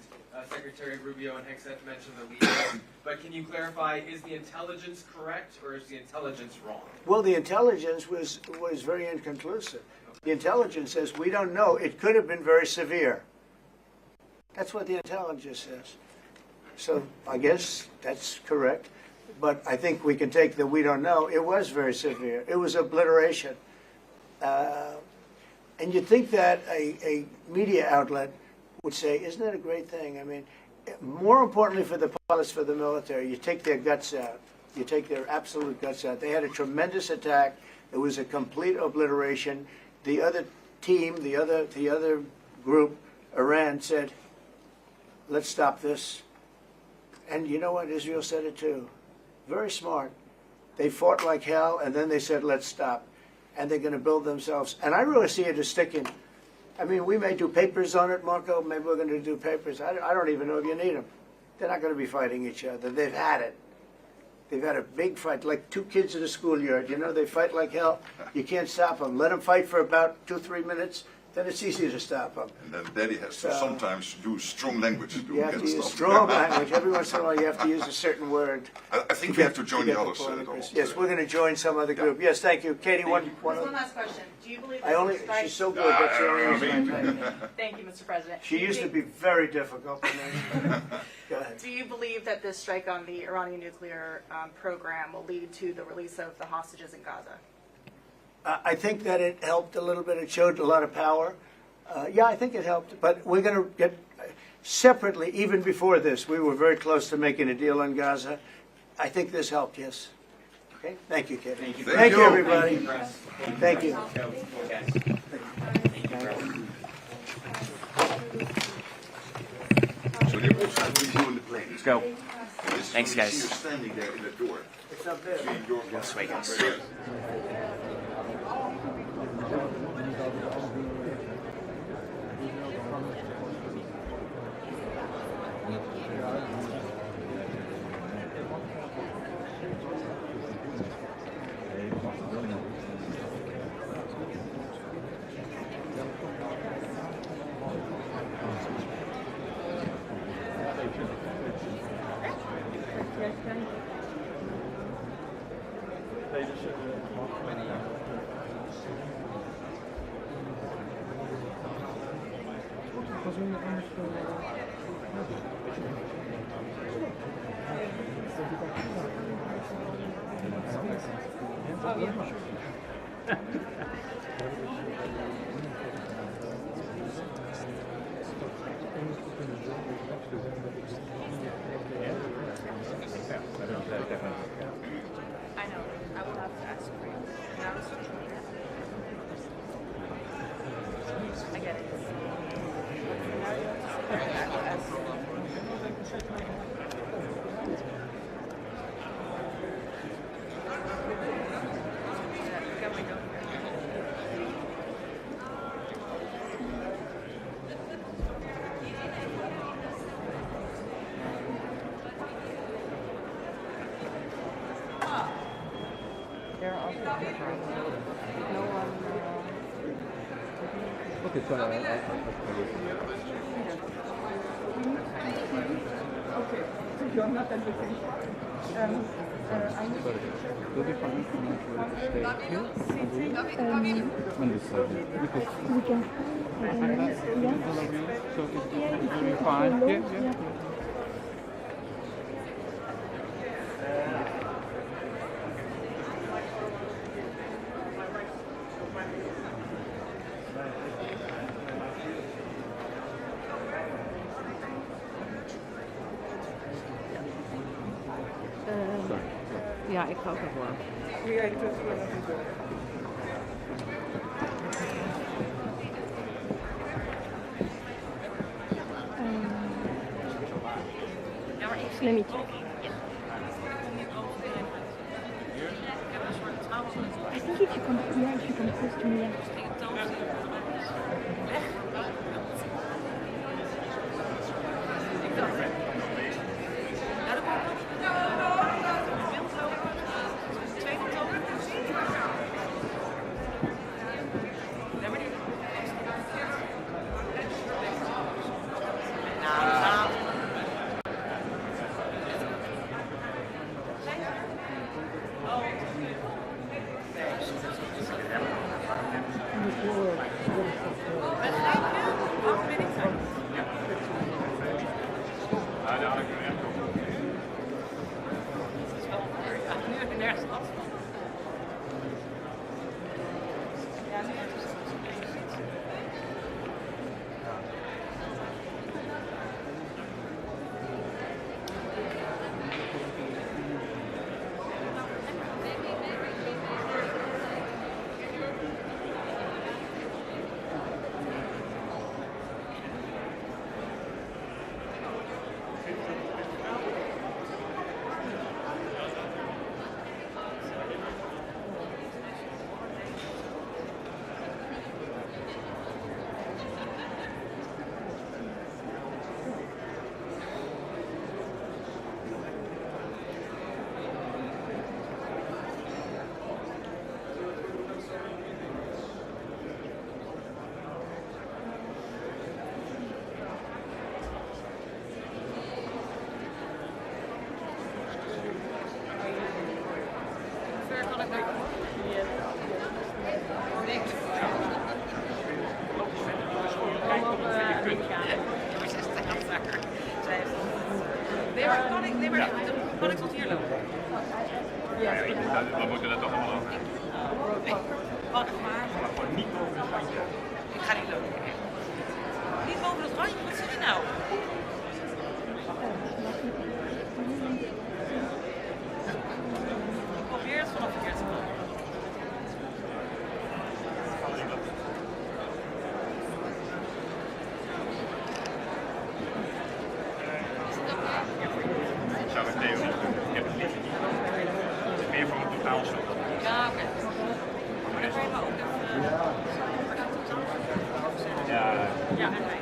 Secretary Rubio and Hexet mentioned the leaders. But can you clarify, is the intelligence correct or is the intelligence wrong? Well, the intelligence was very inconclusive. The intelligence says we don't know. It could have been very severe. That's what the intelligence says. So I guess that's correct. But I think we can take the we don't know. It was very severe. It was obliteration. And you'd think that a media outlet would say, isn't that a great thing? I mean, more importantly for the pilots, for the military, you take their guts out. You take their absolute guts out. They had a tremendous attack. It was a complete obliteration. The other team, the other group, Iran, said, let's stop this. And you know what? Israel said it too. Very smart. They fought like hell, and then they said, let's stop. And they're going to build themselves. And I really see it as sticking. I mean, we may do papers on it, Marco. Maybe we're going to do papers. I don't even know if you need them. They're not going to be fighting each other. They've had it. They've had a big fight, like two kids in a schoolyard. You know, they fight like hell. You can't stop them. Let them fight for about 2-3 minutes. Then it's easy to stop them. And then Daddy has to sometimes use strong language to You have to use strong language. Every once in a while you have to use a certain word. I think we have to join the others. Yes, we're going to join some other group. Yes, thank you. Katie, one last question. Do you believe she's so good. That's the only reason I pay. Thank you, Mr. President. She used to be very difficult. Go ahead. Do you believe that this strike on the Iranian nuclear program will lead to the release of the hostages in Gaza? I think that it helped a little bit. It showed a lot of power. Yeah, I think it helped. But we're going to get separately, even before this, we were very close to making a deal on Gaza. I think this helped, yes. Okay? Thank you, Katie. Thank you, everybody. Thank you. Let's go. Thanks, guys. Standing there in the door. It's up there. Yes, wait, guys. I know. I will have to ask for you. I get it. Okay, so okay, you're not at the same time. I need to do the function stay here. When this because we can. So it's very fine. Yeah. Ja, ik ga ook nog wel. Let me check. I think if you come, if you come close to me, Kan ik tot hier lopen? We moeten dat toch allemaal over. Wacht maar. Gewoon niet boven het randje. Ik ga niet lopen. Niet boven het randje? Wat zit je nou? Ik probeer het vanaf verkeerd te maken. Zou ik Theo niet doen. Ik heb het liever niet. Het is meer voor een totaalschot. Ja, oké. Maar dan kan je maar ook even... Ja. Ja, en wij.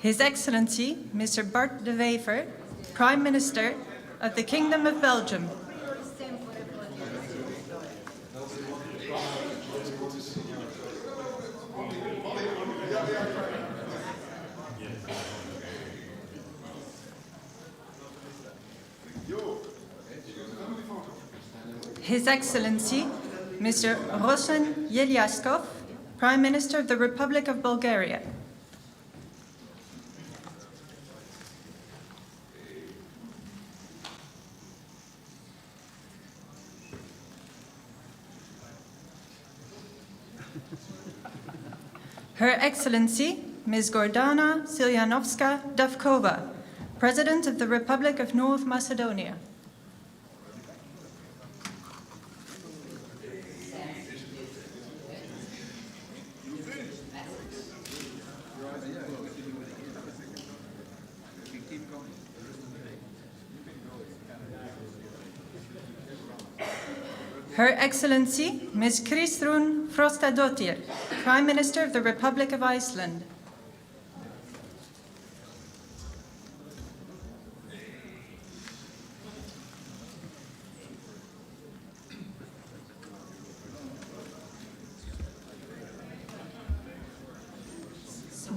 His Excellency, Mr. Bart de Wever, Prime Minister of the Kingdom of Belgium. His Excellency, Mr. Rosen Yeliaskov, Prime Minister of the Republic of Bulgaria. Her Excellency, Ms. Gordana Siljanovska-Davkova, President of the Republic of North Macedonia. Her Excellency, Ms. Kristrún Frostadóttir, Prime Minister of the Republic of Iceland.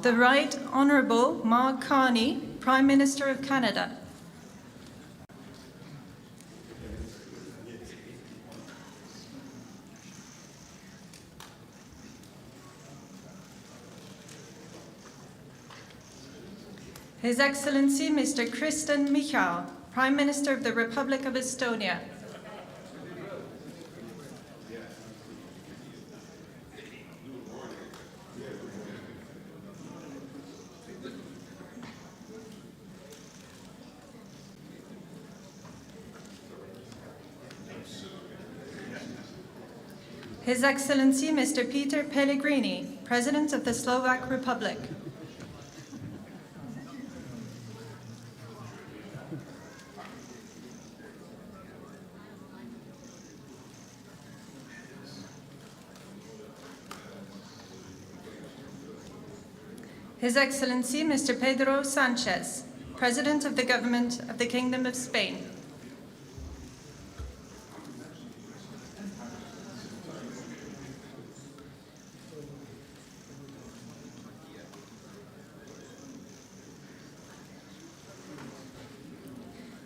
The Right Honourable Mark Carney, Prime Minister of Canada. His Excellency Mr. Kristen Michal, Prime Minister of the Republic of Estonia. His Excellency Mr. Peter Pellegrini, President of the Slovak Republic. His Excellency Mr. Pedro Sanchez, President of the Government of the Kingdom of Spain.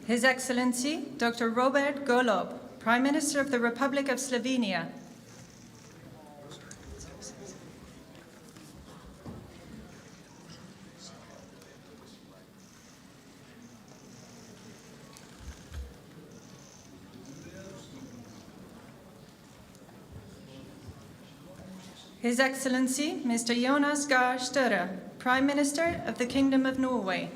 His Excellency Dr. Robert Golob, Prime Minister of the Republic of Slovenia. His Excellency Mr. Jonas Gahr Støre, Prime Minister of the Kingdom of Norway.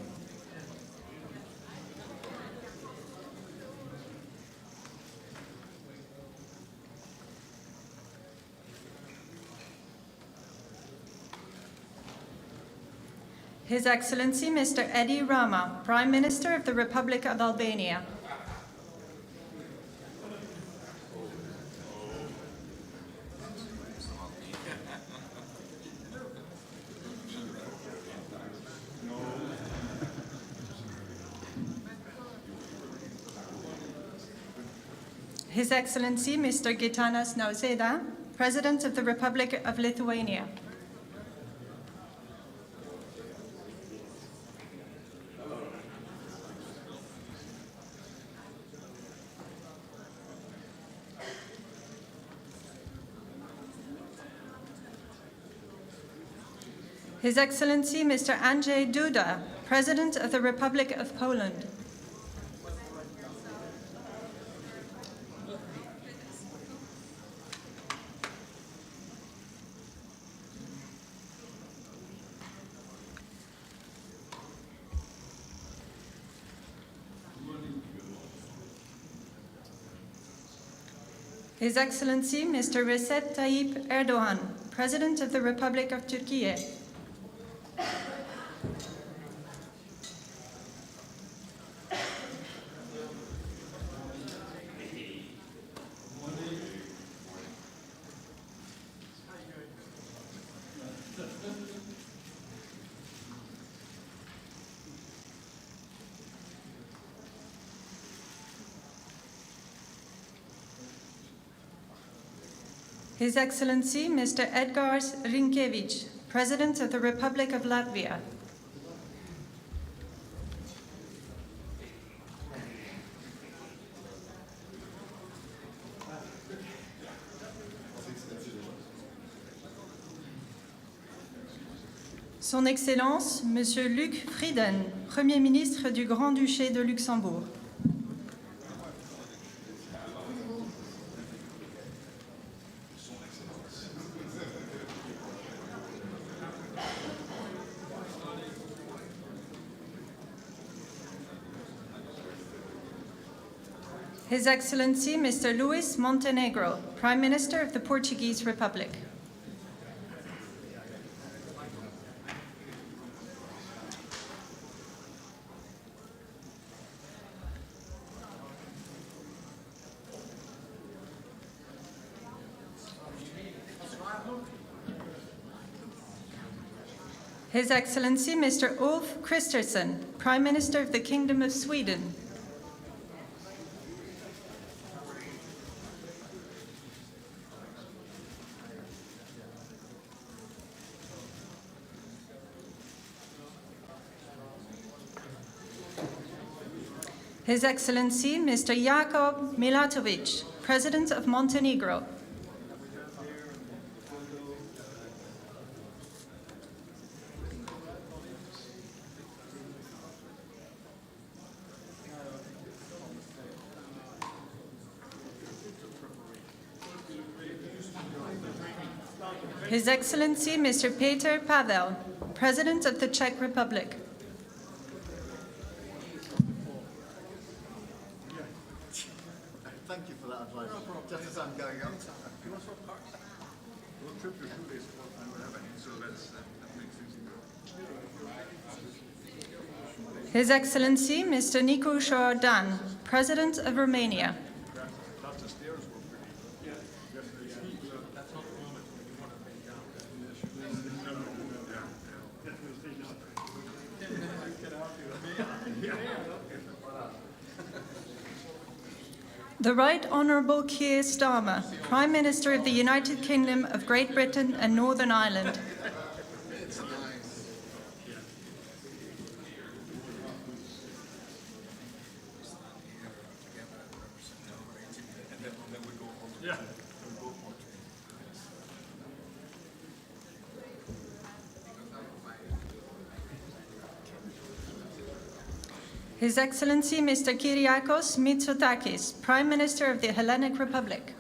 His Excellency Mr. Edi Rama, Prime Minister of the Republic of Albania. His Excellency Mr. Gitanas Nausėda, President of the Republic of Lithuania. His Excellency Mr. Andrzej Duda, President of the Republic of Poland. His Excellency Mr. Recep Tayyip Erdogan, President of the Republic of Turkey. His Excellency Mr. Edgars Rinkēvičs, President of the Republic of Latvia. Son Excellence, Monsieur Luc Frieden, Premier ministre du Grand-Duché de Luxembourg. His Excellency Mr. Luis Montenegro, Prime Minister of the Portuguese Republic. His Excellency Mr. Ulf Kristersson, Prime Minister of the Kingdom of Sweden. His Excellency Mr. Jakub Milatovic, President of Montenegro. His Excellency Mr. Peter Pavel, President of the Czech Republic. Thank you for that advice. Just as I'm going up. We'll trip your shoelace and whatever, so that makes things easier. His Excellency Mr. Nicu Jordan, President of Romania. The Right Honourable Keir Starmer, Prime Minister of the United Kingdom of Great Britain and Northern Ireland. His Excellency Mr. Kyriakos Mitsotakis, Prime Minister of the Hellenic Republic.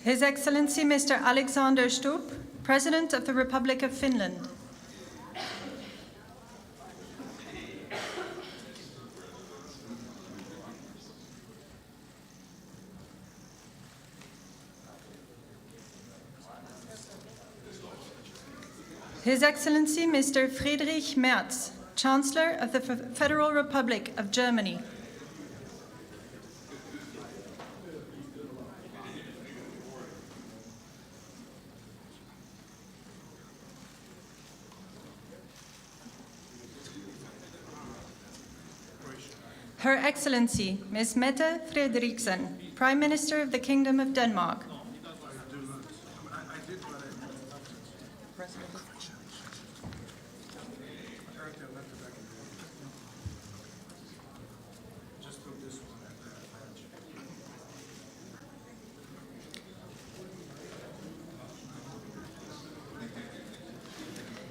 His Excellency Mr. Alexander Stubb, President of the Republic of Finland. His Excellency Mr. Friedrich Merz, Chancellor of the Federal Republic of Germany. Her Excellency Ms. Mette Frederiksen, Prime Minister of the Kingdom of Denmark.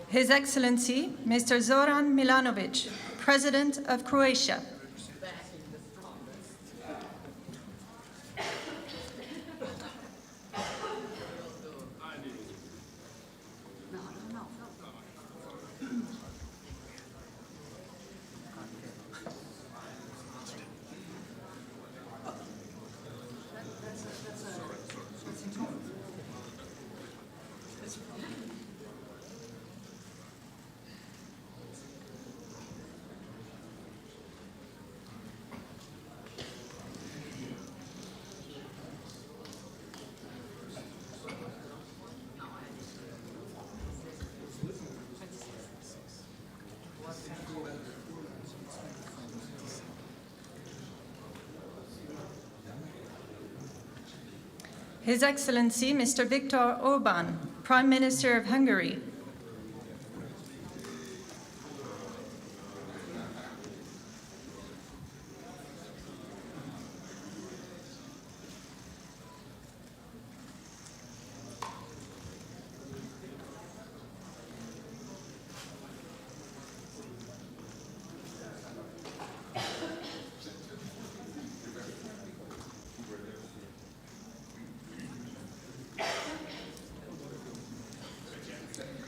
His Excellency Mr. Zoran Milanovic, President of Croatia. His Excellency Mr. Viktor Orbán, Prime Minister of Hungary.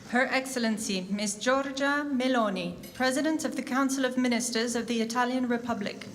Her Excellency Ms. Giorgia Meloni, President of the Council of Ministers of the Italian Republic.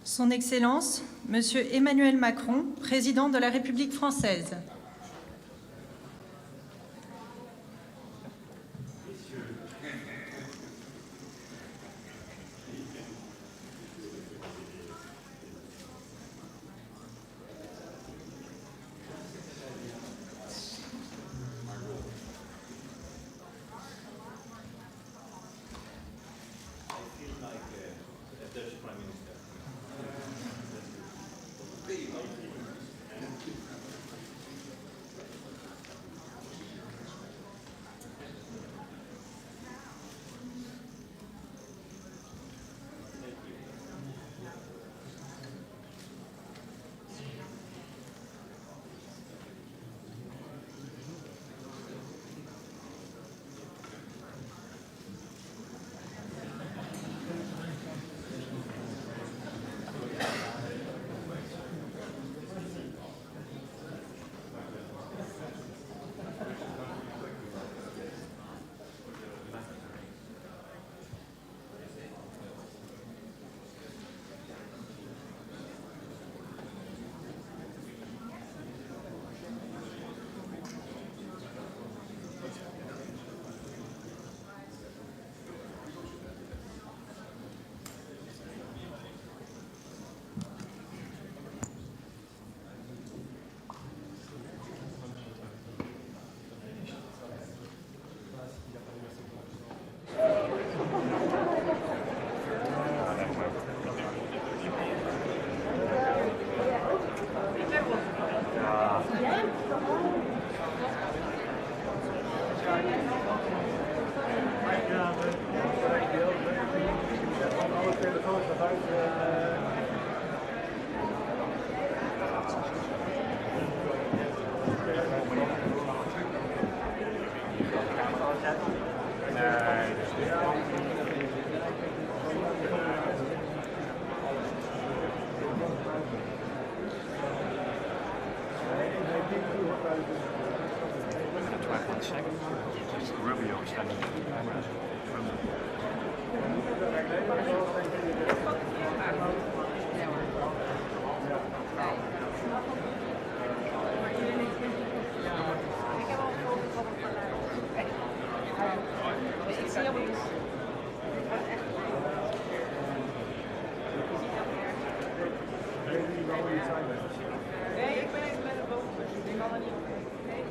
Son Excellence, Monsieur Emmanuel Macron, Président de la République française. Rubio standing Nee, ik ben even met de boot. Ik kan er niet op. Nee.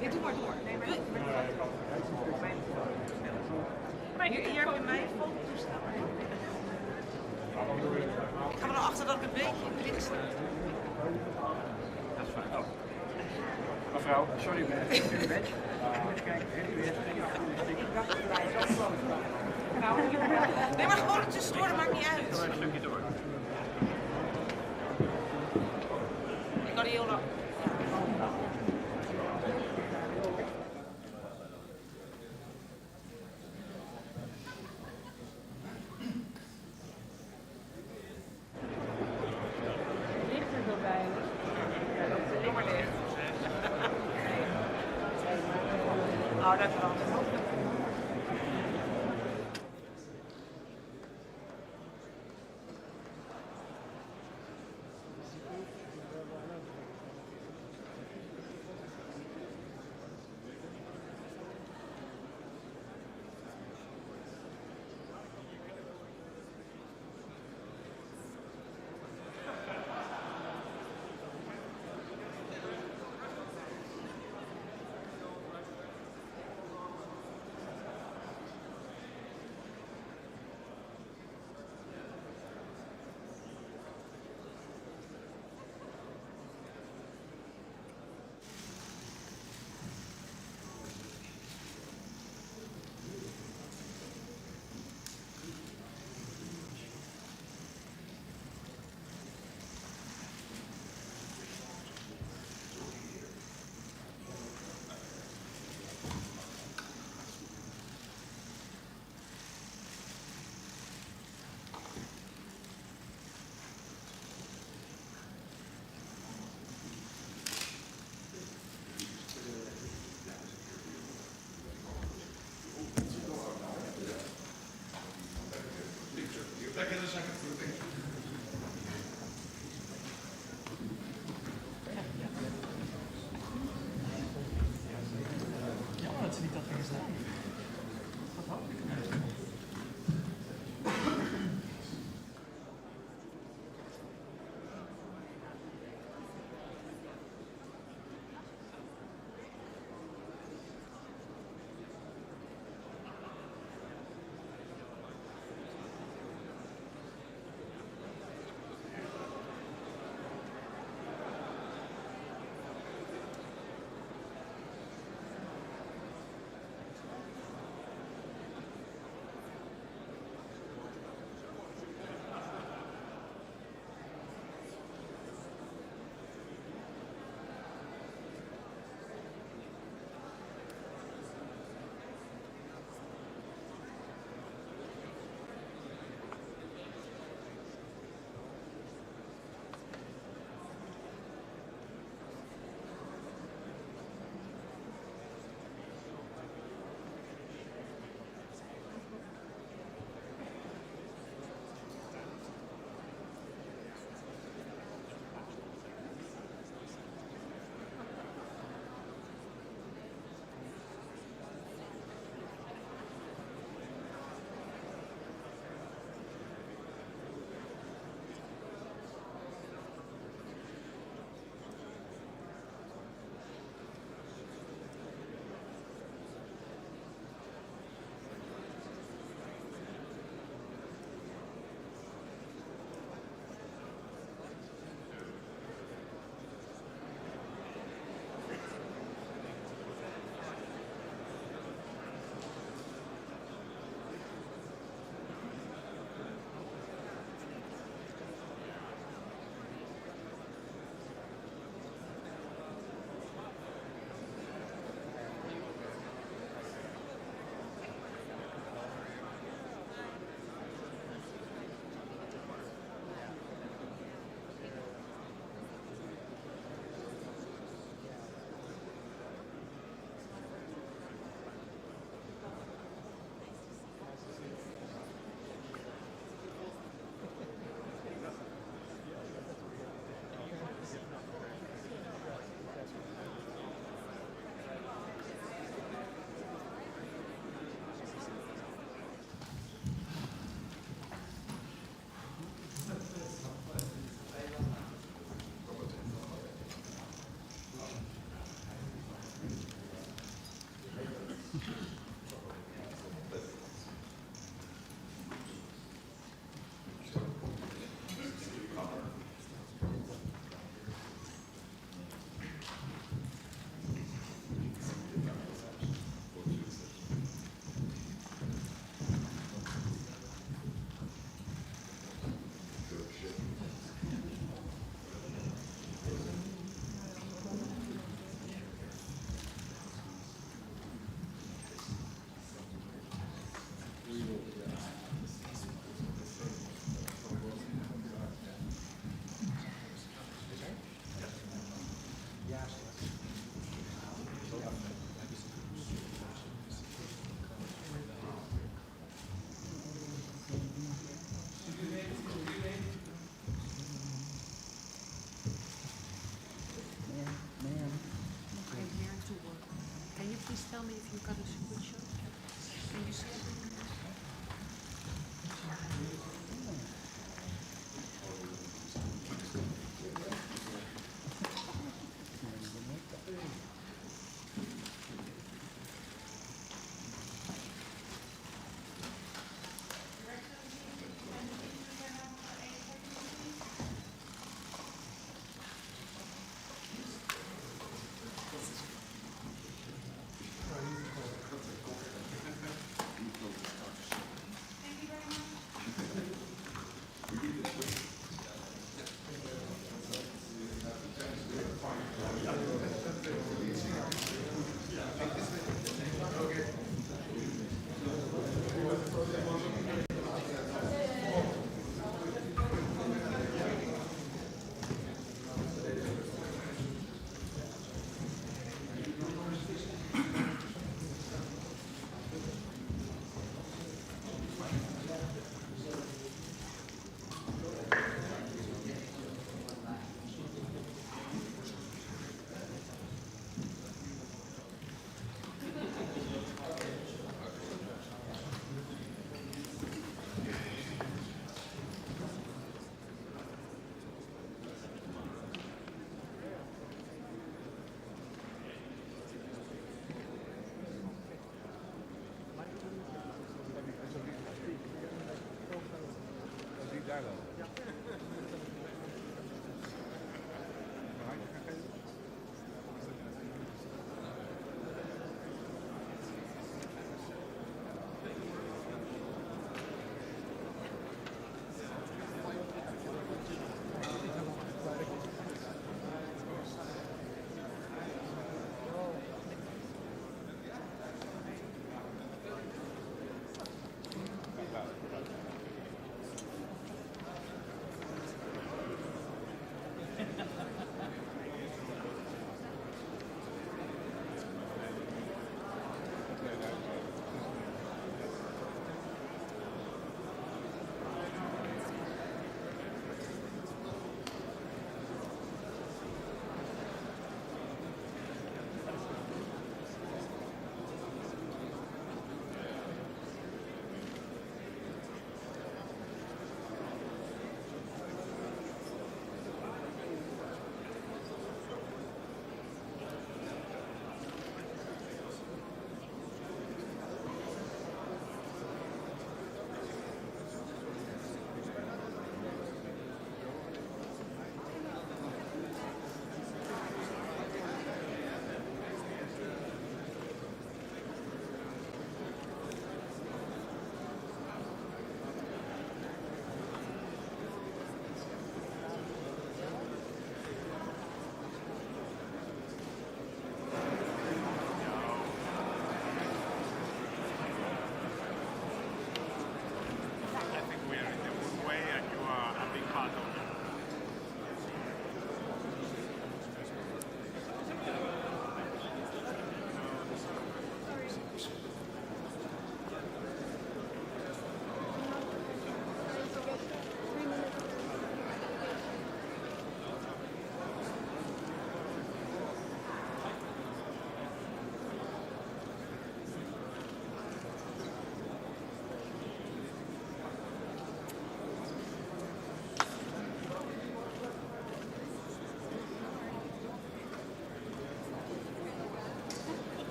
Ja, doe maar door. Nee, maar hier heb je mijn fototoestel. Ik ga er achter dat ik een beetje in het licht sta. Dat is fijn. Oh. Mevrouw, sorry, ben ik een badge. Even kijken, Nee, maar gewoon het tussendoor, dat maakt niet uit. een stukje door. Ik kan die heel lang. Ligt er zo bij? Ja, dat is alleen maar dicht. Oh, dat kan.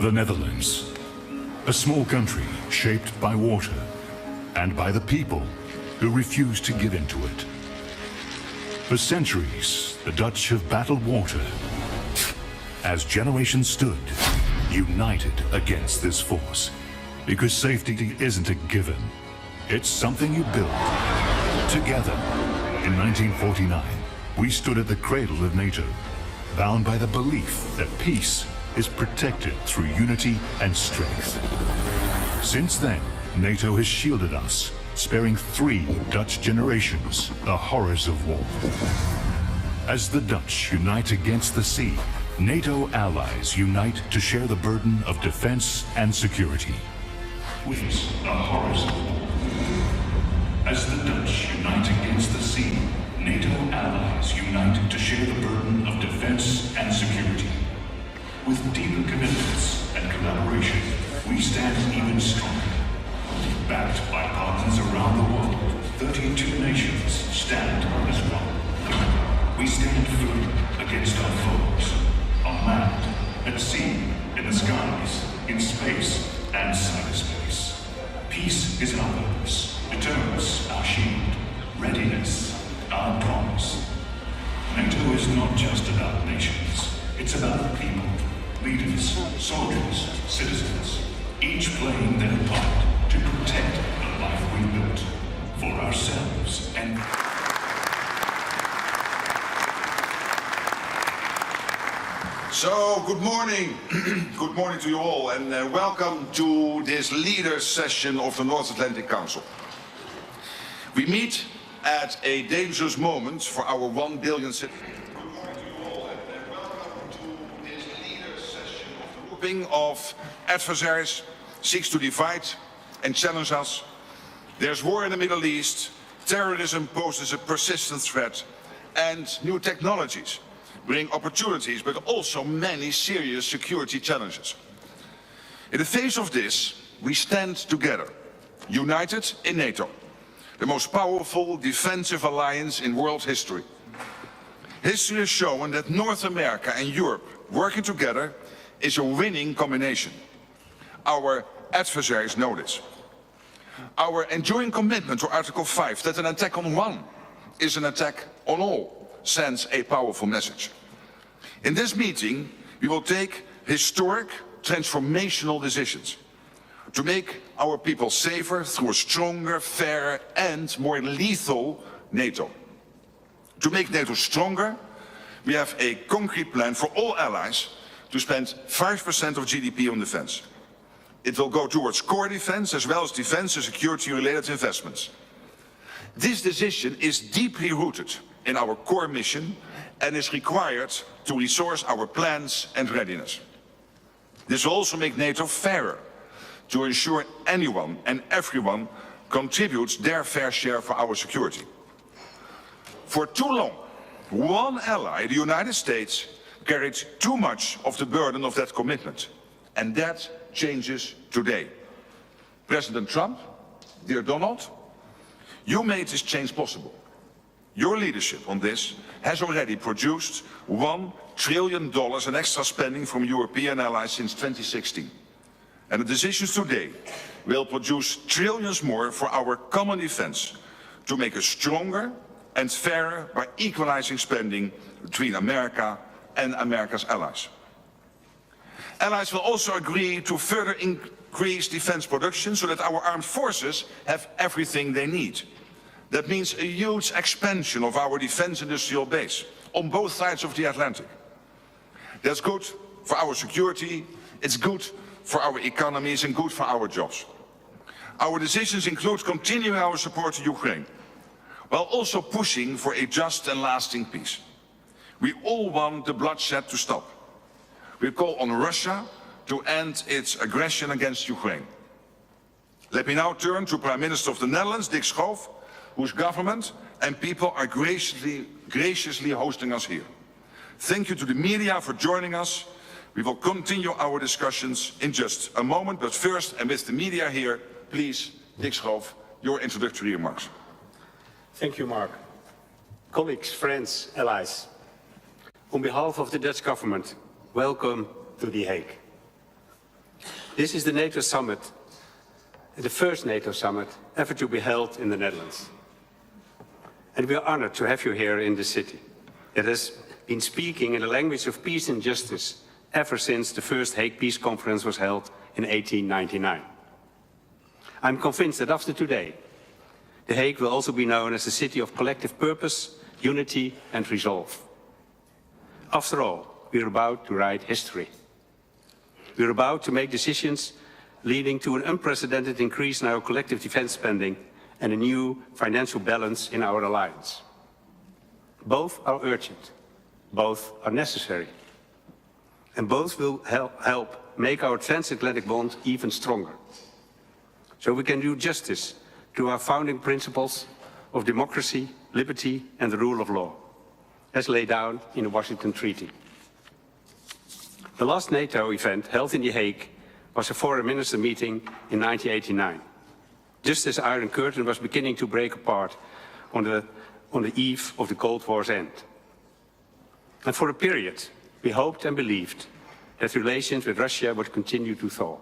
The Netherlands, a small country shaped by water and by the people who refuse to give in to it. For centuries, the Dutch have battled water as generations stood united against this force, because safety isn't a given. It's something you build together. In 1949, we stood at the cradle of NATO, bound by the belief that peace is protected through unity and strength. Since then, NATO has shielded us, sparing 3 Dutch generations the horrors of war. As the Dutch unite against the sea, NATO allies unite to share the burden of defense and security. With the horrors of war. As the Dutch unite against the sea, NATO allies unite to share the burden of defense and security. With deeper commitments and collaboration, we stand even stronger. Backed by partners around the world, 32 nations stand as one. We stand firm against our foes, on land, at sea, in the skies, in space, and cyberspace. Peace is our purpose, deterrence our shield, readiness our promise. NATO is not just about nations, it's about people, leaders, soldiers, citizens, each playing their part to protect the life we built for ourselves and... So, good morning. Good morning to you all, and welcome to this leaders session of the North Atlantic Council. We meet at a dangerous moment for our 1 billion citizens. Good morning to you all, and welcome to this leaders session of the grouping of adversaries seeks to divide and challenge us. There's war in the Middle East, terrorism poses a persistent threat, and new technologies bring opportunities, but also many serious security challenges. In the face of this, we stand together, united in NATO, the most powerful defensive alliance in world history. History has shown that North America and Europe working together is a winning combination. Our adversaries know this. Our enduring commitment to Article 5, that an attack on one is an attack on all, sends a powerful message. In this meeting, we will take historic, transformational decisions to make our people safer through a stronger, fairer and more lethal NATO. To make NATO stronger, we have a concrete plan for all allies to spend 5% of GDP on defense. It will go towards core defense as well as defense and security-related investments. This decision is deeply rooted in our core mission and is required to resource our plans and readiness. This will also make NATO fairer, to ensure anyone and everyone contributes their fair share for our security. For too long, one ally, the United States, carried too much of the burden of that commitment, and that changes today. President Trump, dear Donald, you made this change possible. Your leadership on this has already produced $1 trillion in extra spending from European allies since 2016. And the decisions today will produce trillions more for our common defense to make us stronger and fairer by equalizing spending between America and America's allies. Allies will also agree to further increase defense production so that our armed forces have everything they need. That means a huge expansion of our defense industrial base on both sides of the Atlantic. That's good for our security, it's good for our economies and good for our jobs. Our decisions include continuing our support to Ukraine, while also pushing for a just and lasting peace. We all want the bloodshed to stop. We call on Russia to end its aggression against Ukraine. Let me now turn to Prime Minister of the Netherlands, Dick Schoof, whose government and people are graciously hosting us here. Thank you to the media for joining us. We will continue our discussions in just a moment, but first, and with the media here, please, Dick Schoof, your introductory remarks. Thank you, Mark. Colleagues, friends, allies, on behalf of the Dutch government, welcome to The Hague. This is the NATO summit, the first NATO summit ever to be held in the Netherlands. And we are honored to have you here in the city. It has been speaking in the language of peace and justice ever since the first Hague Peace Conference was held in 1899. I'm convinced that after today, The Hague will also be known as a city of collective purpose, unity and resolve. After all, we are about to write history. We are about to make decisions leading to an unprecedented increase in our collective defense spending and a new financial balance in our alliance. Both are urgent, both are necessary, and both will help make our transatlantic bond even stronger. So we can do justice to our founding principles of democracy, liberty and the rule of law, as laid down in the Washington Treaty. The last NATO event held in The Hague was a foreign minister meeting in 1989, just as the Iron Curtain was beginning to break apart on the eve of the Cold War's end. And for a period, we hoped and believed that relations with Russia would continue to thaw.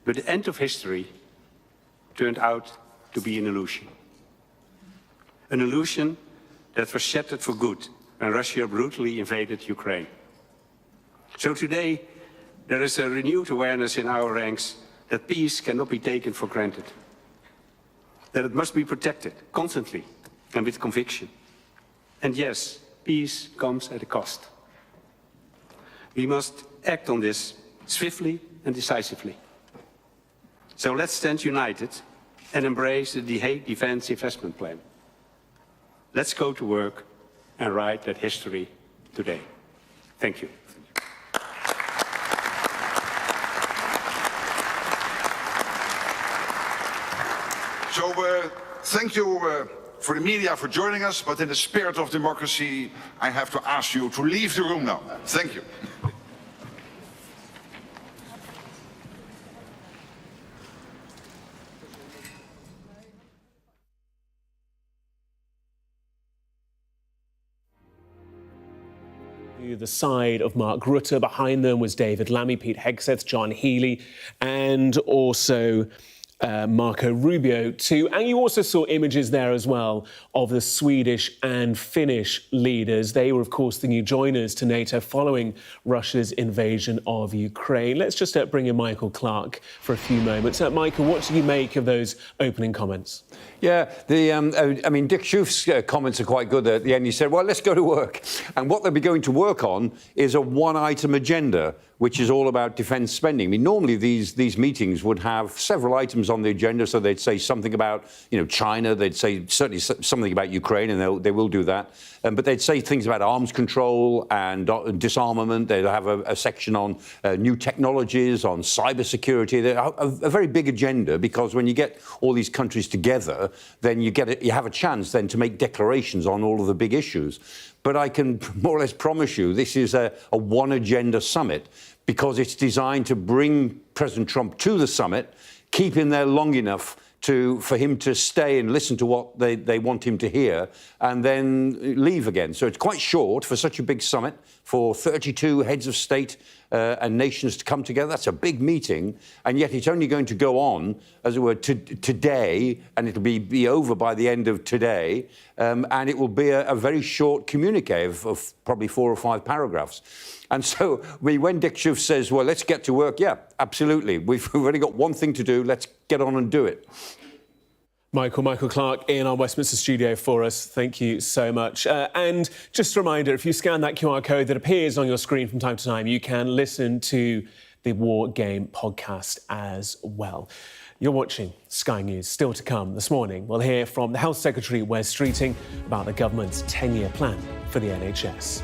But the end of history turned out to be an illusion. An illusion that was shattered for good when Russia brutally invaded Ukraine. So today, there is a renewed awareness in our ranks that peace cannot be taken for granted, that it must be protected constantly and with conviction. And yes, peace comes at a cost. We must act on this swiftly and decisively. So let's stand united and embrace the The Hague Defence Investment Plan. Let's go to work and write that history today. Thank you. So thank you for the media for joining us, but in the spirit of democracy, I have to ask you to leave the room now. Thank you. The side of Mark Rutte. Behind them was David Lammy, Pete Hegseth, John Healey, and also Marco Rubio too. And you also saw images there as well of the Swedish and Finnish leaders. They were, of course, the new joiners to NATO following Russia's invasion of Ukraine. Let's just bring in Michael Clark for a few moments. Michael, what do you make of those opening comments? Yeah, I mean, Dick Schuff's comments are quite good at the end. He said, well, let's go to work. And what they'll be going to work on is a one-item agenda, which is all about defence spending. I mean, normally these meetings would have several items on the agenda, so they'd say something about, China, they'd say certainly something about Ukraine, and they will do that. But they'd say things about arms control and disarmament. They'd have a section on new technologies, on cybersecurity. A very big agenda, because when you get all these countries together, then you have a chance then to make declarations on all of the big issues. But I can more or less promise you this is a one-agenda summit, because it's designed to bring President Trump to the summit, keep him there long enough for him to stay and listen to what they want him to hear, and then leave again. So it's quite short for such a big summit, for 32 heads of state and nations to come together. That's a big meeting, and yet it's only going to go on, as it were, today, and it'll be over by the end of today, and it will be a very short communique of probably 4 or 5 paragraphs. And so when Dick Schuff says, well, let's get to work, yeah, absolutely. We've only got one thing to do. Let's get on and do it. Michael Clark in our Westminster studio for us. Thank you so much. And just a reminder, if you scan that QR code that appears on your screen from time to time, you can listen to the War Game podcast as well. You're watching Sky News. Still to come this morning, we'll hear from the Health Secretary, Wes Streeting, about the government's 10-year plan for the NHS.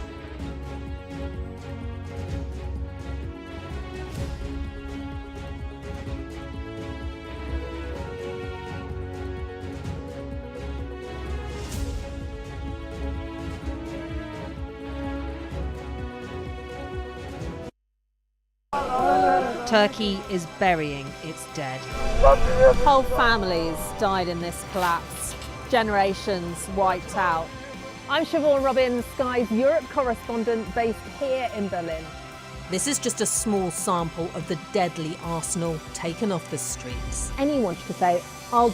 Turkey is burying its dead. Whole families died in this collapse. Generations wiped out. I'm Siobhan Robbins, Sky's Europe correspondent based here in Berlin. This is just a small sample of the deadly arsenal taken off the streets. Anyone could say, I'll do